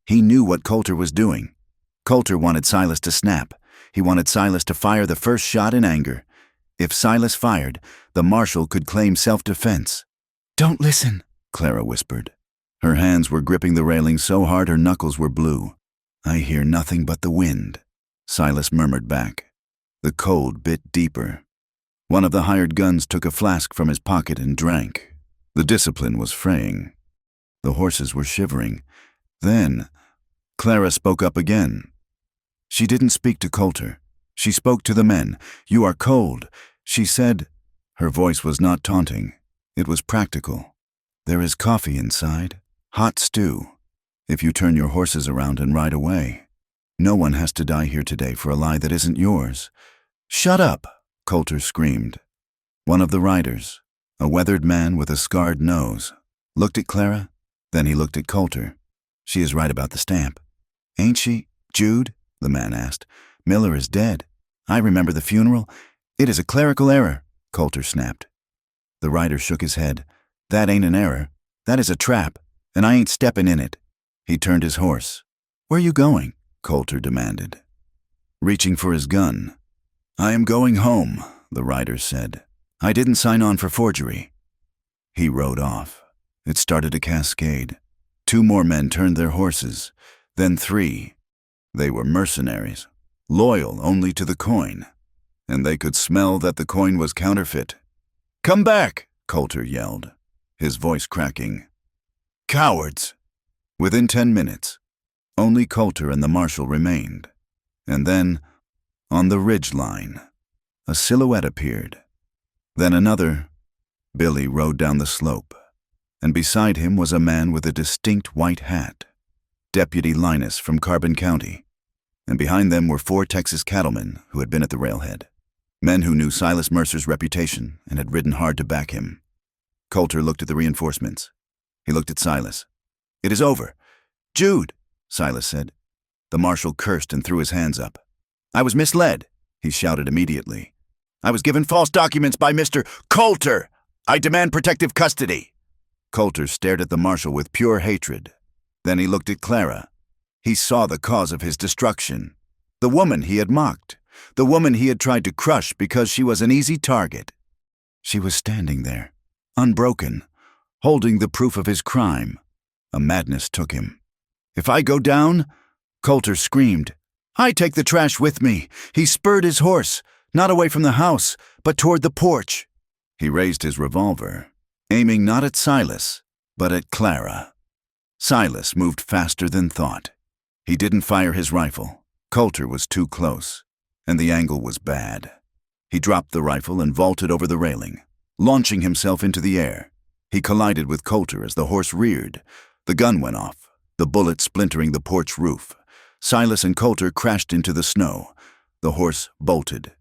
He knew what Coulter was doing. Coulter wanted Silas to snap. He wanted Silas to fire the first shot in anger. If Silas fired, the marshal could claim self-defense. "Don't listen," Clara whispered. Her hands were gripping the railing so hard her knuckles were blue. "I hear nothing but the wind," Silas murmured back. The cold bit deeper. One of the hired guns took a flask from his pocket and drank. The discipline was fraying. The horses were shivering. Then, Clara spoke up again. She didn't speak to Coulter. She spoke to the men. "You are cold," she said. Her voice was not taunting. It was practical. "There is coffee inside, hot stew. If you turn your horses around and ride away. No one has to die here today for a lie that isn't yours." "Shut up," Coulter screamed. One of the riders, a weathered man with a scarred nose, looked at Clara, then he looked at Coulter. "She is right about the stamp." "Ain't she, Jude?" the man asked. "Miller is dead. I remember the funeral. It is a clerical error," Coulter snapped. The rider shook his head. "That ain't an error. That is a trap, and I ain't stepping in it." He turned his horse. "Where you going?" Coulter demanded, reaching for his gun. "I am going home," the rider said. "I didn't sign on for forgery." He rode off. It started a cascade. 2 more men turned their horses, then 3. They were mercenaries, loyal only to the coin, and they could smell that the coin was counterfeit. "Come back!" Coulter yelled, his voice cracking. "Cowards!" Within 10 minutes, only Coulter and the marshal remained. And then, on the ridge line, a silhouette appeared. Then another. Billy rode down the slope, and beside him was a man with a distinct white hat, Deputy Linus from Carbon County, and behind them were 4 Texas cattlemen who had been at the railhead, men who knew Silas Mercer's reputation and had ridden hard to back him. Coulter looked at the reinforcements. He looked at Silas. "It is over." "Jude," Silas said. The marshal cursed and threw his hands up. "I was misled," he shouted immediately. "I was given false documents by Mr. Coulter. I demand protective custody." Coulter stared at the marshal with pure hatred. Then he looked at Clara. He saw the cause of his destruction. The woman he had mocked, the woman he had tried to crush because she was an easy target. She was standing there, unbroken, holding the proof of his crime. A madness took him. "If I go down," Coulter screamed, "I take the trash with me." He spurred his horse, not away from the house, but toward the porch. He raised his revolver, aiming not at Silas, but at Clara. Silas moved faster than thought. He didn't fire his rifle. Coulter was too close, and the angle was bad. He dropped the rifle and vaulted over the railing, launching himself into the air. He collided with Coulter as the horse reared. The gun went off, the bullet splintering the porch roof. Silas and Coulter crashed into the snow. The horse bolted.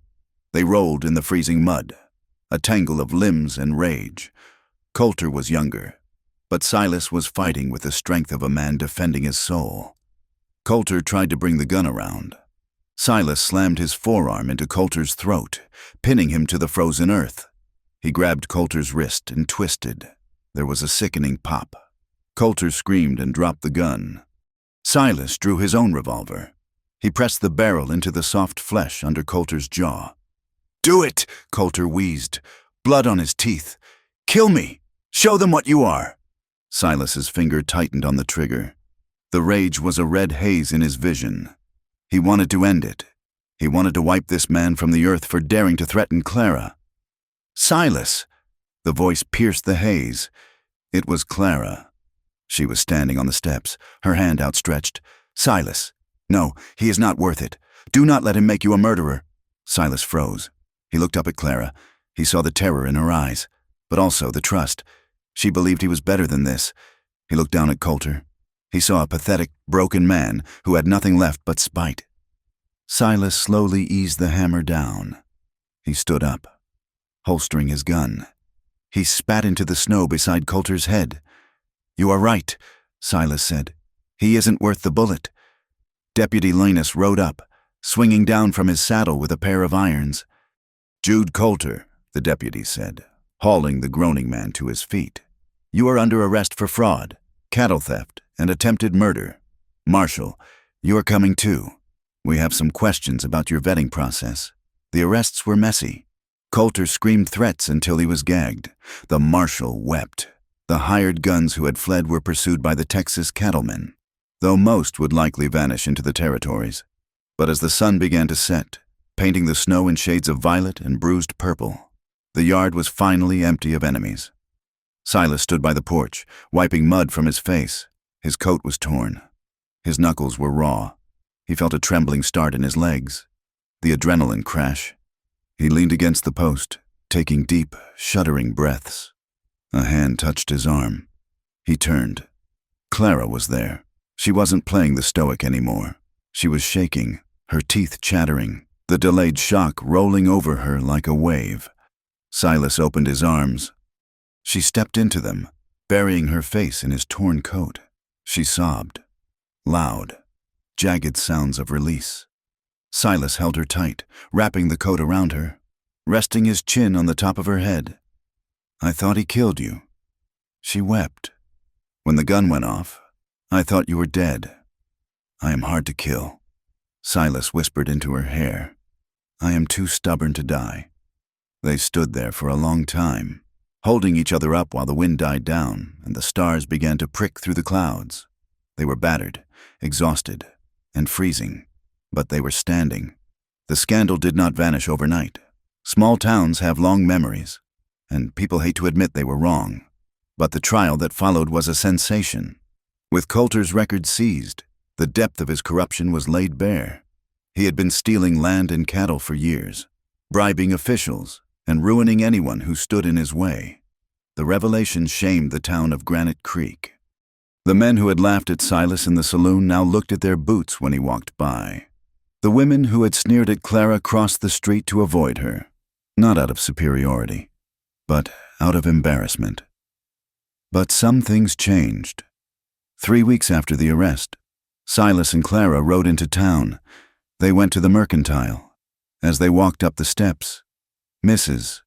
They rolled in the freezing mud, a tangle of limbs and rage. Coulter was younger, but Silas was fighting with the strength of a man defending his soul. Coulter tried to bring the gun around. Silas slammed his forearm into Coulter's throat, pinning him to the frozen earth. He grabbed Coulter's wrist and twisted. There was a sickening pop. Coulter screamed and dropped the gun. Silas drew his own revolver. He pressed the barrel into the soft flesh under Coulter's jaw. "Do it!" Coulter wheezed, blood on his teeth. "Kill me! Show them what you are!" Silas's finger tightened on the trigger. The rage was a red haze in his vision. He wanted to end it. He wanted to wipe this man from the earth for daring to threaten Clara. "Silas!" The voice pierced the haze. It was Clara. She was standing on the steps, her hand outstretched. "Silas! No, he is not worth it. Do not let him make you a murderer." Silas froze. He looked up at Clara. He saw the terror in her eyes, but also the trust. She believed he was better than this. He looked down at Coulter. He saw a pathetic, broken man who had nothing left but spite. Silas slowly eased the hammer down. He stood up, holstering his gun. He spat into the snow beside Coulter's head. "You are right," Silas said. "He isn't worth the bullet." Deputy Linus rode up, swinging down from his saddle with a pair of irons. "Jude Coulter," the deputy said, hauling the groaning man to his feet. "You are under arrest for fraud, cattle theft, and attempted murder. Marshal, you are coming too. We have some questions about your vetting process. The arrests were messy." Coulter screamed threats until he was gagged. The marshal wept. The hired guns who had fled were pursued by the Texas cattlemen, though most would likely vanish into the territories. But as the sun began to set, painting the snow in shades of violet and bruised purple, the yard was finally empty of enemies. Silas stood by the porch, wiping mud from his face. His coat was torn. His knuckles were raw. He felt a trembling start in his legs. The adrenaline crash. He leaned against the post, taking deep, shuddering breaths. A hand touched his arm. He turned. Clara was there. She wasn't playing the stoic anymore. She was shaking, her teeth chattering, the delayed shock rolling over her like a wave. Silas opened his arms. She stepped into them, burying her face in his torn coat. She sobbed. Loud, jagged sounds of release. Silas held her tight, wrapping the coat around her, resting his chin on the top of her head. "I thought he killed you." She wept. "When the gun went off, I thought you were dead." "I am hard to kill." Silas whispered into her hair. "I am too stubborn to die." They stood there for a long time, holding each other up while the wind died down and the stars began to prick through the clouds. They were battered, exhausted, and freezing, but they were standing. The scandal did not vanish overnight. Small towns have long memories, and people hate to admit they were wrong. But the trial that followed was a sensation. With Coulter's record seized, the depth of his corruption was laid bare. He had been stealing land and cattle for years, bribing officials, and ruining anyone who stood in his way. The revelation shamed the town of Granite Creek. The men who had laughed at Silas in the saloon now looked at their boots when he walked by. The women who had sneered at Clara crossed the street to avoid her, not out of superiority, but out of embarrassment. But some things changed. 3 weeks after the arrest, Silas and Clara rode into town. They went to the Mercantile. As they walked up the steps, Mrs.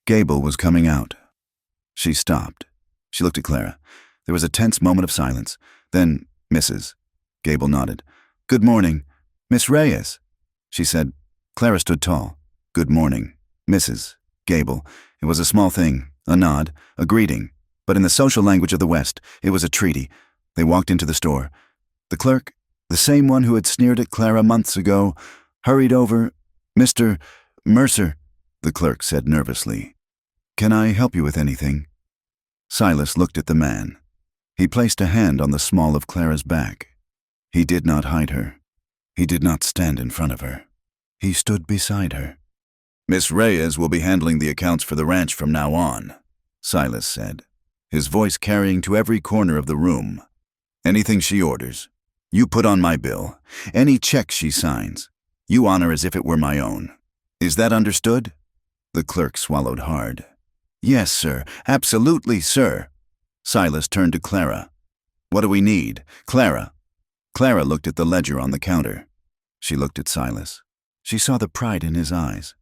Gable was coming out. She stopped. She looked at Clara. There was a tense moment of silence. Then Mrs. Gable nodded. "Good morning. Miss Reyes," she said. Clara stood tall. "Good morning, Mrs. Gable." It was a small thing, a nod, a greeting, but in the social language of the West, it was a treaty. They walked into the store. The clerk, the same one who had sneered at Clara months ago, hurried over. "Mr. Mercer," the clerk said nervously. "Can I help you with anything?" Silas looked at the man. He placed a hand on the small of Clara's back. He did not hide her. He did not stand in front of her. He stood beside her. "Miss Reyes will be handling the accounts for the ranch from now on," Silas said, his voice carrying to every corner of the room. "Anything she orders, you put on my bill. Any check she signs, you honor as if it were my own. Is that understood?" The clerk swallowed hard. "Yes, sir. Absolutely, sir." Silas turned to Clara. "What do we need, Clara?" Clara looked at the ledger on the counter. She looked at Silas. She saw the pride in his eyes.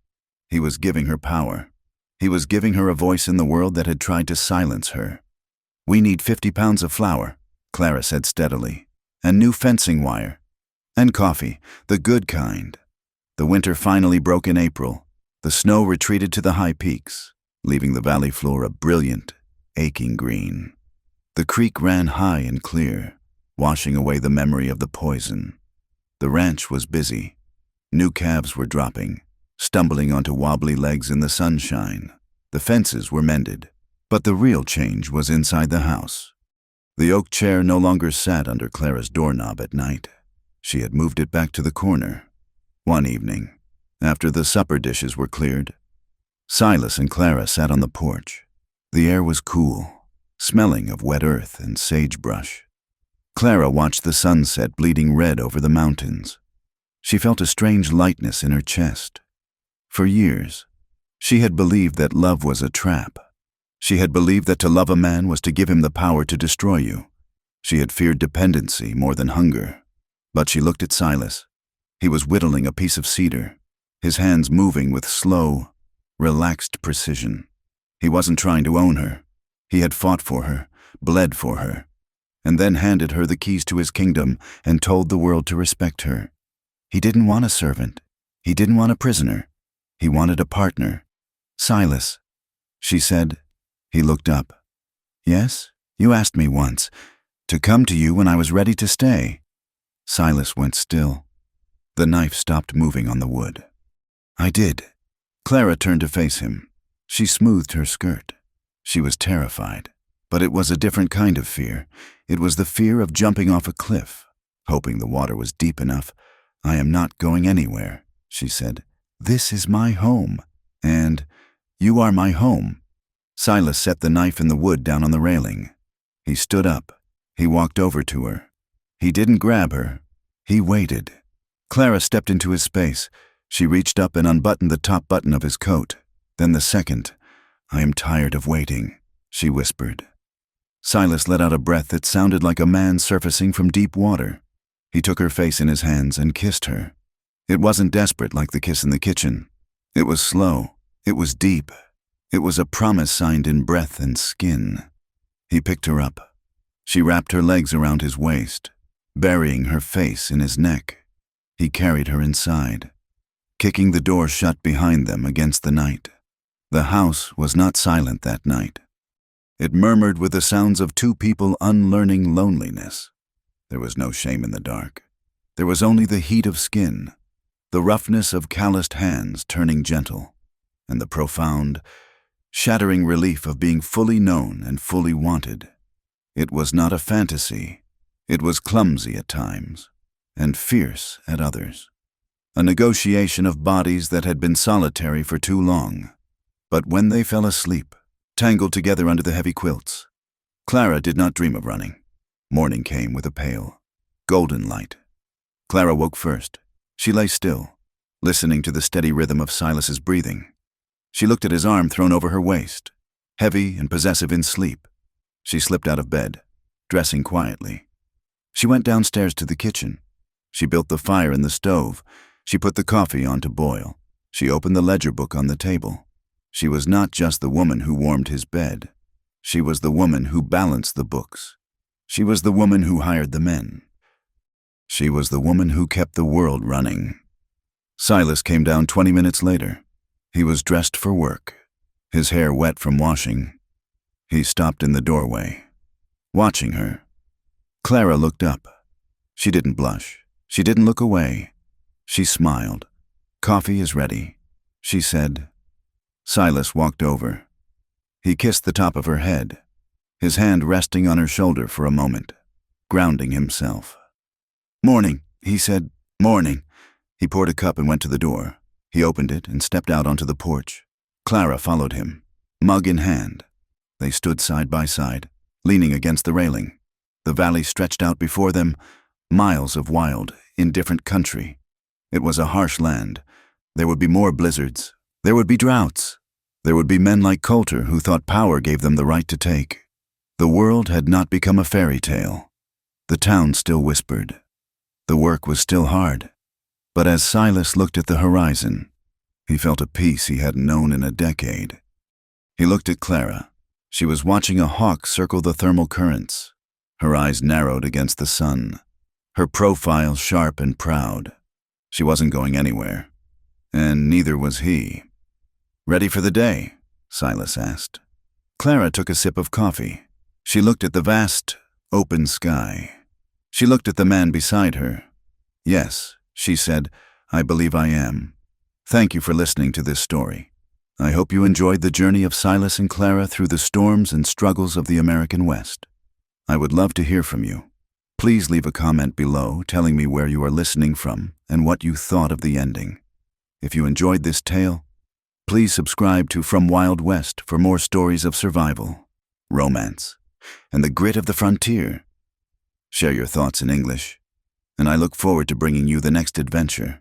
He was giving her power. He was giving her a voice in the world that had tried to silence her. "We need 50 pounds of flour," Clara said steadily, "and new fencing wire. And coffee, the good kind." The winter finally broke in April. The snow retreated to the high peaks, leaving the valley floor a brilliant, aching green. The creek ran high and clear, washing away the memory of the poison. The ranch was busy. New calves were dropping, stumbling onto wobbly legs in the sunshine. The fences were mended, but the real change was inside the house. The oak chair no longer sat under Clara's doorknob at night. She had moved it back to the corner. One evening, after the supper dishes were cleared, Silas and Clara sat on the porch. The air was cool, smelling of wet earth and sagebrush. Clara watched the sunset bleeding red over the mountains. She felt a strange lightness in her chest. For years, she had believed that love was a trap. She had believed that to love a man was to give him the power to destroy you. She had feared dependency more than hunger. But she looked at Silas. He was whittling a piece of cedar, his hands moving with slow, relaxed precision. He wasn't trying to own her. He had fought for her, bled for her, and then handed her the keys to his kingdom and told the world to respect her. He didn't want a servant. He didn't want a prisoner. He wanted a partner. "Silas," she said. He looked up. "Yes, you asked me once to come to you when I was ready to stay." Silas went still. The knife stopped moving on the wood. "I did." Clara turned to face him. She smoothed her skirt. She was terrified, but it was a different kind of fear. It was the fear of jumping off a cliff, hoping the water was deep enough. "I am not going anywhere," she said. "This is my home, and you are my home." Silas set the knife in the wood down on the railing. He stood up. He walked over to her. He didn't grab her. He waited. Clara stepped into his space. She reached up and unbuttoned the top button of his coat. Then the second. "I am tired of waiting," she whispered. Silas let out a breath that sounded like a man surfacing from deep water. He took her face in his hands and kissed her. It wasn't desperate like the kiss in the kitchen. It was slow. It was deep. It was a promise signed in breath and skin. He picked her up. She wrapped her legs around his waist, burying her face in his neck. He carried her inside, kicking the door shut behind them against the night. The house was not silent that night. It murmured with the sounds of two people unlearning loneliness. There was no shame in the dark. There was only the heat of skin, the roughness of calloused hands turning gentle, and the profound, shattering relief of being fully known and fully wanted. It was not a fantasy. It was clumsy at times, and fierce at others. A negotiation of bodies that had been solitary for too long. But when they fell asleep, tangled together under the heavy quilts, Clara did not dream of running. Morning came with a pale, golden light. Clara woke first. She lay still, listening to the steady rhythm of Silas's breathing. She looked at his arm thrown over her waist, heavy and possessive in sleep. She slipped out of bed, dressing quietly. She went downstairs to the kitchen. She built the fire in the stove. She put the coffee on to boil. She opened the ledger book on the table. She was not just the woman who warmed his bed. She was the woman who balanced the books. She was the woman who hired the men. She was the woman who kept the world running. Silas came down 20 minutes later. He was dressed for work, his hair wet from washing. He stopped in the doorway, watching her. Clara looked up. She didn't blush. She didn't look away. She smiled. "Coffee is ready," she said. Silas walked over. He kissed the top of her head, his hand resting on her shoulder for a moment, grounding himself. "Morning," he said. "Morning." He poured a cup and went to the door. He opened it and stepped out onto the porch. Clara followed him, mug in hand. They stood side by side, leaning against the railing. The valley stretched out before them, miles of wild, indifferent country. It was a harsh land. There would be more blizzards. There would be droughts. There would be men like Coulter who thought power gave them the right to take. The world had not become a fairy tale. The town still whispered. The work was still hard. But as Silas looked at the horizon, he felt a peace he hadn't known in a decade. He looked at Clara. She was watching a hawk circle the thermal currents. Her eyes narrowed against the sun, her profile sharp and proud. She wasn't going anywhere, and neither was he. "Ready for the day?" Silas asked. Clara took a sip of coffee. She looked at the vast, open sky. She looked at the man beside her. "Yes," she said, "I believe I am. Thank you for listening to this story. I hope you enjoyed the journey of Silas and Clara through the storms and struggles of the American West. I would love to hear from you. Please leave a comment below telling me where you are listening from and what you thought of the ending. If you enjoyed this tale, please subscribe to From Wild West for more stories of survival, romance, and the grit of the frontier. Share your thoughts in English, and I look forward to bringing you the next adventure.